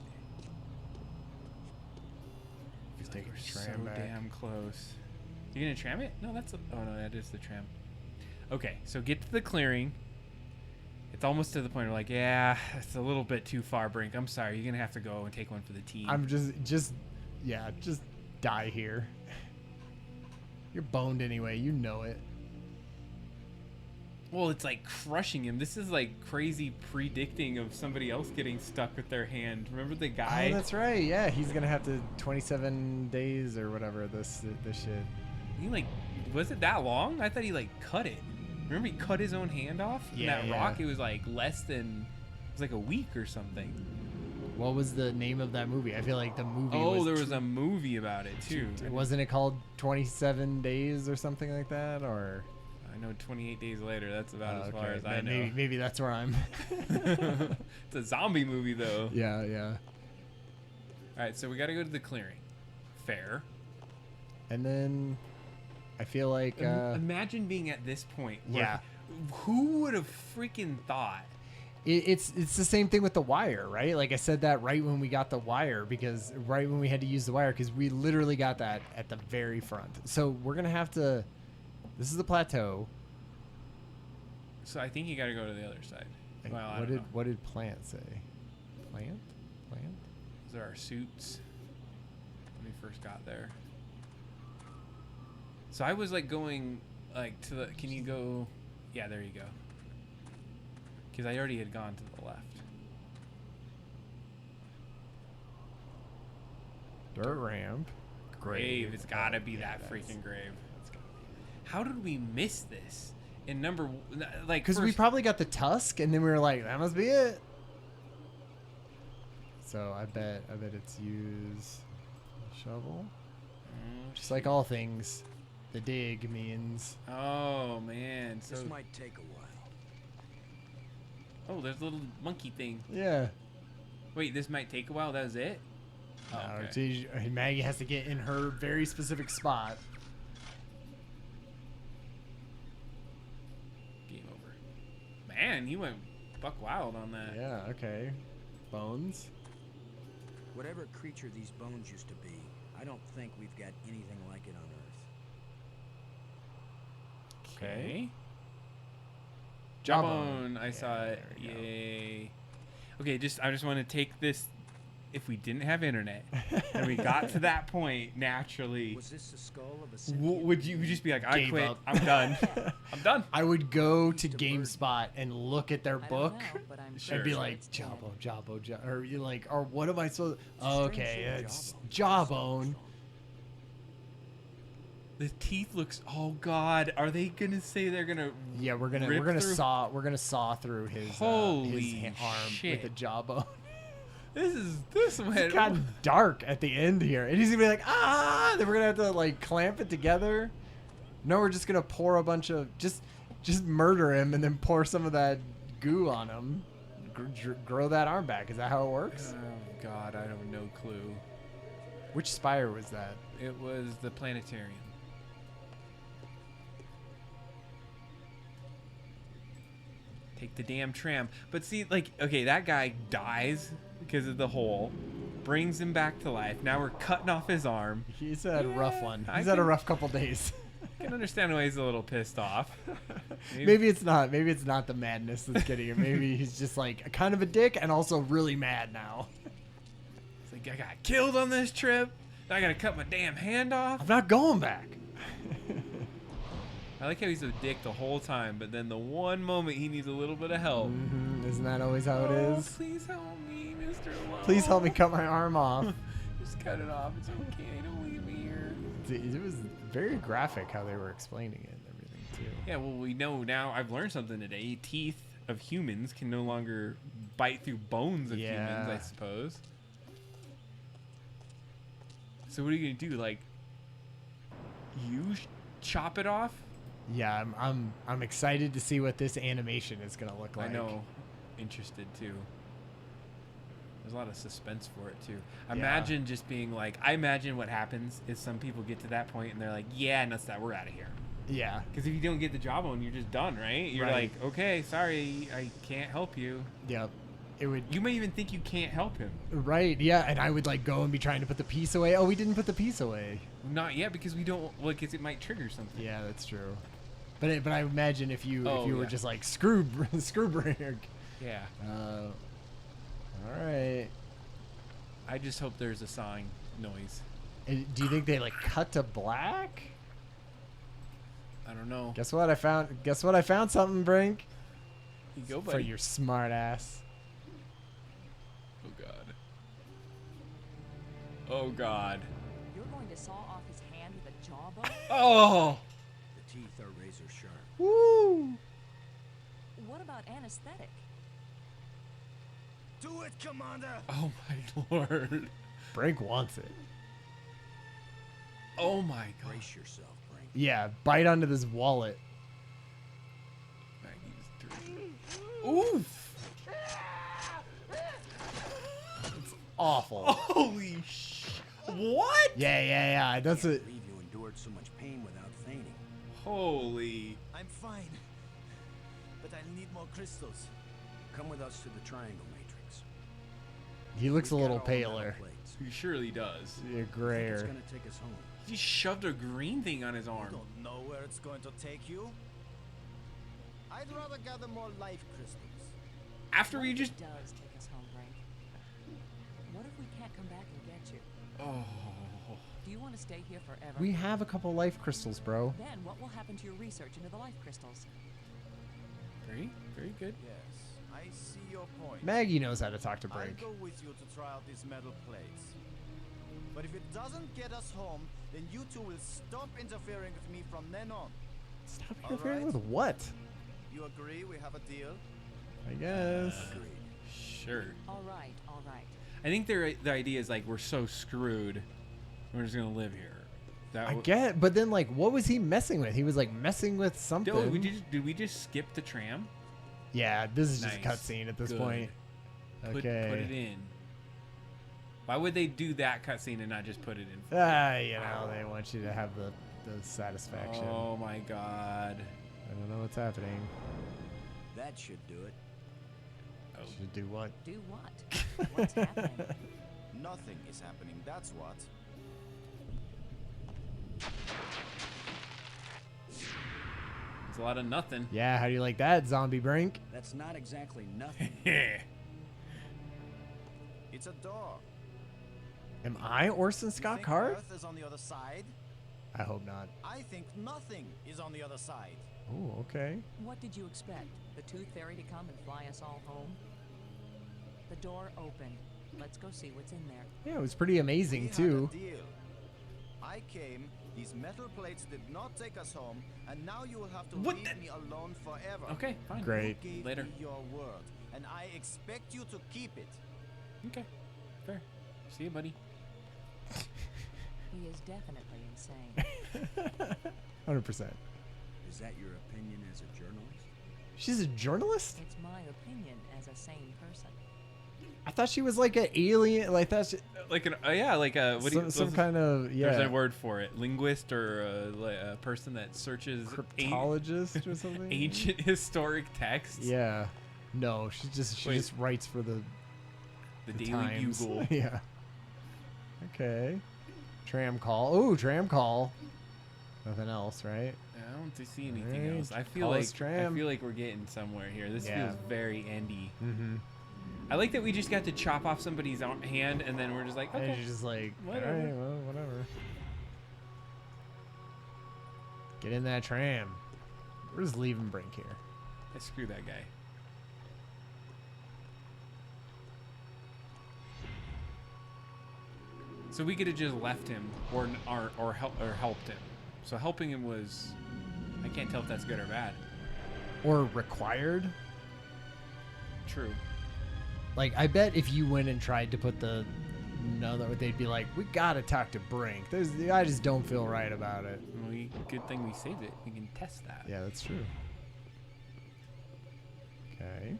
Just take We're a so tram back. damn close. You gonna tram it? No, that's oh no, that is the tram. Okay, so get to the clearing. It's almost to the point where like, yeah, it's a little bit too far, Brink. I'm sorry, you're gonna have to go and take one for the team. I'm just die here. You're boned anyway. You know it. Well, it's like crushing him. This is like crazy predicting of somebody else getting stuck with their hand. Remember the guy? Oh, that's right. Yeah, he's gonna have to 27 days or whatever. This shit. He like, was it that long? I thought he like cut it. Remember he cut his own hand off in Yeah, that yeah. rock? It was like less than, it was like a week or something. What was the name of that movie? I feel like the movie. Oh, there was a movie about it too. Wasn't it called 27 Days or something like that? Or I know 28 Days Later. That's about as far okay. as I know. Maybe that's where I'm. It's a zombie movie though. Yeah, yeah. All right, so we got to go to the clearing. Fair. And then I feel like Imagine being at this point. Where yeah. Who would have freaking thought? it's the same thing with the wire, right? Like I said that right when we got the wire, because right when we had to use the wire, because we literally got that at the very front. So we're gonna have to. This is the plateau. So I think you got to go to the other side. Well, I don't know. What did Plant say? Plant? Those are our suits when we first got there. So I was like going like to the. Can you go? Yeah, there you go. Because I already had gone to the left. Dirt ramp. Grave. It's got to be Yeah, that that's- freaking grave. How did we miss this? In number like Because we first- probably got the tusk, and then we were like, that must be it. So I bet it's use shovel. Just like all things, the dig means. Oh man. So This might take a while. oh, there's a little monkey thing. Yeah. Wait, this might take a while. That was it. Oh, No, okay. geez, Maggie has to get in her very specific spot. Game over. Man, he went buck wild on that. Yeah. Okay. Bones. Whatever creature these bones used to be, I don't think we've got anything like it on Earth. Okay. Jawbone. Jawbone. I Yeah, saw it. there we go. Yay. Okay, I just want to take this. If we didn't have internet and we got to that point naturally, Was this the skull of a sentient would you just be like, I Gave quit. up. I'm done. I'm done. I would go to GameSpot and look at their I don't book. know, but I'm Sure. I'd be sure like, it's dead. Jawbone, or you like, or what am I supposed? strange Okay, shape it's jawbone. Jawbone. The teeth looks. Oh God, are they gonna say they're gonna? Yeah, we're gonna rip through? saw through his Holy arm shit. with the jawbone. This went. It's gotten dark at the end here, and he's gonna be like, ah! Then we're gonna have to like clamp it together. No, we're just gonna pour a bunch of just murder him and then pour some of that goo on him. Grow that arm back. Is that how it works? Oh God, I have no clue. Which spire was that? It was the planetarium. Take the damn tram. But see, like, okay, that guy dies because of the hole. Brings him back to life. Now we're cutting off his arm. He's had a rough one. I He's had a can- rough couple days. I can understand why he's a little pissed off. Maybe it's not. Maybe it's not the madness that's getting him. Maybe he's just like kind of a dick and also really mad now. It's like, I got killed on this trip. I gotta cut my damn hand off. I'm not going back. I like how he's a dick the whole time, but then the one moment he needs a little bit of help. Isn't that always how it Oh, is? please help me, Mr. Lowe. Please help me cut my arm off. Just cut it off. It's okay. Don't leave me here. it was very graphic how they were explaining it and everything too. Yeah, well, we know now. I've learned something today. Teeth of humans can no longer bite through bones of humans, I suppose. So what are you gonna do? Like, chop it off? Yeah, I'm excited to see what this animation is gonna look like. I know. Interested too. There's a lot of suspense for it too. Imagine just being like, I imagine what happens is some people get to that point and they're like, yeah, and that's that. We're out of here. Yeah. Because if you don't get the job on, you're just done, right? You're Right. like, okay, sorry, I can't help you. Yep. It would. You may even think you can't help him. Right. Yeah. And I would like go and be trying to put the piece away. Oh, we didn't put the piece away. Not yet, because we don't. Well, because it might trigger something. Yeah, that's true. But I imagine if you were yeah. just like screw break. Yeah. All right. I just hope there's a sawing noise. Do you think they like cut to black? I don't know. Guess what I found? Guess what I found something, Brink. You go, For buddy. your smart ass. Oh god. Oh god. You're going to saw off his hand with a jawbone? Oh. The teeth are razor sharp. Woo! What about anesthetic? Do it, Commander! Oh my lord. Brink wants it. Oh my god. Brace yourself, Brink. Yeah, bite onto this wallet. Oof. It's awful. Holy what? Yeah. That's Can't it. believe you endured so much pain without fainting. Holy. I'm fine. But I'll need more crystals. Come with us to the Triangle Matrix. He looks a We've got little all the metal paler. plates. He surely does. Yeah, It's grayer. gonna take us home. He just shoved a green thing on his I arm. don't know where it's going to take you. I'd rather gather more life crystals. After What we if just. it does take us home, Brink? What if we can't come back and get you? Oh. Do you want to stay here forever? We have a couple life crystals, bro. Then what will happen to your research into the life crystals? Very, very good. Yes, I see your point. Maggie knows how to talk to I'll Brink. go with you to try out these metal plates. But if it doesn't get us home, then you two will stop interfering with me from then on. Stop All interfering right. with what? You agree we have a deal? I guess. Agreed. Sure. All right, all right. I think the idea is like we're so screwed, we're just gonna live here. That I get, but then like, what was he messing with? He was like messing with something. Did we just skip the tram? Yeah, this is just a Nice. cutscene at this Good. point. Put it in. Why would they do that cutscene and not just put it in? You know, they want you to have the satisfaction. Oh my god. I don't know what's happening. That should do it. Should do what? Do what? What's happening? Nothing is happening, that's what. It's a lot of nothing. Yeah, how do you like that, Zombie Brink? That's not exactly nothing. It's a door. Am I Orson You Scott think Card? Earth is on the other side? I hope not. I think nothing is on the other side. Oh, okay. What did you expect? The Tooth Fairy to come and fly us all home? The door opened. Let's go see what's in there. Yeah, it was pretty amazing We too. had a deal. I came, these metal plates did not take us home, and now you will have to What leave the- me alone forever. Okay, fine. Great. You gave Later. me your word, and I expect you to keep it. Okay. Fair. See you, buddy. He is definitely insane. 100%. Is that your opinion as a journalist? She's a journalist? It's my opinion as a sane person. I thought she was like an alien. Like that's Like an like a what do you, some kind of There's yeah a word for it. Linguist or a person that searches cryptologist or something. ancient historic texts. Yeah. No, she Wait. just writes for the Daily Times. Bugle. Yeah. Okay. Tram call. Oh, tram call. Nothing else, right? I don't see anything Alright, else. I feel call like us tram. we're getting somewhere here. This Yeah. feels very endy. Mm-hmm. I like that we just got to chop off somebody's hand and then we're just like, And okay. you're just like, Whatever. all right, well, whatever. Get in that tram. We're just leaving Brink here. Yeah, screw that guy. So we could have just left him or helped him. So helping him was, I can't tell if that's good or bad. Or required. True. Like, I bet if you went and tried to put the another, they'd be like, we gotta talk to Brink. I just don't feel right about it. Good thing we saved it. We can test that. Yeah, that's true. Okay.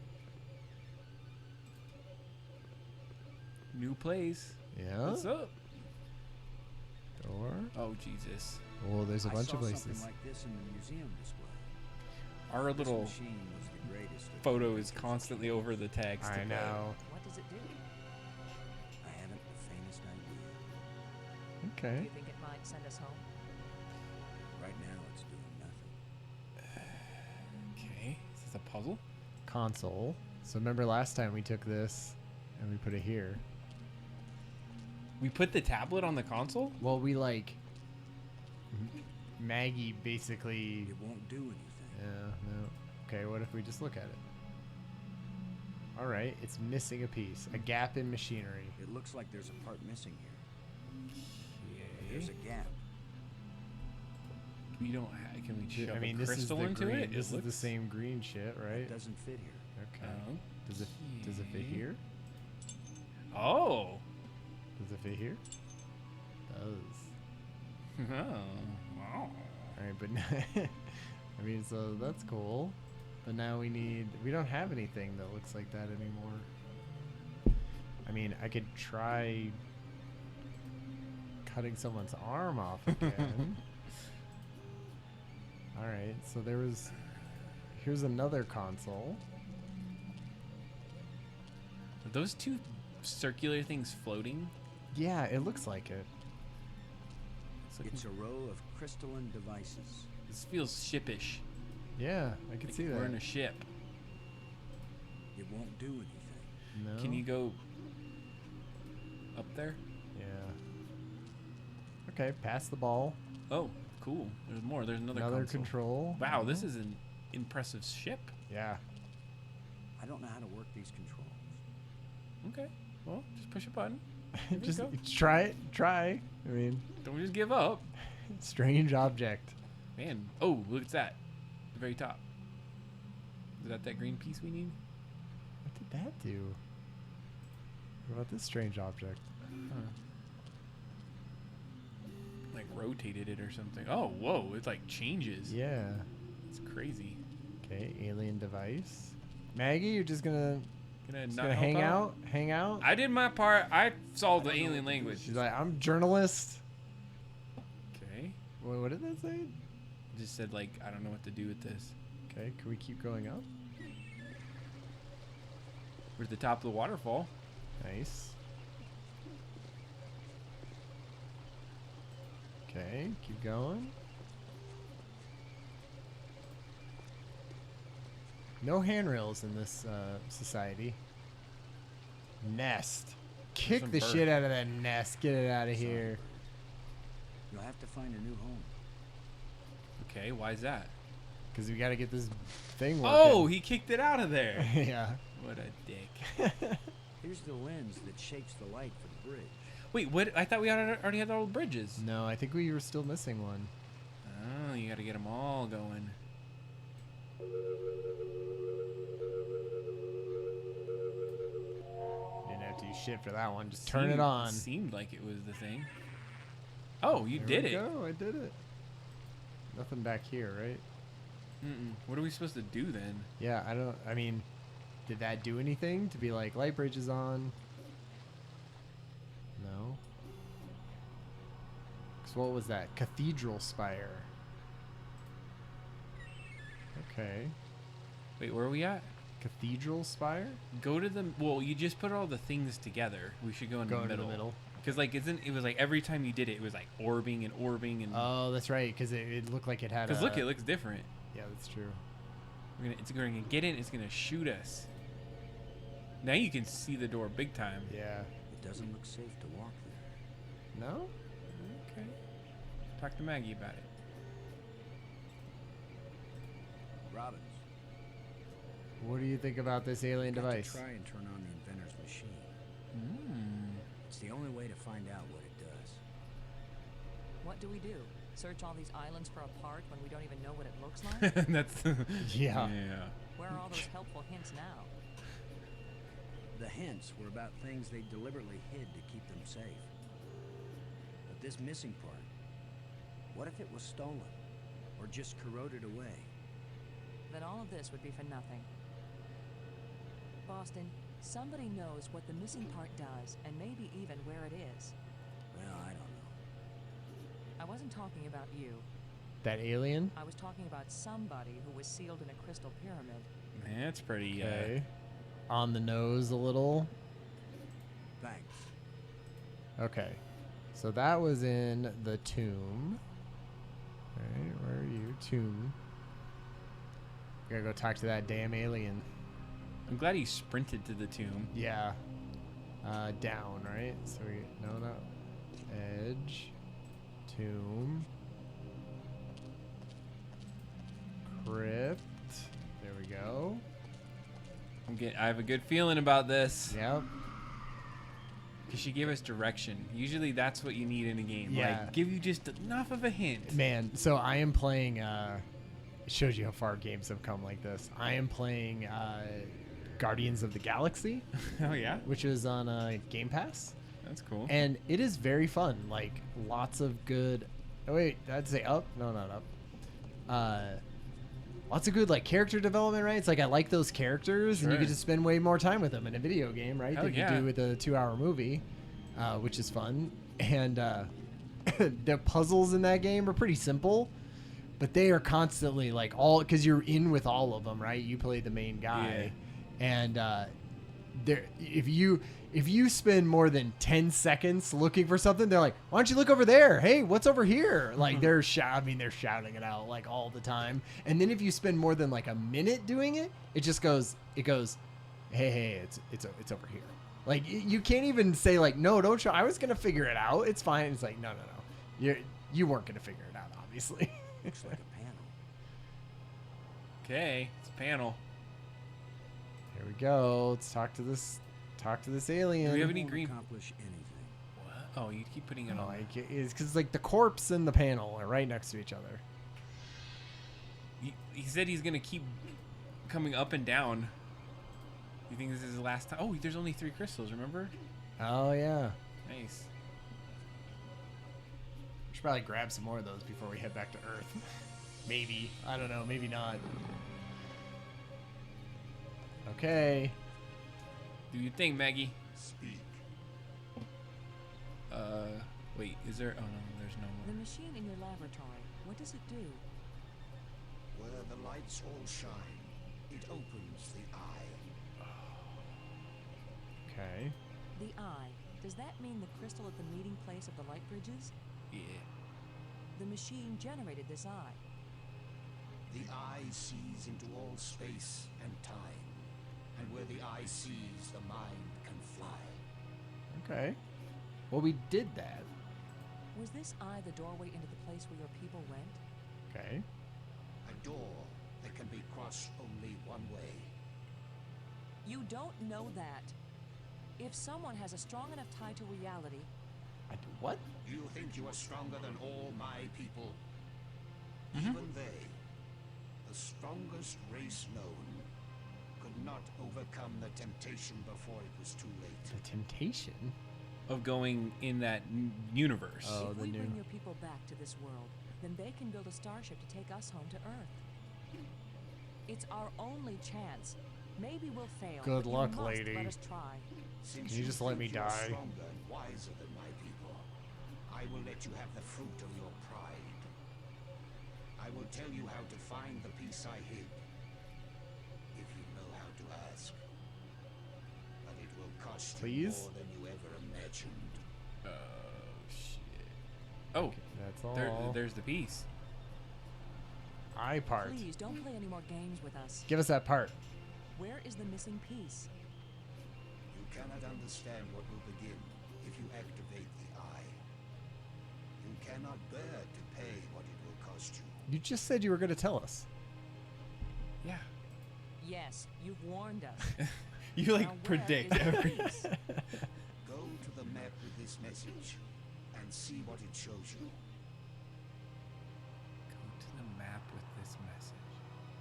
New place. Yeah. What's up? Door. Oh, Jesus. Oh, there's a I bunch saw of something places. like this in the museum display. Our This little machine was the greatest of photo the is creatures. constantly over the text. I know. What does it do? I haven't the faintest idea. Do Okay. you think it might send us home? Right now, it's doing nothing. Okay. Is this a puzzle? Console. So remember last time we took this and we put it here. We put the tablet on the console? Well, we like Maggie basically. It won't do anything. Yeah. No. Okay. What if we just look at it? All right. It's missing a piece. A gap in machinery. It looks like there's a part missing here. Yeah. There's a gap. We don't have, can we shove I mean, a this is crystal the into green. it? This is the looks- same green shit, right? It doesn't fit here. Okay. Oh. Does it fit here? Oh. Does it fit here? Does. Oh. Wow. All right, but I mean, so that's cool. But now we don't have anything that looks like that anymore. I mean, I could try cutting someone's arm off again. All right, so here's another console. Are those two circular things floating? Yeah, it looks like it. It's a row of crystalline devices. This feels shipish. Yeah, I can Like see we're in a that. ship. It won't do anything. No. Can you go up there? Yeah. Okay, pass the ball. Oh, cool. There's more. There's another console. control. Wow, this is an impressive ship. Yeah. I don't know how to work these controls. Okay. Well, just push a button. Here we Just go. try it. Try. I mean, Don't just give up. strange object. Man. Oh, look at that. The very top. Is that green piece we need? What did that do? What about this strange object? Huh. Like rotated it or something. Oh, whoa. It like changes. Yeah. It's crazy. Okay, alien device. Maggie, you're just gonna Just not hang help out? Hang out? I did my part. I solved the alien language. She's like, I'm journalist. Okay. What did that say? Just said like I don't know what to do with this. Okay, can we keep going up? We're at the top of the waterfall. Nice. Okay, keep going. No handrails in this society. Nest. Kick some the bird. shit out of that nest. Get it out of here. You'll have to find a new home. Okay, why is that? Because we got to get this thing working. Oh, he kicked it out of there. yeah. What a dick. Here's the lens that shapes the light for the bridge. Wait, what? I thought we already had all the bridges. No, I think we were still missing one. Oh, you got to get them all going. Didn't have to use shit for that one. Just turn it Seemed- on. Seemed like it was the thing. Oh, you There did we it. go, I did it. Nothing back here, right? Mm-mm. What are we supposed to do then? Yeah, I mean, did that do anything to be like, light bridge is on? No. So what was that? Cathedral spire. Okay. Wait, where are we at? Cathedral spire? Go to the. Well, you just put all the things together. We should go in Go the into middle. the middle. Because like it was like every time you did it, it was like orbing and orbing and. Oh, that's right, because it looked like it had Because a... look, it looks different. Yeah, that's true. It's gonna get in. It's gonna shoot us. Now you can see the door big time. Yeah. It doesn't look safe to walk there. No? Okay. Talk to Maggie about it. Robbins, What do you think about this alien got device? to try and turn on the inventor's machine. It's the only way to find out what it does. What do we do? Search all these islands for a part when we don't even know what it looks like? That's Yeah. yeah. Where are all those helpful hints now? The hints were about things they deliberately hid to keep them safe. But this missing part, what if it was stolen? Or just corroded away? Then all of this would be for nothing. Boston, somebody knows what the missing part does, and maybe even where it is. Well, I don't know. I wasn't talking about you. That alien? I was talking about somebody who was sealed in a crystal pyramid. Man, that's pretty. Okay. On the nose a little. Thanks. Okay. So that was in the tomb. Alright, where are you? Tomb. Gotta go talk to that damn alien. I'm glad he sprinted to the tomb. Yeah. Down, right? So we no. Edge. Tomb. Crypt. There we go. I have a good feeling about this. Yep. Because she gave us direction. Usually that's what you need in a game. Yeah. Like, give you just enough of a hint. Man, so I am playing, it shows you how far games have come like this. I am playing Guardians of the Galaxy, Oh, yeah? which is on Game Pass. That's cool. And it is very fun. Like, lots of good... Oh, wait, I'd say up? No, not up. Lots of good, like, character development, right? It's like I like those characters, and you Sure. get to spend way more time with them in a video game, right? Hell Than yeah. you do with a 2-hour movie, which is fun. And the puzzles in that game are pretty simple, but they are constantly, like, all... Because you're in with all of them, right? You play the main guy. And there, if you spend more than 10 seconds looking for something, they're like, why don't you look over there? Hey, what's over here? Like they're shouting it out like all the time. And then if you spend more than like a minute doing it, it goes, hey, it's over here. Like you can't even say like, no, don't show. I was going to figure it out. It's fine. It's like, no. You weren't going to figure it out, obviously. Looks like a panel. Okay, it's a panel. Here we go. Let's talk to this alien. Do we have any Won't green? accomplish anything. What? Oh, you keep putting it No, on. like it's because like the corpse and the panel are right next to each other. He said he's going to keep coming up and down. You think this is the last time? Oh, there's only 3 crystals, remember? Oh yeah. Nice. We should probably grab some more of those before we head back to Earth. Maybe. I don't know. Maybe not. Okay. Do you think, Maggie? Speak. Wait, is there? Oh no, there's no The more. machine in your laboratory, what does it do? Where the lights all shine, it opens the eye. Okay. The eye. Does that mean the crystal at the meeting place of the light bridges? Yeah. The machine generated this eye. The eye sees into all space and time. And where the eye sees, the mind can fly. Okay. Well, we did that. Was this eye the doorway into the place where your people went? Okay. A door that can be crossed only one way. You don't know that. If someone has a strong enough tie to reality, What? You think you are stronger than all my people? Even they, the strongest race known, could not overcome the temptation before it was too late. The temptation? Of going in that universe. Oh, if the we new. bring your people back to this world, then they can build a starship to take us home to Earth. It's our only chance. Maybe we'll fail. Good but luck, you must lady. Let us try. Since Can you just let me think you are die? Stronger and wiser than my people, I will let you have the fruit of your pride. I will tell you how to find the piece I hid, if you know how to ask. But it will cost Please? you more than you ever imagined. Oh shit. Oh, That's all. there's the piece. Eye part. Please don't play any more games with us. Give us that part. Where is the missing piece? You cannot understand what will begin if you activate the eye. You cannot bear to pay what it will cost you. You just said you were going to tell us. Yeah. Yes, you've warned us. You like Now, where predict is the every. piece? Go to the map message and see what it shows you. Go to the map with this message.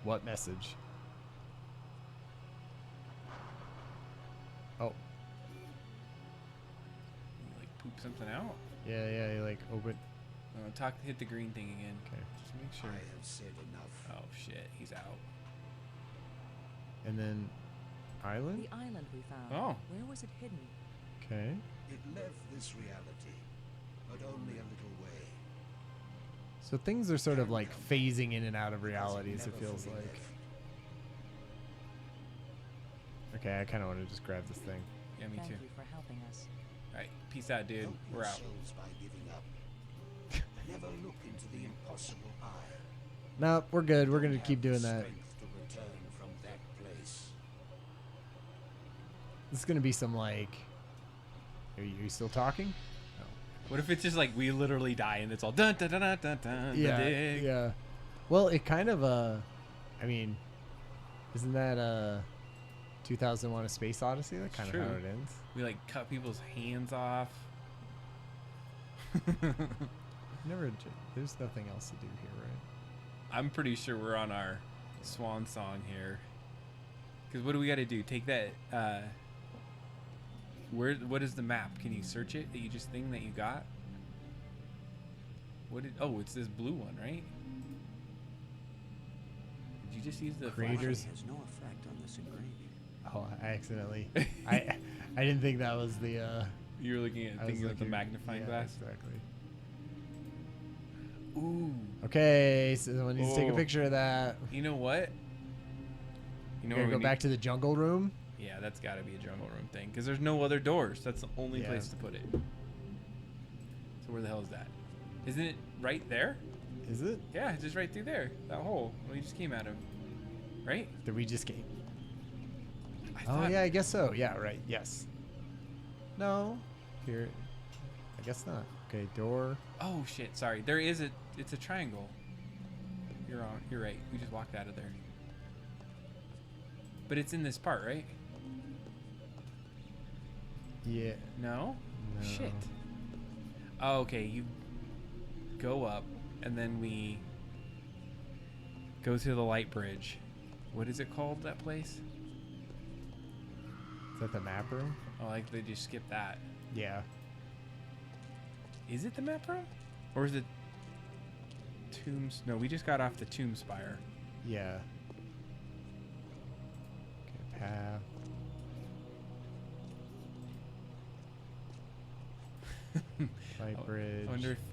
What message? Oh, You, like poop something out. yeah. You like open. Hit the green thing again. Okay. Just make sure. I have said enough. Oh shit, he's out. And then island. The island we found. Oh. Where was it hidden? Okay. It left this reality, but only a little way. So things are sort of like phasing in and out of realities. It Never feels fully like. left. Okay, I kind of want to just grab this thing. Yeah, me Thank too. you for helping us. All right, peace out, dude. Help We're out. yourselves by giving up. Never look into the impossible eye. No, we're good. We're Don't gonna keep have the doing that. strength to return from that place. This is gonna be some like. Are you still talking? What if it's just like we literally die and it's all dun dun dun dun dun dun. the dig? Yeah. Well, it kind of I mean, isn't that 2001: A Space Odyssey? That's kind of how True. it ends. We like cut people's hands off. Never. There's nothing else to do here, right? I'm pretty sure we're on our swan song here. Because what do we got to do? Take that. What is the map? Can you search it? That you just thing that you got. What did? Oh, it's this blue one, right? Did you just use the Creators. It has no effect on this engraving. Oh, I accidentally. I didn't think that was the. You were looking at I was thinking of the looking- magnifying yeah, glass. Exactly. Ooh. Okay, so someone needs to take a Oh. picture of that. You know what? You know We're what gonna we go need- back to the jungle room. Yeah, that's got to be a jungle room thing because there's no other doors. That's the only Yeah. place to put it. So where the hell is that? Isn't it right there? Is it? Yeah, it's just right through there. That hole we just came out of. Right? Did we just get? I Oh thought- yeah, I guess so. Yeah, right. Yes. No. Here. I guess not. Okay, door. Oh shit! Sorry. There is a. It's a triangle. You're on. You're right. We just walked out of there. But it's in this part, right? Yeah. No. No. Shit. Oh, okay. You go up, and then we go to the light bridge. What is it called? That place? Is that the map room? Oh, like they just skipped that. Yeah. Is it the map room? Or is it tombs? No, we just got off the tomb spire. Yeah. Okay, path. Light bridge. I wonder if,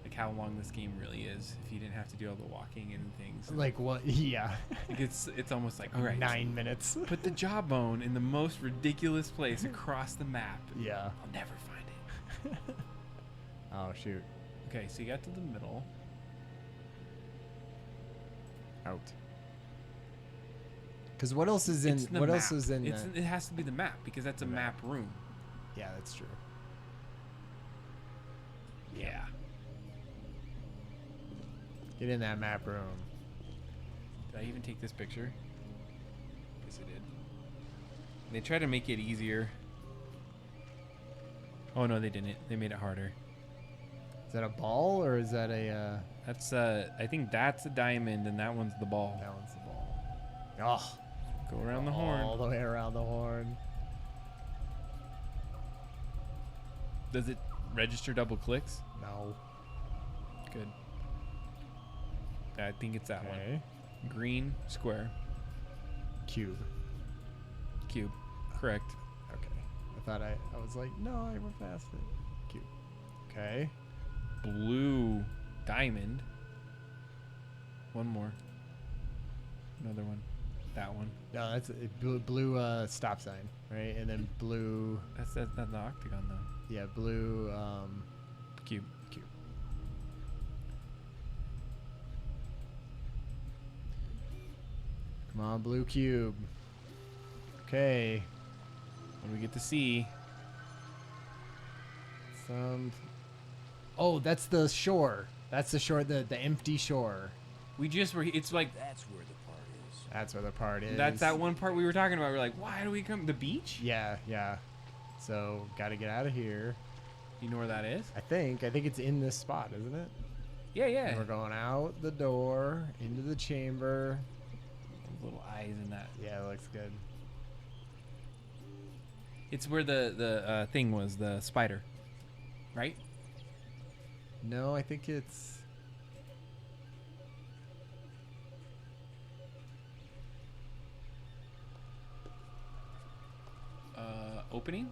like, how long this game really is. If you didn't have to do all the walking and things. Like what? Yeah. Like it's almost like, all right, 9 minutes. put the jawbone in the most ridiculous place across the map. Yeah. I'll never find it. Oh shoot. Okay, so you got to the middle. Out. Because what else is in? It's the What map. else is in? It has to be the map because that's a map room. Yeah, that's true. Yeah. Get in that map room. Did I even take this picture? Yes, I did. They try to make it easier. Oh no, they didn't. They made it harder. Is that a ball or is that a? That's I think that's a diamond and that one's the ball. That one's the ball. Oh. Go around the All horn. the way around the horn. Does it register double clicks? No. Good. I think it's that Okay. one. Green square Cube. cube. Correct. Okay. I thought I was like, no, I went past it. Cube. Okay. Blue diamond. One more. Another one. That one. No, that's blue stop sign, right? And then blue, That's the octagon though. yeah, blue Cube. cube. Come on, blue cube. Okay. What do we get to see? Oh, that's the shore. That's the shore, the empty shore. We just were. It's like That's where the part is. That's where the part is. that's that one part we were talking about. We're like, why do we come the beach? Yeah, yeah. So got to get out of here. You know where that is? I think it's in this spot, isn't it? Yeah, yeah. And we're going out the door into the chamber. Those little eyes in that. Yeah, it looks good. It's where the thing was, the spider, right? No, I think it's. Opening?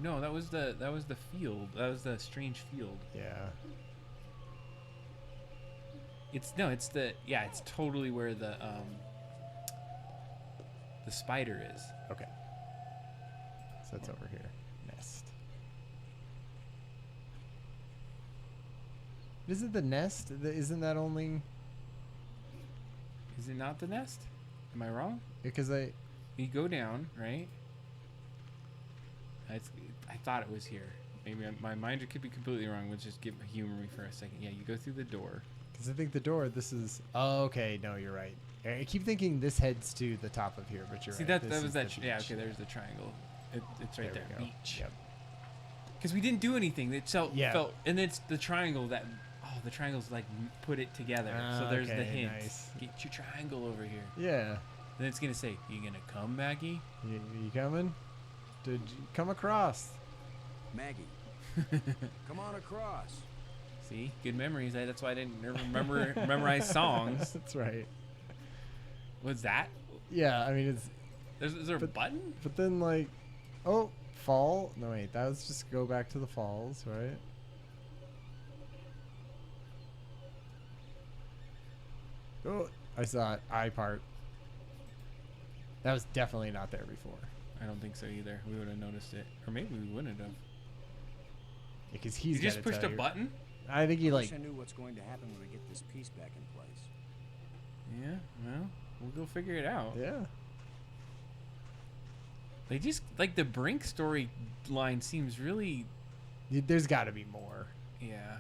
No, that was the field. That was the strange field. Yeah. It's totally where the spider is. Okay. So it's over here. Nest. Isn't the nest? Isn't that only? Is it not the nest? Am I wrong? Because You go down, right? I thought it was here. Maybe my mind could be completely wrong. Let's just humor me for a second. Yeah, you go through the door. Because I think the door. This is. Oh, okay. No, you're right. I keep thinking this heads to the top of here, but you're See, right. that This was is that. the Yeah, beach. okay. There's the triangle. It's right there. we go. Beach. Yep. Because we didn't do anything. It felt, Yeah. and it's the triangle that. Oh, the triangle's like put it together. So there's the Okay, hint. nice. Get your triangle over here. Yeah. Then it's gonna say, "You gonna come, Maggie?" You coming? Did you come across? Maggie, come on across. See, good memories. That's why I didn't remember memorize songs. That's right. What's that? Yeah, I mean it's. Is there a button? But then like, oh, fall. No wait, that was just go back to the falls, right? Oh, I saw it. Eye part. That was definitely not there before. I don't think so either. We would have noticed it, or maybe we wouldn't have. Because he's. You just gotta pushed tell a you. button? I think he I like. wish I knew what's going to happen when we get this piece back in place. Yeah. Well, we'll go figure it out. Yeah. They just like the Brink storyline seems really. There's got to be more. Yeah.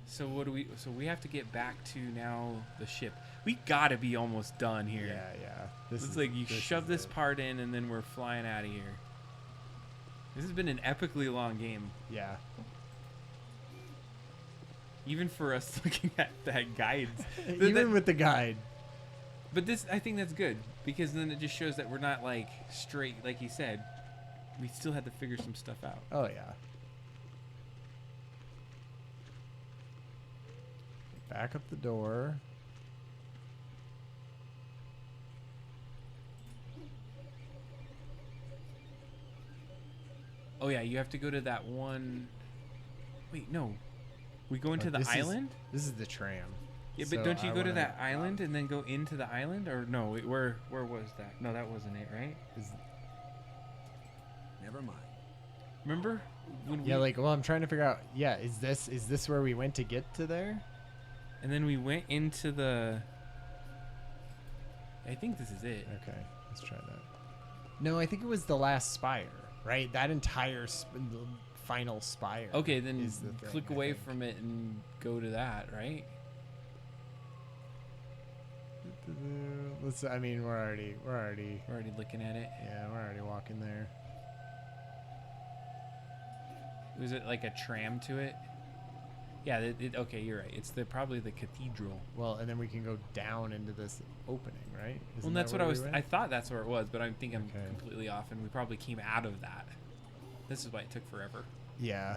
So what do we? So we have to get back to now the ship. We gotta be almost done here. Yeah. It's like you shove is this it. part in and then we're flying out of here. This has been an epically long game, Yeah. even for us looking at that guide. Even with the guide. But this, I think that's good because then it just shows that we're not like straight, like he said. We still had to figure some stuff out. Oh yeah. Back up the door. Oh yeah, you have to go to that one. Wait, no. We go into Oh, the this is- island. This is the tram. Yeah, but So don't you I go to wanna- that island and then go into the island, or no? Where was that? No, that wasn't it, right? Never mind. Remember when Yeah, we, like well, I'm trying to figure out. Yeah, is this where we went to get to there? and then we went into the. I think this is it. Okay, let's try that. No, I think it was the last spire, right? That entire the final spire. Okay, then is the thing, click I away think. from it and go to that, right? Let's. I mean, we're already. We're already looking at it. Yeah, we're already walking there. Was it like a tram to it? Yeah. Okay, you're right. It's probably the cathedral. Well, and then we can go down into this opening, right? Well, Isn't and that's that what I where was. we went? I thought that's where it was, but I think I'm Okay. completely off, and we probably came out of that. This is why it took forever. Yeah.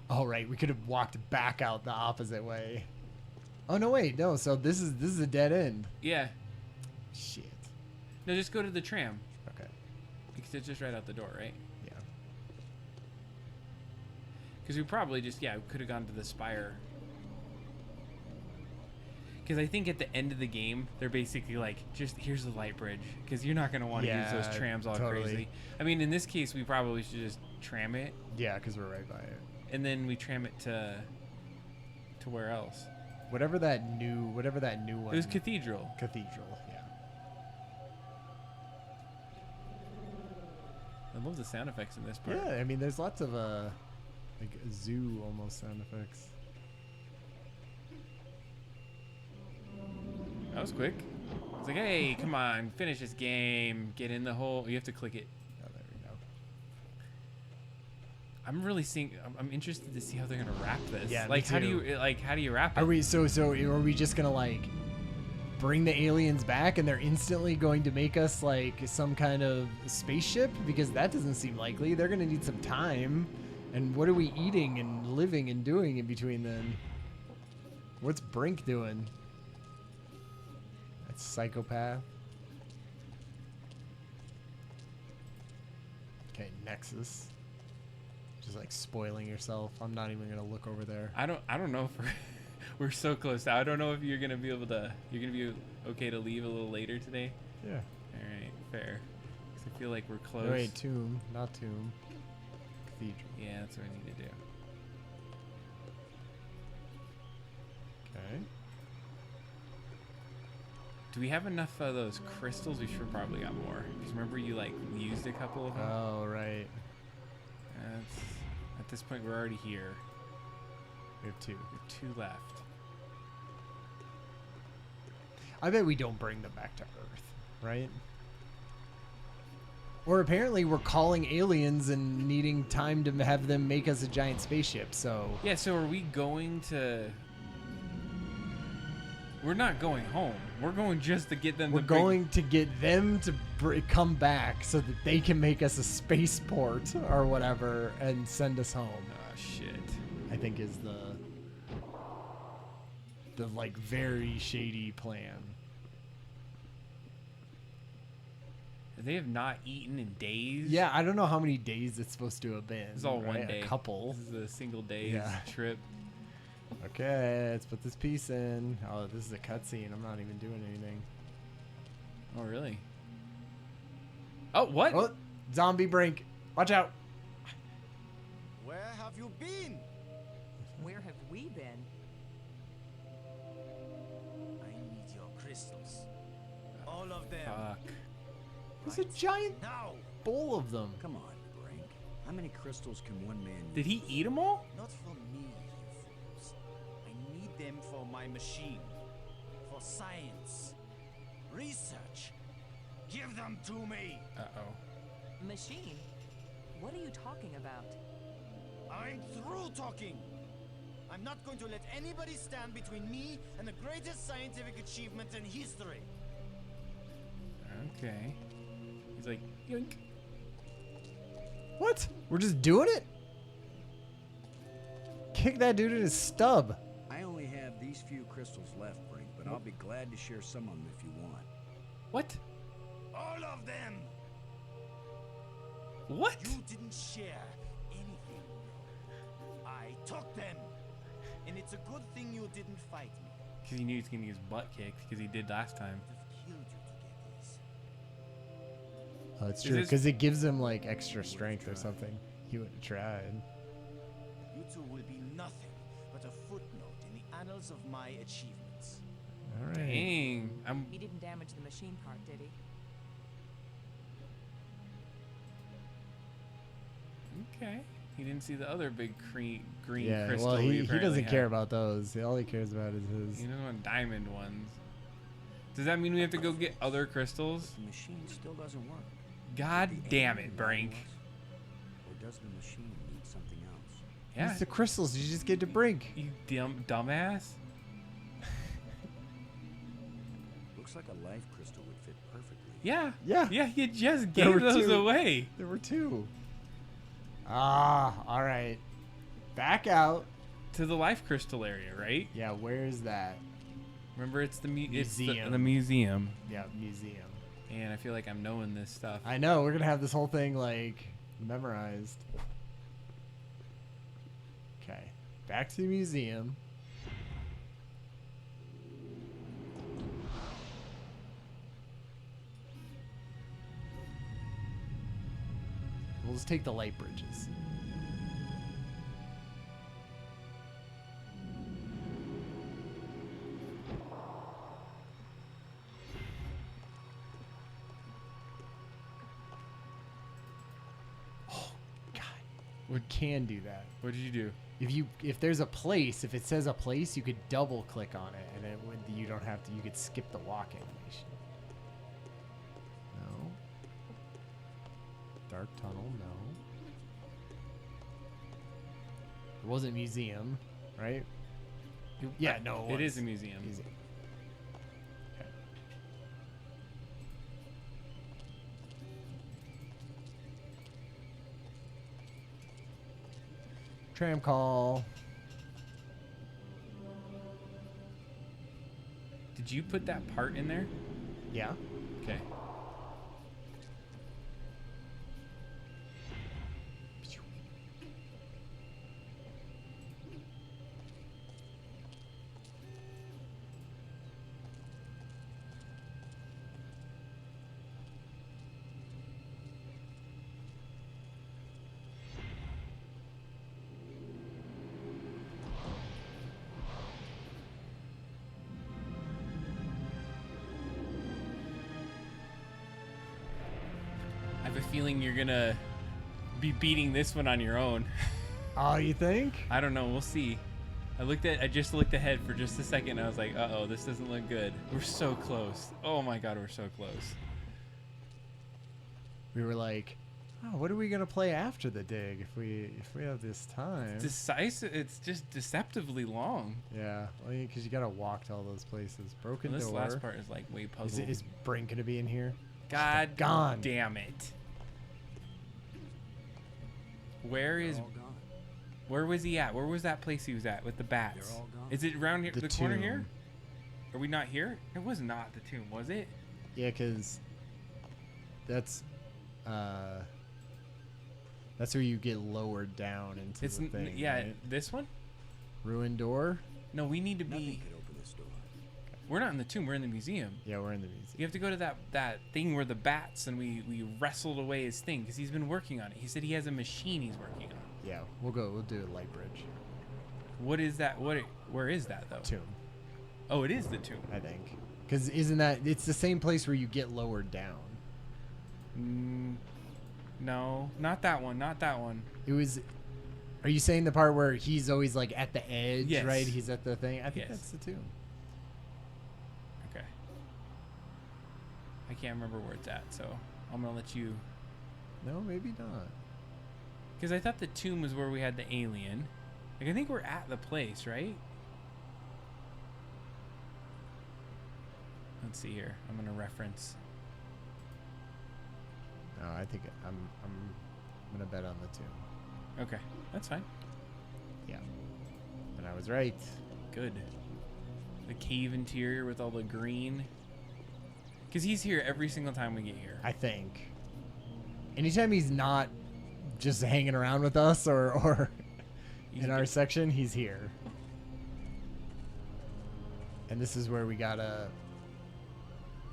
Oh right, we could have walked back out the opposite way. Oh no, wait, no. So this is a dead end. Yeah. Shit. No, just go to the tram Okay. because it's just right out the door, right? Yeah. Because we probably just could have gone to the spire. Because I think at the end of the game, they're basically like, just here's the light bridge. Because you're not going to want to use those Yeah, trams all totally. crazy. I mean, in this case, we probably should just tram it. Yeah, because we're right by it. And then we tram it to where else? Whatever that new one. It was Cathedral. Cathedral. Yeah. I love the sound effects in this part. Yeah, I mean, there's lots of like zoo almost sound effects. That was quick. It's like, hey, come on, finish this game. Get in the hole. You have to click it. Oh, there we go. I'm interested to see how they're gonna wrap this. Yeah, me like how do too. you wrap it? Are we are we just gonna like bring the aliens back and they're instantly going to make us like some kind of spaceship? Because that doesn't seem likely. They're gonna need some time. And what are we eating and living and doing in between then? What's Brink doing? That's psychopath. Okay, Nexus. Just like spoiling yourself. I'm not even gonna look over there. I don't know if we're so close now. I don't know if you're gonna be okay to leave a little later today. Yeah. All right, fair. 'Cause I feel like we're close. Oh, wait, tomb, not tomb. Cathedral. Yeah, that's what I need to do. Okay. Do we have enough of those crystals? We should probably got more. Because remember you like used a couple of them. Oh, right. At this point, we're already here. We have two. We have 2 left. I bet we don't bring them back to Earth, right? Or apparently we're calling aliens and needing time to have them make us a giant spaceship, so... Yeah, so are we going to... We're not going home. We're going just to get them We're to going to get them to come back so that they can make us a spaceport or whatever and send us home. Oh, shit. I think is the like very shady plan. They have not eaten in days. Yeah, I don't know how many days it's supposed to have been. It's all right? one day. A couple. This is a single day Yeah. trip. Okay, let's put this piece in. Oh, this is a cutscene. I'm not even doing anything. Oh, really? Oh, what? Oh, zombie Brink. Watch out. Where have you been? Where have we been? I need your crystals. All of them. Fuck. There's a giant Now! bowl of them. Come on, Brink. How many crystals can one man use? Did he eat them all? Not for me, you fools. I need them for my machine. For science. Research. Give them to me! Uh-oh. Machine? What are you talking about? I'm through talking! I'm not going to let anybody stand between me and the greatest scientific achievement in history. Okay. He's like, yoink. What? We're just doing it? Kick that dude in his stub. I only have these few crystals left, Brink, but I'll be glad to share some of them if you want. What? All of them! What? You didn't share anything. I took them. And it's a good thing you didn't fight me. Because he knew he was going to get his butt kicked, because he did last time. I've killed you to get these. Oh, it's Is true, this- because it gives him like extra strength or something. He would have tried. You two will be nothing but a footnote in the annals of my achievements. All right. Dang. He didn't damage the machine part, did he? Okay. He didn't see the other big green Yeah, crystal. well, he apparently doesn't had. care about those. All he cares about is his. He doesn't want diamond ones. Does that mean we have to go get other crystals? The machine still doesn't work. God The damn alien it, Brink. Or does the machine need something else? Yeah. It's the crystals. You just get to Brink. You dumbass. Looks like a life crystal would fit perfectly. Yeah. Yeah. Yeah, you just There gave were those two. away. There were two. Ah, all right. Back out. To the life crystal area, right? Yeah, where's that? Remember, it's the Museum. the museum. Yeah, museum. And I feel like I'm knowing this stuff. I know. We're gonna have this whole thing like memorized. Okay, back to the museum. We'll just take the light bridges. Oh, God. We can do that. What did you do? If there's a place, if it says a place, you could double click on it, and it would you don't have to. You could skip the walk animation. Dark tunnel, no. It wasn't museum, right? Yeah, no, It is a museum. Museum. Okay. Tram call. Did you put that part in there? Yeah. Okay. I have a feeling you're gonna be beating this one on your own. Oh, you think? I don't know. We'll see. I just looked ahead for just a second. And I was like, uh-oh, this doesn't look good. We're so close. Oh my God, we're so close. We were like, oh, what are we gonna play after the dig if we have this time? Decisive. It's just deceptively long. Yeah, well, because you gotta walk to all those places. Broken Well, this door. last part is like way puzzled. Is Brink gonna be in here? God Gone. damn it. Where is... They're all gone. Where was he at? Where was that place he was at with the bats? They're all gone. Is it around here, The the corner here? tomb. Are we not here? It was not the tomb, was it? Yeah, because that's where you get lowered down into It's the thing. yeah, right? this one? Ruined door. No, we need to Nothing be... could open this door. We're not in the tomb, we're in the museum. Yeah, we're in the museum. You have to go to that thing where the bats and we wrestled away his thing because he's been working on it. He said he has a machine he's working on. Yeah, we'll do a light bridge. What is that? Where is that though? Tomb, Oh, it is the tomb. I think. Because isn't that it's the same place where you get lowered down? No, not that one. Not that one. It was. Are you saying the part where he's always like at the edge, Yes. right? He's at the thing. I think Yes. that's the tomb. Okay. I can't remember where it's at, so I'm gonna let you. No, maybe not. Because I thought the tomb was where we had the alien. Like I think we're at the place, right? Let's see here. I'm gonna reference. No, I think I'm gonna bet on the tomb. Okay, that's fine. Yeah, and I was right. Good. The cave interior with all the green. Because he's here every single time we get here. I think. Anytime he's not just hanging around with us or He's in our good. section, he's here. And this is where we gotta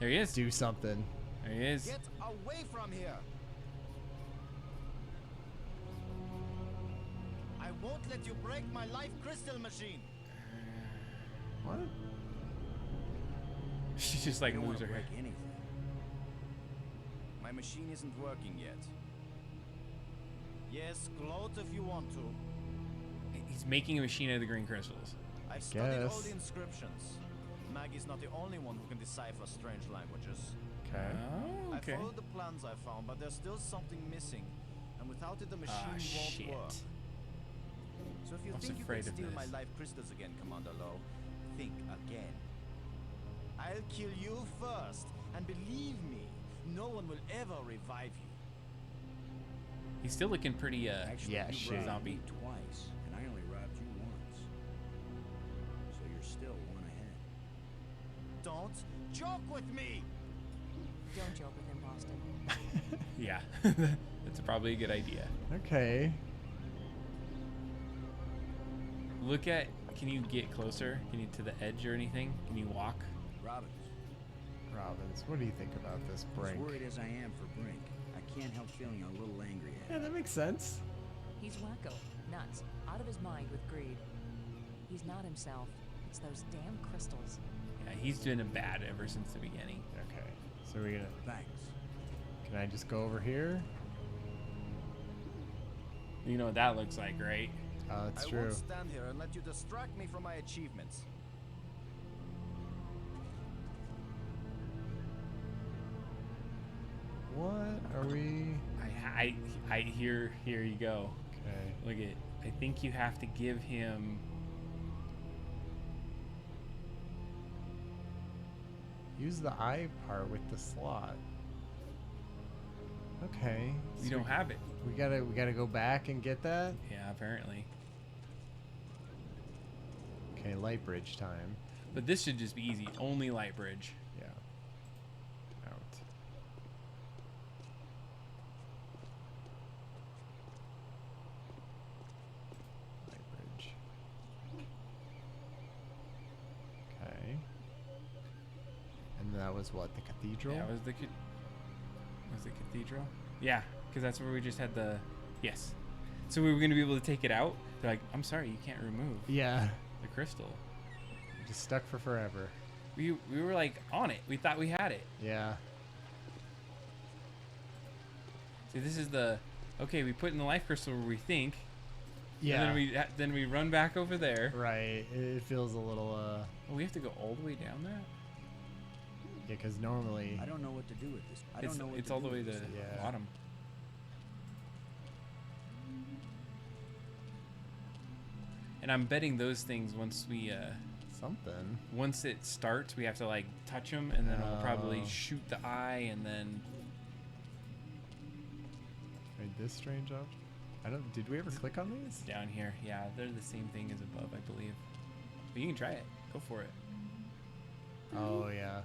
There he is. do something. There he is. Get away from here! I won't let you break my life crystal machine! What? She just like You don't moves want her to head. break anything. My machine isn't working yet. Yes, gloat if you want to. He's making a machine out of the green crystals. I've studied all Guess. the inscriptions. Maggie's not the only one who can decipher strange languages. Okay. Oh, okay. I followed the plans I found, but there's still something missing. And without it, the machine Ah, won't shit. work. So if you I was think you afraid can of steal my this. life crystals again, Commander Lowe, think again. I'll kill you first, and believe me, no one will ever revive you. He's still looking pretty Actually, Yeah, you shit. robbed Zombie. me twice, and I only robbed you once. So you're still one ahead. Don't joke with me! Don't joke with him, Boston. yeah. That's probably a good idea. Okay. Look at can you get closer? Can you to the edge or anything? Can you walk? Robbins, Robbins, what do you think about this as Brink? worried as I am for Brink, I can't help feeling a little angry at Yeah, him. that makes sense. He's wacko, nuts, out of his mind with greed. He's not himself. It's those damn crystals. Yeah, he's doing it bad ever since the beginning. Okay. So we're gonna Thanks. can I just go over here? You know what that looks like, right? Oh, that's I true. won't stand here and let you distract me from my achievements. What are we? I I here you go. Okay. Look at. I think you have to give him. Use the eye part with the slot. Okay. You don't have it. We gotta go back and get that. Yeah, apparently. Okay, light bridge time. But this should just be easy. Only light bridge. Yeah. Out. Light bridge. Okay. And that was what, the cathedral? Yeah, was the cathedral? Yeah, because that's where we just had the. Yes. So we were gonna be able to take it out. They're like, I'm sorry, you can't remove Yeah. the crystal. Just stuck for forever. We were like on it. We thought we had it. Yeah. See, this is the. Okay, we put in the life crystal where we think. Yeah. And then we run back over there. Right. It feels a little Oh, we have to go all the way down there. yeah, because normally I don't know what to do with this. I It's don't know what it's to all do the way with to this. the Yeah. bottom. And I'm betting those things once it starts, we have to like touch them, and then it'll probably Oh. shoot the eye, and then Right, this strange object. I don't. Did we ever click on these? down here. Yeah, they're the same thing as above, I believe. But you can try it. Go for it. Oh yeah.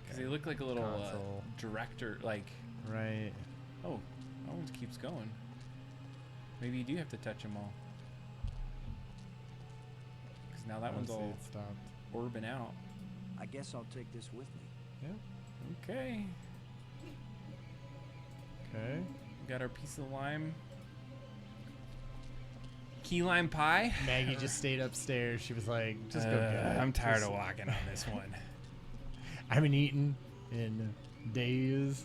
Because they look like a little Console. director, like. Right. Oh, that one keeps going. Maybe you do have to touch them all. Because now that Oh, one's see, all it stopped. orbing out. I guess I'll take this with me. Yeah. Okay. Okay. We got our piece of lime. Key lime pie. Maggie just stayed upstairs. She was like, "Just go get it." I'm tired Just- of walking on this one. I haven't eaten in days.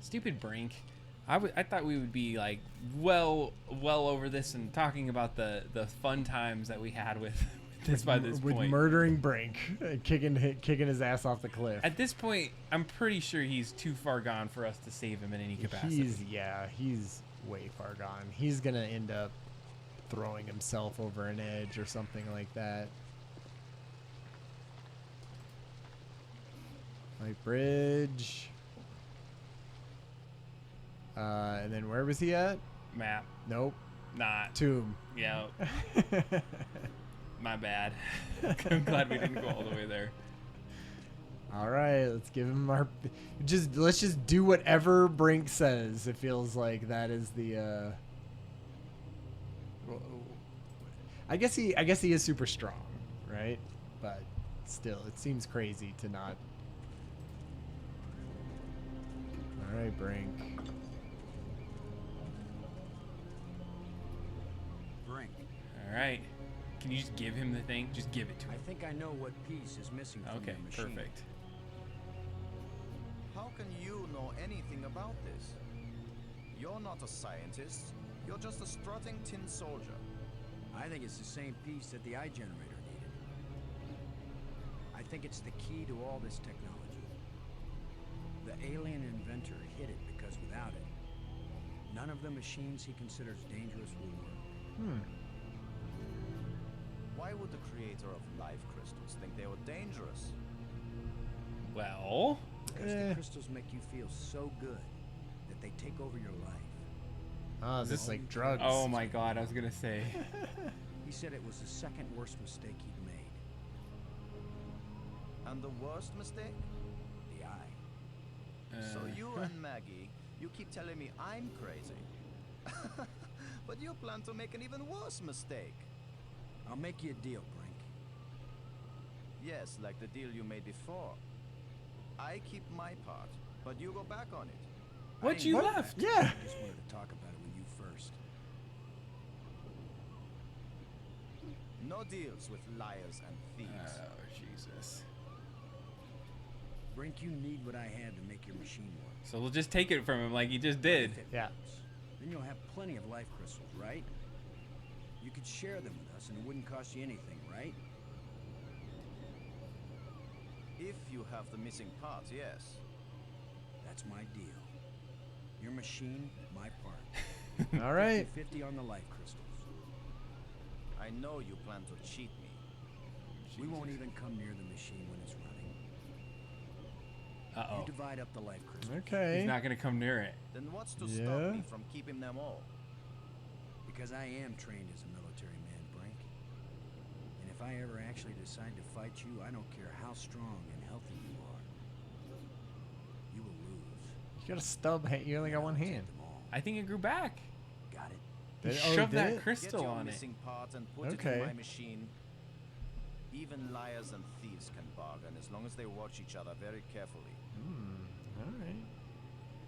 Stupid Brink. I thought we would be like well over this and talking about the fun times that we had with this by this with point. murdering Brink, kicking his ass off the cliff. At this point, I'm pretty sure he's too far gone for us to save him in any capacity. He's way far gone. He's gonna end up throwing himself over an edge or something like that. Light bridge. And then where was he at? Map. Nope. Not. Tomb. Yeah. My bad. I'm glad we didn't go all the way there. All right, let's give him our. Let's just do whatever Brink says. It feels like that is the. I guess he is super strong, right? But still, it seems crazy to not. All right, Brink. Brink, All right. Can you just give him the thing? Just give it to I him. think I know what piece is missing from Okay, your machine. perfect. How can you know anything about this? You're not a scientist. You're just a strutting tin soldier. I think it's the same piece that the eye generator needed. I think it's the key to all this technology. The alien inventor hid it because without it, none of the machines he considers dangerous will work. Why would the creator of life crystals think they were dangerous? Well, Because the crystals make you feel so good that they take over your life. Oh, this is like drugs. oh my god, I was going to say. He said it was the second worst mistake he'd made. And the worst mistake? The eye. So you and Maggie, you keep telling me I'm crazy. But you plan to make an even worse mistake. I'll make you a deal, Brink. Yes, like the deal you made before. I keep my part, but you go back on it. What, you left? Yeah. I just wanted to talk about it with you first. No deals with liars and thieves. Oh, Jesus. Brink, you need what I had to make your machine work. So we'll just take it from him like he just did. If it Yeah. works, then you'll have plenty of life crystals, right? You could share them with us and it wouldn't cost you anything, right? If you have the missing parts, yes. That's my deal. Your machine, my part. All right. 50 on the life crystals. I know you plan to cheat me. We won't even come near the machine when it's running. Uh-oh. You divide up the life crystals. Okay. He's not going to come near it. Then what's to Yeah. stop me from keeping them all? Because I am trained as a military man, Brink. And if I ever actually decide to fight you, I don't care how strong and healthy you are. You will lose. You got a stub hand. You only got one I'll take hand. them all. I think it grew back. Got it? He Did- oh, shoved did that it? Get crystal your on it. missing parts and put it Okay. in my machine. Even liars and thieves can bargain as long as they watch each other very carefully. All right.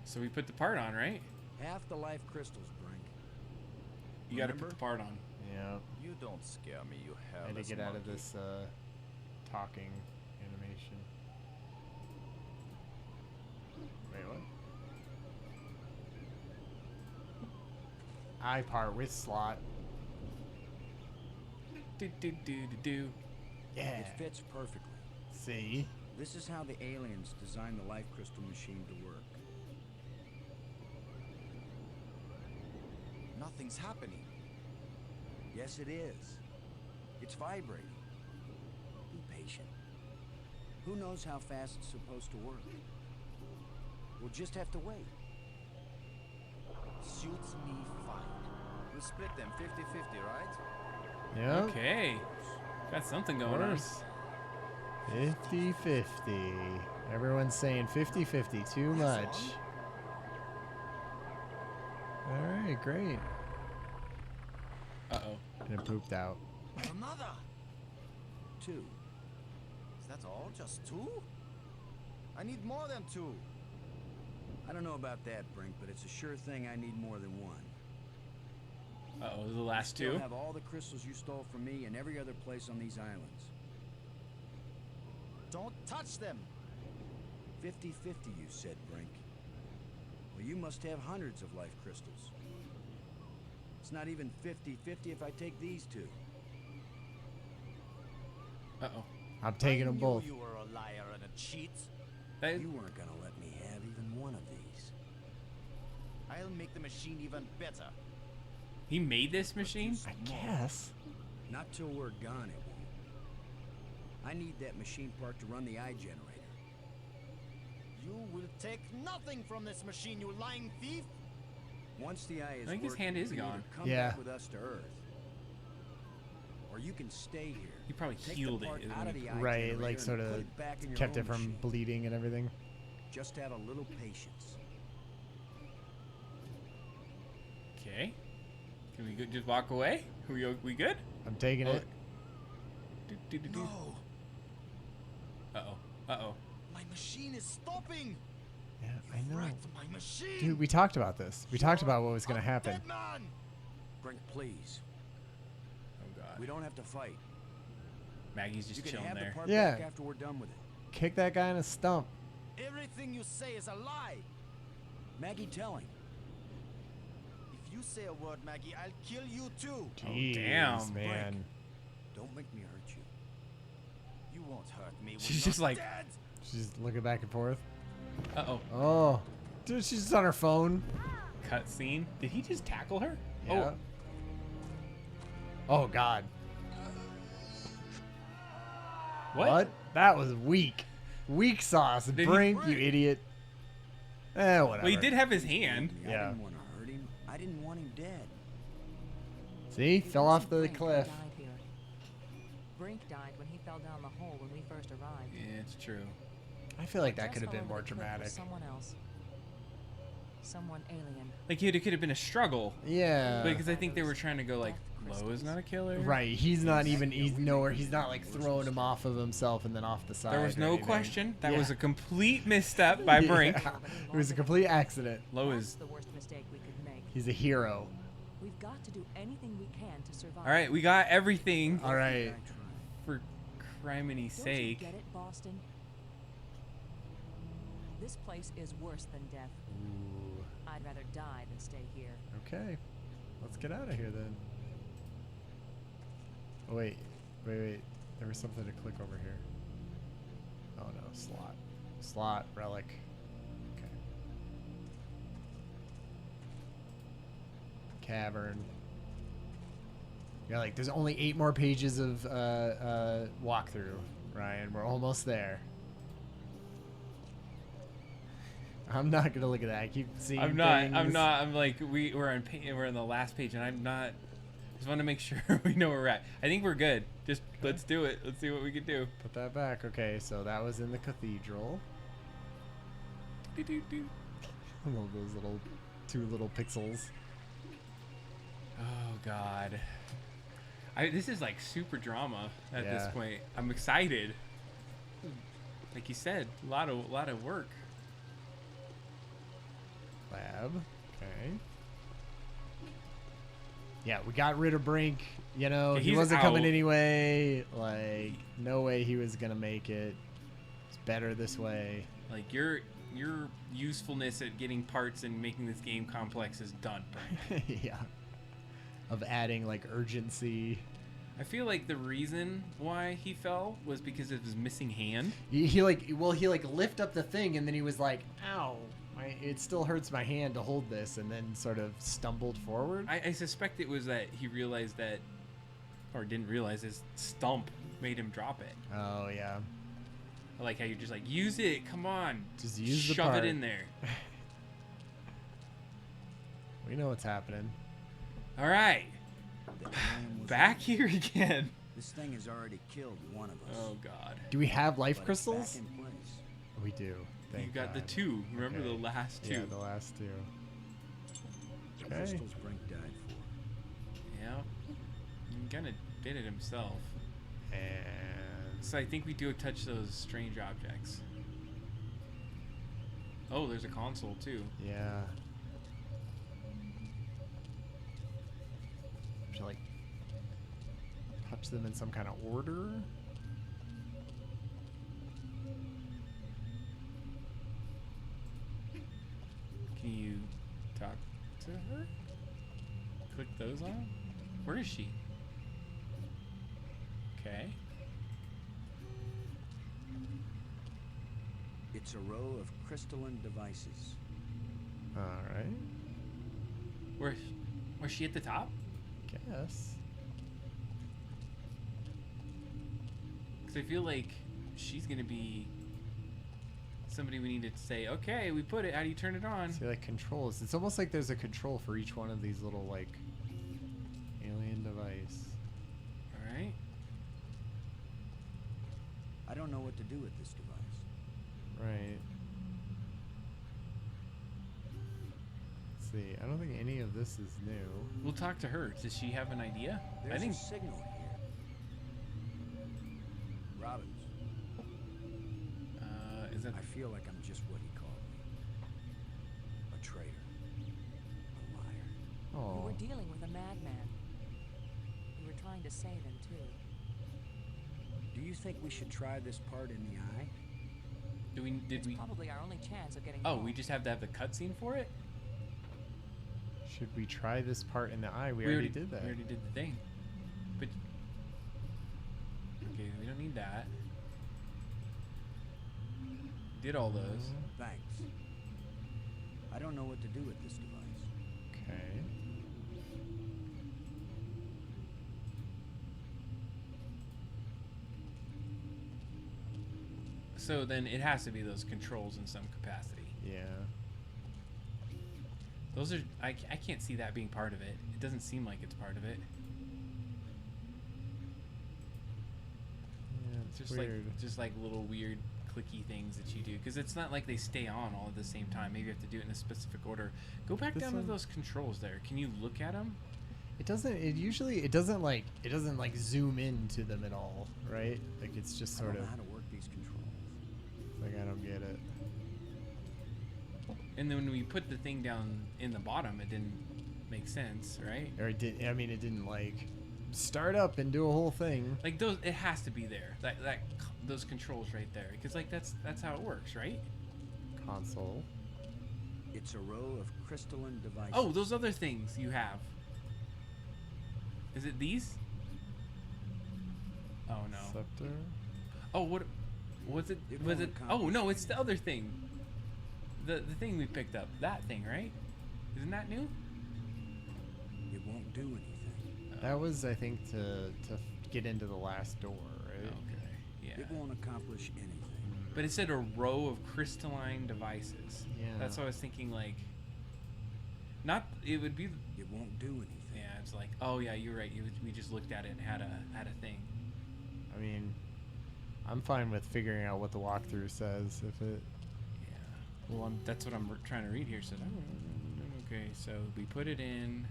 So we put the part on, right? Half the life crystals, Brink. You got to put Remember? the part on. Yeah. You don't scare me, you I had hairless to get out of monkey. this talking animation. Wait, what? I part with slot. Do, do, do, do, do. Yeah. It fits perfectly. See? This is how the aliens designed the life crystal machine to work. Nothing's happening. Yes, it is. It's vibrating. Be patient. Who knows how fast it's supposed to work? We'll just have to wait. Suits me fine. We'll split them 50-50, right? Yeah. Okay. Got something going on. Worse. 50-50. Everyone's saying 50-50. Too much. Alright, great. Uh-oh. And it pooped out. Another. 2. Is that all? Just 2? I need more than 2. I don't know about that, Brink, but it's a sure thing I need more than one. Uh-oh, the last Still two. have all the crystals you stole from me and every other place on these islands. Don't touch them. 50-50, you said, Brink. Well, you must have hundreds of life crystals. It's not even 50-50 if I take these 2. Uh-oh. I'm taking them both. You were a liar and a cheat. That, You weren't gonna let me have even one of these. I'll make the machine even better. he made this machine? I guess. Not till we're gone, it won't. I need that machine part to run the eye generator. You will take nothing from this machine, you lying thief. Once the eye is I think his working, hand is you can gone. either come Yeah. back with us to Earth, or you can stay here. He probably Take healed the part it. out of the eye Right, generator like and sort put of it back in your kept own it from machine. bleeding and everything. Just have a little patience. Okay. Can we just walk away? We good? I'm taking Oh. it. Do, do, do, do. No, Uh-oh. Uh-oh. my machine is stopping. Yeah, I know. Wrecked my machine. Dude, we talked about this. We talked about what was going A to happen. dead man. Brink, please. Oh, God. We don't have to fight. Maggie's You just can chilling have there. the part Yeah. back after we're done with it. Kick that guy in the stump. Everything you say is a lie. Maggie, tell him. If you say a word, Maggie, I'll kill you too. Jeez, damn. man. Don't make me hurt you. You won't hurt me. We're She's not just like- dead. She's looking back and forth. Uh-oh. Oh. Dude, she's just on her phone. Cutscene. Did he just tackle her? Yeah. Oh, God. What? That was weak. Weak sauce. Did he- Brink, you idiot. Whatever. Well, he did have his hand. I Yeah. didn't want to hurt him. I didn't want him dead. See? It Fell wasn't off the Brink who cliff. died here. Brink died when he fell down the hole when we first arrived. Yeah, it's true. I feel like that Just could have fell been over more the cliff with dramatic. Someone else. Someone alien. Like, it could have been a struggle. Yeah. Because I think they were trying to go like, Death Lo is not a killer. Right. He's not even, he's nowhere. He's not like throwing him off of himself and then off the side. There was or no anything. question. That Yeah. was a complete misstep by Brink. Yeah. It was a complete accident. Lo That's is. the worst mistake we could make. He's a hero. We've got to do anything we can to survive. All right, we got everything All right. I tried. for criminy Don't you sake. get it, Boston? This place is worse than death. Ooh. I'd rather die than stay here. Okay. Let's get out of here then. Oh, wait. Wait. There was something to click over here. Oh no, slot. Slot, relic. Okay. Cavern. Yeah, like there's only 8 more pages of walkthrough, Ryan. We're almost there. I'm not gonna look at that. I keep seeing. I'm not. things. I'm not. I'm like we're on the last page, and I'm not. Just want to make sure we know where we're at. I think we're good. Just let's do it. Let's see what we can do. Put that back. Okay, so that was in the cathedral. Do-do-do. I love those little 2 little pixels. Oh God. This is like super drama at this Yeah. point. I'm excited. Like you said, a lot of work. Lab. Okay. Yeah, we got rid of Brink. You know, Yeah, he he's wasn't coming out. anyway. Like, no way he was gonna make it. It's better this way. Like your usefulness at getting parts and making this game complex is done, Brian. Yeah. Of adding like urgency. I feel like the reason why he fell was because of his missing hand. He lift up the thing and then he was like, "Ow, it still hurts my hand to hold this," and then sort of stumbled forward. I suspect it was that he realized that, or didn't realize, his stump made him drop it. Oh yeah. I like how you're just like, use it, come on, Just use the shove part. it in there. We know what's happening. All right, The alien was back here again. This thing has already killed one of us. Oh God, Do we have life but crystals? It's back in place. We do. Thank you got God. the 2. Remember Okay. the last 2? Yeah, the last 2. The Okay. crystals Brink died for. Yeah, he kind of did it himself. And So I think we do touch those strange objects. Oh, there's a console too. yeah. Should I, like touch them in some kind of order? Can you talk to her? Click those on? Where is she? Okay. It's a row of crystalline devices. All right. Where's she at the top? Guess. Because I feel like she's gonna be somebody we need to say, okay, we put it. How do you turn it on? See, like controls. It's almost like there's a control for each one of these little like alien device. All right. I don't know what to do with this device. Right. Let's see. I don't think any of this is new. We'll talk to her. Does she have an idea? There's I think. a signal here. Robbins, Is that? I feel like I'm just what he called me. A traitor. A liar. You Oh. were dealing with a madman. You were trying to save him, too. Do you think we should try this part in the eye? Did It's we? probably our only chance of getting Oh, home. we just have to have the cutscene for it. Should we try this part in the eye? We already did that. We already did the thing. But okay, we don't need that. Did all those. Thanks. I don't know what to do with this device. Okay. So then it has to be those controls in some capacity. Yeah. Those are I can't see that being part of it. It doesn't seem like it's part of it. Yeah, It's it's just weird. just like little weird clicky things that you do because it's not like they stay on all at the same time. Maybe you have to do it in a specific order. Go back This down one- to those controls there. Can you look at them? It doesn't. It doesn't like zoom into them at all, right? Like it's just I sort don't of know how to work these controls. like I don't get it. And then when we put the thing down in the bottom, it didn't make sense, right? Or it did. I mean, it didn't like start up and do a whole thing. Like those, it has to be there. Those controls right there, because like that's how it works, right? Console. It's a row of crystalline devices. Oh, those other things you have. Is it these? Oh no. Scepter. Oh, what was it? It Was won't it? Oh accomplish no, it's the other thing. The thing we picked up. That thing, right? Isn't that new? It won't do anything. That was, I think, to get into the last door, right? Okay. Yeah. It won't accomplish anything. But it said a row of crystalline devices. Yeah. That's what I was thinking. Like, not it would be. It won't do anything. Yeah, it's like, oh yeah, you're right. We just looked at it and had a thing. I mean, I'm fine with figuring out what the walkthrough says. If it. Yeah. Well, that's what I'm trying to read here. So, okay, so we put it in.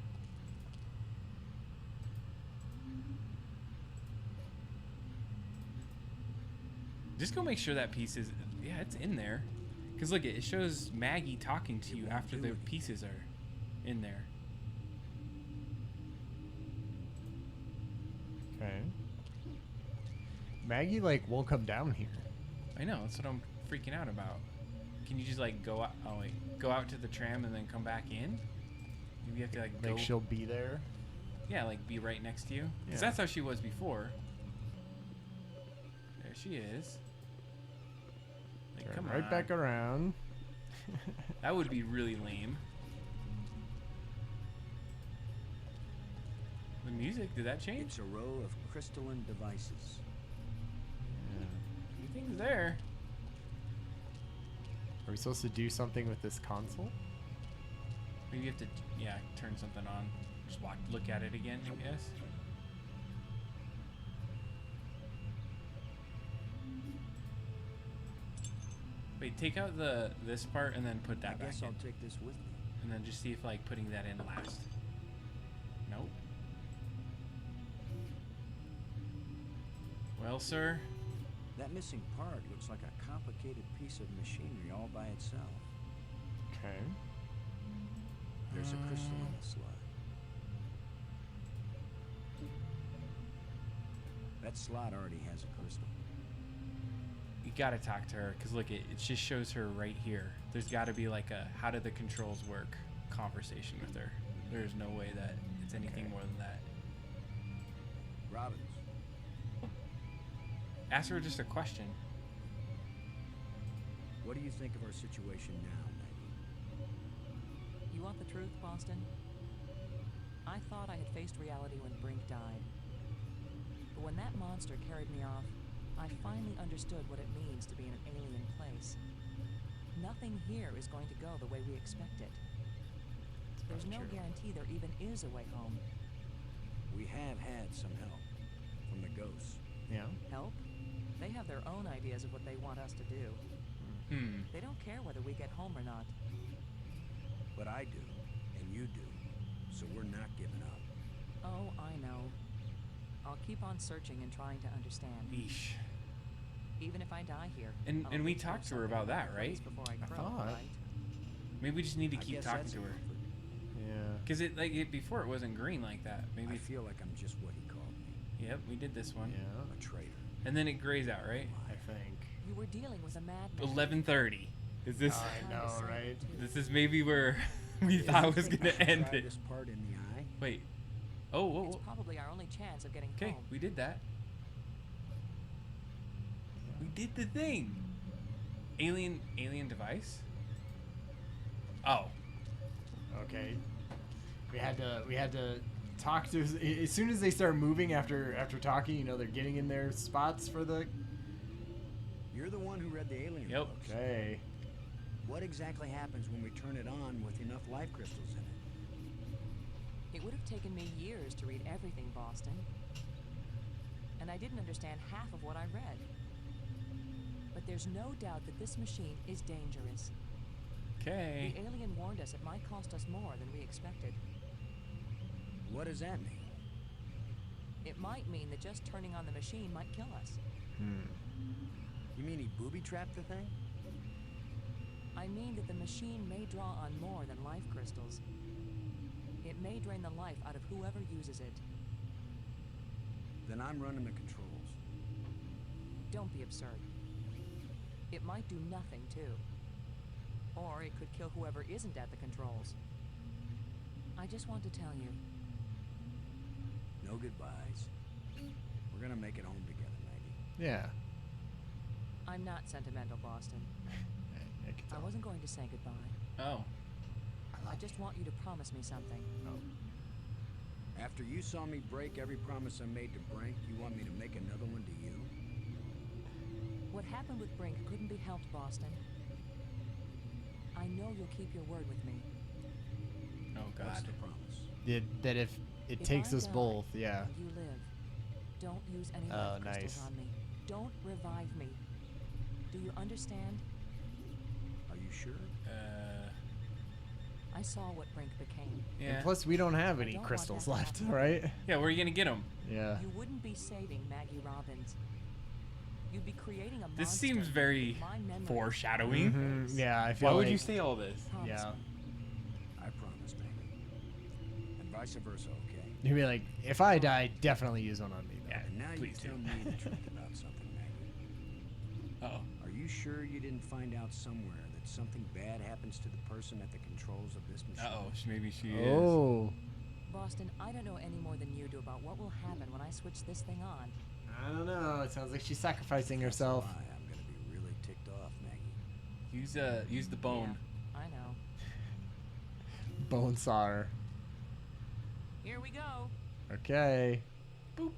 Just go make sure that piece is. Yeah, it's in there. Because look, it shows Maggie talking to you after the pieces are in there. Okay. Maggie like won't come down here. I know, that's what I'm freaking out about. Can you just like go out? Oh wait, go out to the tram and then come back in? Maybe you have to like go. Like she'll be there. Yeah, like be right next to you. Because Yeah. that's how she was before. There she is. Like, Turn come right on. back around. That would be really lame. The music, did that change? It's a row of crystalline devices. Everything's there. Are we supposed to do something with this console? Maybe you have to, yeah, turn something on. Just look at it again, I guess. Wait, take out this part and then put that I back guess in. I'll take this with me. And then just see if like putting that in last. Nope. Well, sir. That missing part looks like a complicated piece of machinery all by itself. Okay. There's a crystal in the slot. That slot already has a crystal. You gotta talk to her, because look, it just shows her right here. There's gotta be like a how do the controls work conversation with her. There's no way that it's anything more than that. Robbins, Ask her just a question. what do you think of our situation now, Maggie? You want the truth, Boston? I thought I had faced reality when Brink died. But when that monster carried me off, I finally understood what it means to be in an alien place. Nothing here is going to go the way we expect it. There's no guarantee there even is a way home. We have had some help from the ghosts. Yeah. Help? They have their own ideas of what they want us to do. They don't care whether we get home or not. But I do, and you do. So we're not giving up. Oh, I know. I'll keep on searching and trying to understand. Yeesh. Even if I die here. And I'll we at least talked have to her something about in my that, right? place before I croak, thought. right? Maybe we just need to I keep guess talking that's to a her. comfort. Yeah. Because before it wasn't green like that. Maybe. I feel like I'm just what he called me, Yep, we did this one. Yeah. a traitor. And then it grays out, right? I think. You were dealing with a madman. 11:30. Is this? I know, right? This is maybe where we thought was gonna end Try it. this part in the eye. Wait. Oh, whoa, It's whoa. probably our only chance of getting Okay, home. we did that. We did the thing. Alien device. Oh. Okay. We had to talk to as soon as they start moving after talking. You know, they're getting in their spots for the. You're the one who read the alien Yep. books. Okay. What exactly happens when we turn it on with enough life crystals in it? It would have taken me years to read everything, Boston. And I didn't understand half of what I read. But there's no doubt that this machine is dangerous. Okay. The alien warned us it might cost us more than we expected. What does that mean? It might mean that just turning on the machine might kill us. You mean he booby-trapped the thing? I mean that the machine may draw on more than life crystals. It may drain the life out of whoever uses it. Then I'm running the controls. Don't be absurd. It might do nothing, too. Or it could kill whoever isn't at the controls. I just want to tell you, No goodbyes. We're gonna make it home together. Yeah. I'm not sentimental, Boston. I can I tell. wasn't going to say goodbye. Oh. I just want you to promise me something. After you saw me break every promise I made to Brink, you want me to make another one to you? What happened with Brink couldn't be helped, Boston. I know you'll keep your word with me. Oh What's God. the promise? That if it If takes I us die, both, yeah. You live. Don't use any Oh, life crystals nice. on me. Don't revive me. Do you understand? Are you sure? I saw what Brink became. Yeah. And plus, we don't have I any don't want crystals that to left, happen. right? Yeah, where are you gonna get them? Yeah. You wouldn't be saving Maggie Robbins. You'd be creating a This monster seems very with my memory. foreshadowing. Mhm, yeah, I feel Why would like, you say all this? Promise Yeah. me. I promise, Maggie. And vice versa, okay? You'd be like, if I die, definitely use one on me, though. Yeah, And now please you do. tell me the truth about something, Maggie. Uh-oh. Are you sure you didn't find out somewhere that something bad happens to the person at the controls of this machine? Uh-oh. Maybe she is. Oh. Boston, I don't know any more than you do about what will happen when I switch this thing on. I don't know. It sounds like she's sacrificing That's herself. why I'm gonna be really ticked off, Maggie. Use the bone. Yeah, I know. Bone saw her. Here we go. Okay. Boop.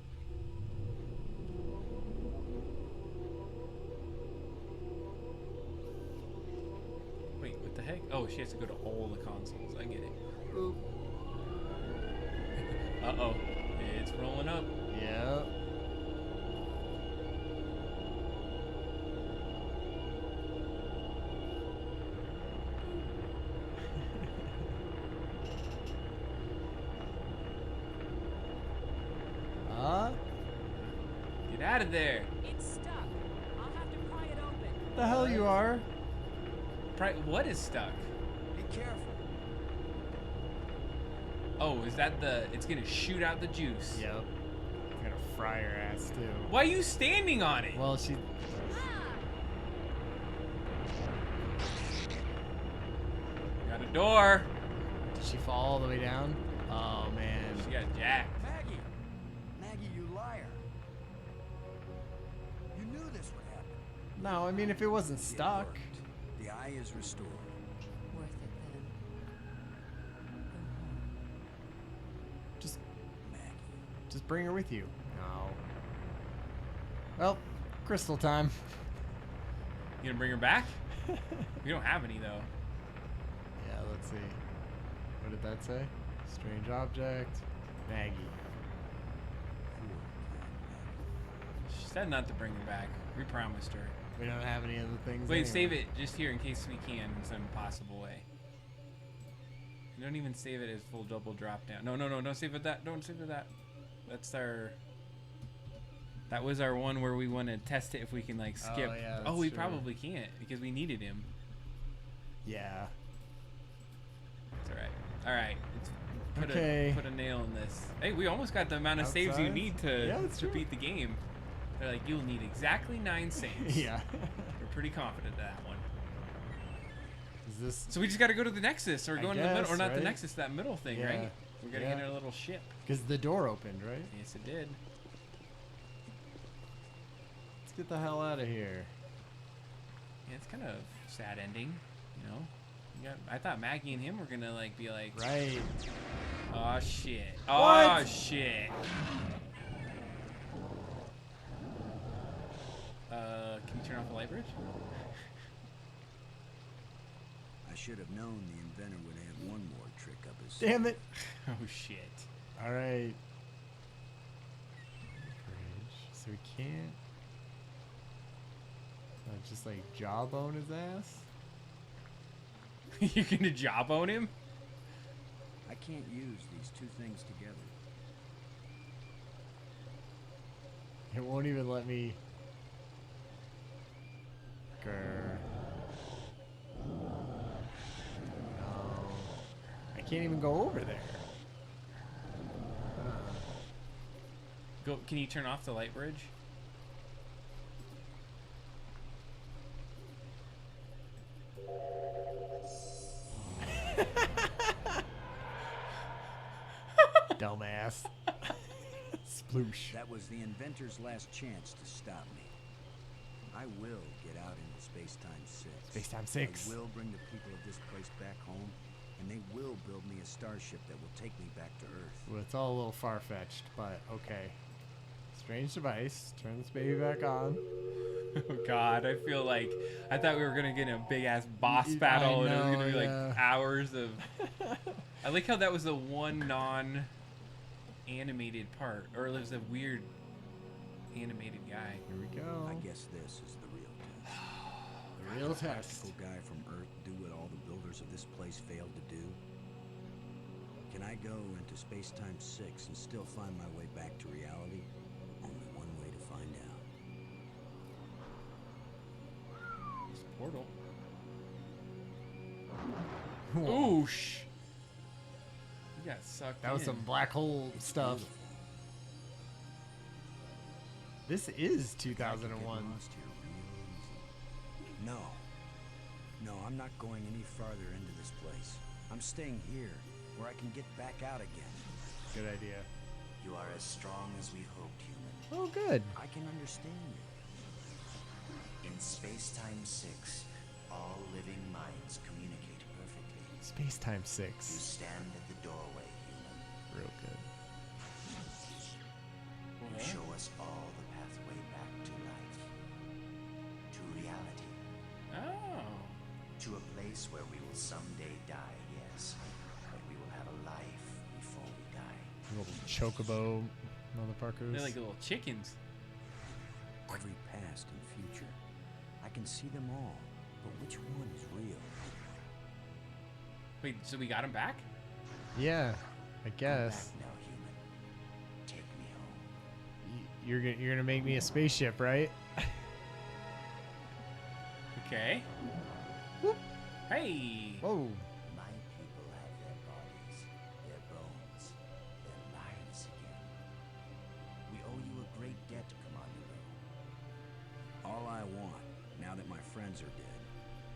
Wait, what the heck? Oh, she has to go to all the consoles. I get it. Boop. Uh-oh. It's rolling up. Yep. Get out of there. It's stuck. I'll have to pry it open. The hell you are? What is stuck? Be careful. Oh, is that it's gonna shoot out the juice. Yep. Gonna fry her ass too. Why are you standing on it? Well, she. Got a door. Did she fall all the way down? Oh man. She got jacked. Maggie! Maggie, you liar. You knew this would happen. No, I mean if it wasn't It stuck. worked. The eye is restored. Worth it then. Go home. Just Maggie. bring her with you. No. Well, crystal time. You gonna bring her back? We don't have any though. Yeah, let's see. What did that say? Strange object. Maggie. She said not to bring her back. We promised her. We don't have any of the things. Wait, anyway. save it just here in case we can in some possible way. Don't even save it as full double drop down. No, don't save it that. Don't save it that. That's our. That was our one where we want to test it if we can like skip. yeah, Oh, that's we true. probably can't because we needed him. Yeah. It's all right. All right. Let's Okay. put a nail in this. Hey, we almost got the amount of saves you Outside? need to Yeah, that's true. beat the game. They're like, you'll need exactly 9 saves. Yeah. We're pretty confident of that one. Is this? So we just got to go to the Nexus or I go in the middle, or guess, not the right? Nexus, that middle thing, Yeah. right? We got to Yeah. get in our little ship. Because the door opened, right? Yes, it did. Let's get the hell out of here. Yeah, it's kind of sad ending, you know. I thought Maggie and him were gonna like be like, Right. oh shit, oh What? shit. Can you turn off the light bridge? I should have known the inventor would have one more trick up his Damn it. Oh shit. All right. So we can't. Just like jawbone his ass. You're gonna jawbone him? I can't use these two things together. It won't even let me. Grr. No. I can't even go over there. Go. Can you turn off the light bridge? Dumbass. Sploosh. That was the inventor's last chance to stop me. will get out into Space-Time 6. Space-Time 6. I will bring the people of this place back home, and they will build me a starship that will take me back to Earth. Well, it's all a little far-fetched, but okay. Strange device. Turn this baby back on. Oh God, I feel like I thought we were gonna get in a big ass boss battle, and it was gonna be like hours of. I like how that was the one non-animated part, or it was a weird animated guy. Here we go. I guess this is the real test. The real Can a test. practical guy from Earth do what all the builders of this place failed to do? Can I go into Space-Time 6 and still find my way back to reality? Only one way to find out. It's a portal. Oosh. You got sucked That was in. some black hole stuff. Beautiful. This is I could get 2001. lost here real easy. No. No, I'm not going any farther into this place. I'm staying here, where I can get back out again. Good idea. You are as strong as we hoped, human. Oh, good. I can understand you. In Space-Time 6, all living minds communicate perfectly. Space-Time You 6. stand at the doorway, human. Real good. You show us all the pathway back to life. To reality. Oh. To a place where we will someday die, yes. But we will have a life before we die. Little chocobo motherfuckers. They're like little chickens. Every past and future. I can see them all, but which one is real? Wait, so we got him back? Yeah, I Go guess. back now, human. Take me home. You're gonna make me a spaceship, right? Okay. Hey. Whoa. My people have their bodies, their bones, their lives again. We owe you a great debt, Commander. All I want, now that my friends are dead,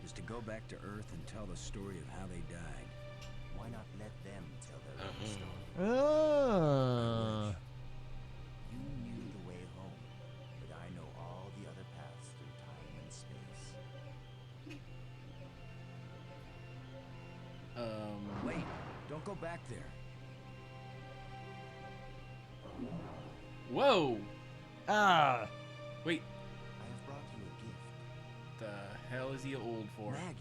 is to go back to Earth and tell the story of how they died. Why not let them tell their own story? Ah. You knew the way home, but I know all the other paths through time and space. Wait, don't go back there. Whoa. Ah. Wait. I have brought you a gift. The hell is he old for? Maggie.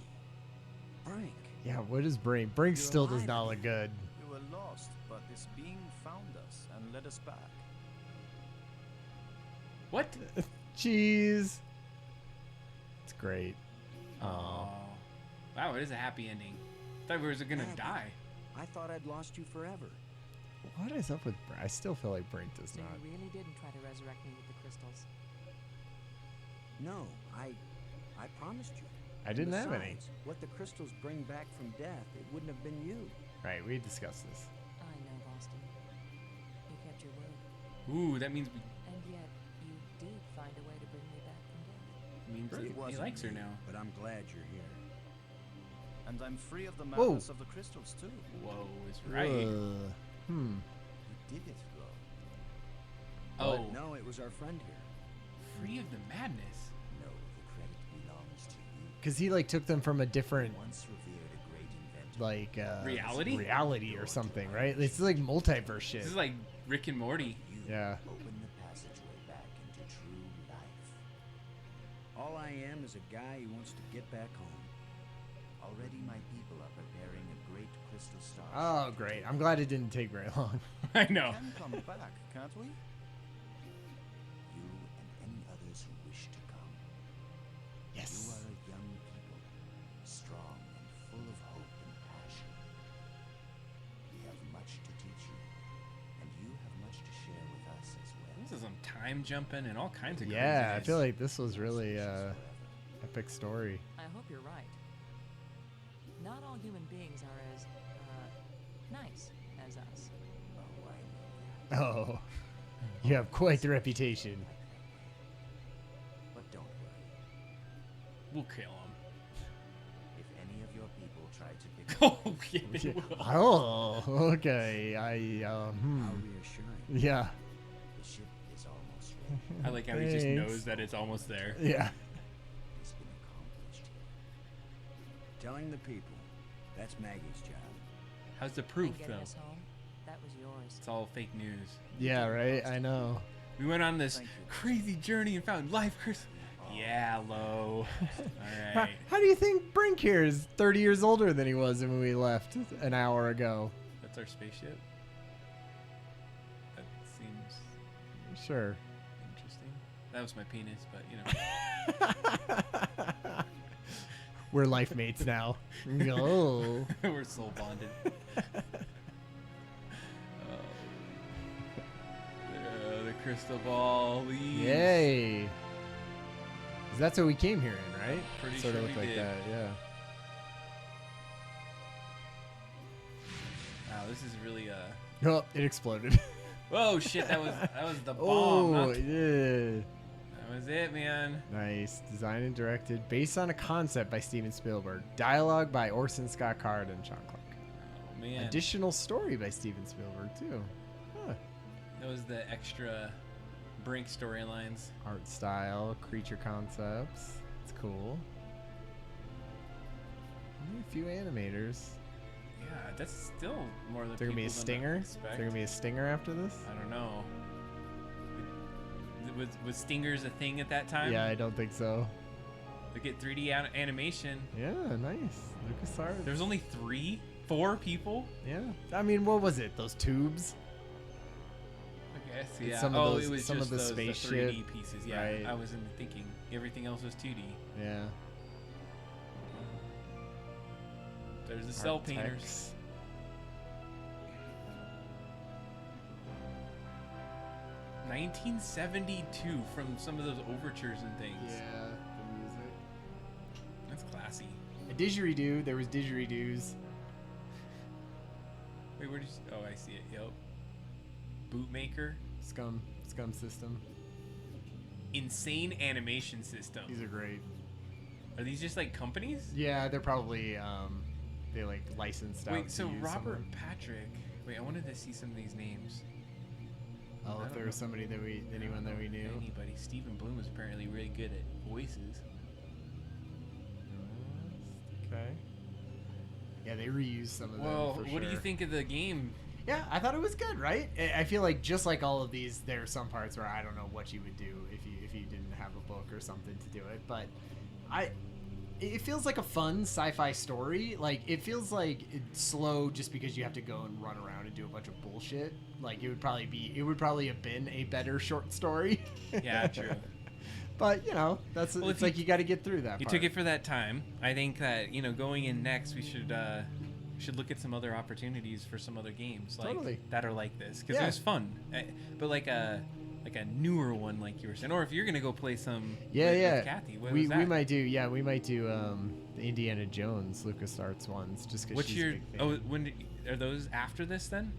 Brink. Yeah, what is Brain? Brink You're still does alive not look good. We were lost, but this being found us and led us back. What? Jeez. It's great. Oh. Wow, it is a happy ending. I thought we were gonna Maggie. die. I thought I'd lost you forever. What is up with Brink? I still feel like Brink does So not. you really didn't try to resurrect me with the crystals. No, I promised you. I And didn't have any. besides, what the crystals bring back from death, it wouldn't have been you. Right, we discussed this. I know, Boston. You kept your word. Ooh, that means And yet, you did find a way to bring me back from death. means It he wasn't likes her me, now. But I'm glad you're here. And I'm free of the Whoa. madness of the crystals too. Whoa, is right. Hmm. You did it, Flo. Oh, No, it was our friend here. free of the madness. No, the credit belongs to you. Because he like took them from a different Once revered a great inventor. like Reality? reality or something, right? It's like multiverse shit. This is like Rick and Morty. You Yeah. open the passageway back into true life. All I am is a guy who wants to get back home. Already my people are preparing a great crystal star. Oh, great! I'm glad it didn't take very long. I know. Can come back, can't we? You and any others who wish to come. You Yes. are a young people, strong and full of hope and passion. We have much to teach you, and you have much to share with us as well. This is some time jumping and all kinds of Yeah, I craziness. feel like this was really Forever. epic story. I hope you're right. Not all human beings are as, nice as us. Oh, I know that. Oh, you have quite the reputation. But don't worry. We'll kill him. If any of your people try to pick Oh, yeah, they will. Oh, okay. How reassuring. Yeah. the ship is almost ready. I like how he just Thanks. knows that it's almost there. Yeah. Telling the people. That's Maggie's job. How's the proof And getting though? us home, that was yours. It's all fake news. Yeah, right. I know. We went on this Thank you. crazy journey and found life, Chris. Yeah, low. All right. How do you think Brink here is 30 years older than he was when we left an hour ago? That's our spaceship. That seems Sure. interesting. That was my penis, but you know. We're life mates now. Oh. We're soul bonded. The crystal ball leaves. Yay. 'Cause that's what we came here in, right? Pretty sort sure of looked we like did. that, yeah. Wow, this is really Oh, it exploded. Whoa, shit! That was the bomb. Oh, Not- yeah. That was it, man. Nice. Designed and directed based on a concept by Steven Spielberg. Dialogue by Orson Scott Card and Sean Clark. Oh man. Additional story by Steven Spielberg, too. Huh. That was the extra Brink storylines. Art style, creature concepts. It's cool. Only a few animators. Yeah, that's still more than Is there gonna be a people than I stinger? Is expect. there gonna be a stinger after this? I don't know. Was stingers a thing at that time? Yeah, I don't think so. Look at 3D animation. Yeah, nice. LucasArts. There was only 4 people. Yeah. I mean, what was it? Those tubes? I guess. It's Yeah. some of those- it was some just of the those, spaceship, the 3D pieces. Yeah. right. I wasn't thinking everything else was 2D. Yeah. There's the cell Art painters. text. $1972 from some of those overtures and things. Yeah, the music. That's classy. A didgeridoo. There was didgeridoos. Wait, where did you... Oh, I see it. Yep. Bootmaker. Scum system. Insane animation system. These are great. Are these just like companies? Yeah, they're probably they like licensed out. Wait, to so use Robert someone. Patrick. Wait, I wanted to see some of these names. I Oh, if don't there know. was somebody that anyone that we knew. Anybody. Stephen Bloom is apparently really good at voices. Okay. Yeah, they reused some of Well, them. For what do you sure. think of the game? Yeah, I thought it was good, right? I feel like just like all of these, there are some parts where I don't know what you would do if you didn't have a book or something to do it, but it feels like a fun sci-fi story. Like it feels like it's slow just because you have to go and run around and do a bunch of bullshit. Like it would probably have been a better short story. Yeah, true. But you know, it's Well, if like you got to get through that. You part. took it for that time. I think that going in next, we should look at some other opportunities for some other games like Totally. that are like this because Yeah. it was fun. But like a newer one, like you were saying, or if you're gonna go play some with Kathy, what was that? we might do the Indiana Jones LucasArts ones just because What's she's your a big fan. are those after this then?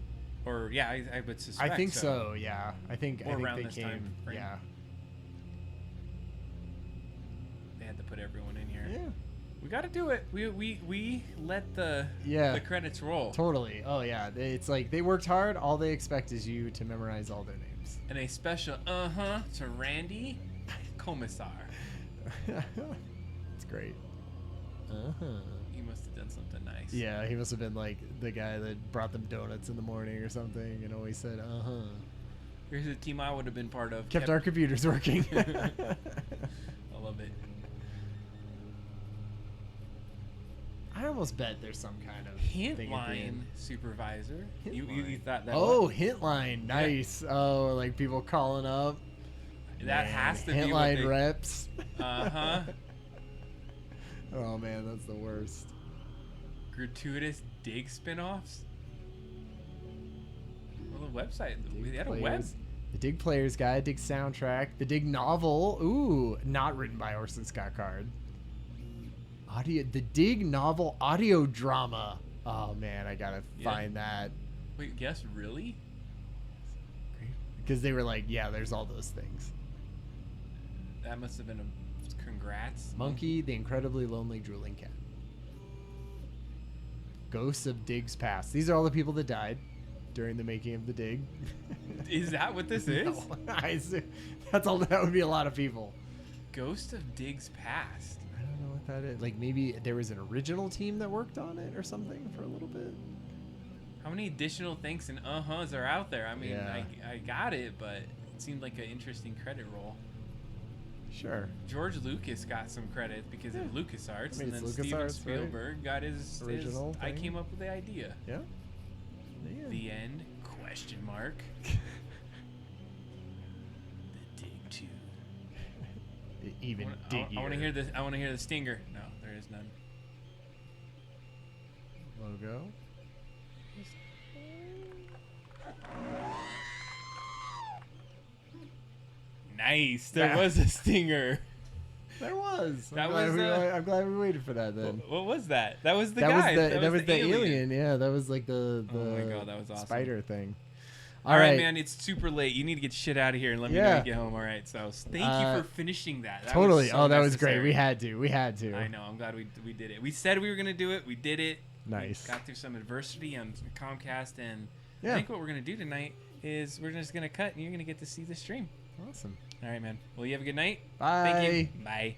Or yeah, I would suspect. I think so. Yeah, I think Or around they this came. time frame. Yeah, They had to put everyone in here. yeah, We got to do it. We let the Yeah. the credits roll. totally. Oh yeah, it's like they worked hard. All they expect is you to memorize all their names. And a special to Randy Commissar. It's great. Uh-huh. He must have done something nice. Yeah, he must have been like the guy that brought them donuts in the morning or something, and always said, "Uh-huh." Here's a team I would have been part of. Kept our computers working. I love it. I almost bet there's some kind of thing at the Hintline end. supervisor. Hint You line. thought that? Oh, was- hint line, nice. Oh, like people calling up. that Man, has to hint be line what they, reps. Uh-huh. Oh man, that's the worst. Gratuitous dig spin-offs. Well, the website. Dig They had a web. Players. The Dig Players Guide, Dig Soundtrack, the Dig Novel. Ooh, not written by Orson Scott Card. The Dig Novel audio drama. Oh man, I gotta Yeah. find that. Wait, guess really? Because they were like, yeah, there's all those things. That must have been a congrats. Monkey, the incredibly lonely drooling cat. Ghosts of Dig's Past. These are all the people that died during the making of the Dig. Is that what this is? No, I assume- that's all. That would be a lot of people. Ghost of Diggs Past. I don't know what that is. Like maybe there was an original team that worked on it or something for a little bit. How many additional thanks and uh-huhs are out there? I mean, Yeah. I got it, but it seemed like an interesting credit roll. Sure. George Lucas got some credit because of LucasArts, I mean, and then it's Steven LucasArts, right? Spielberg got his Original I thing. came up with the idea. Yeah. Yeah. The end? Question mark. The Dig 2. Even I want to hear this. I want to hear the stinger. No, there is none. Logo. Nice. There Yeah. was a stinger. There was. That was, I'm glad we waited for that then. What was that? That was the that guy. that was the alien. Yeah, that was like the Oh my God, that was awesome. spider thing. All right, man. It's super late. You need to get shit out of here and let me know Yeah. you get home. All right. So thank you for finishing that. Totally. Was so that was great. necessary. We had to. I know. I'm glad we did it. We said we were gonna do it. We did it. Nice. We got through some adversity on Comcast, and Yeah. I think what we're gonna do tonight is we're just gonna cut, and you're gonna get to see the stream. Awesome. All right, man. Well, you have a good night. Bye. Thank you. Bye.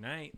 Night.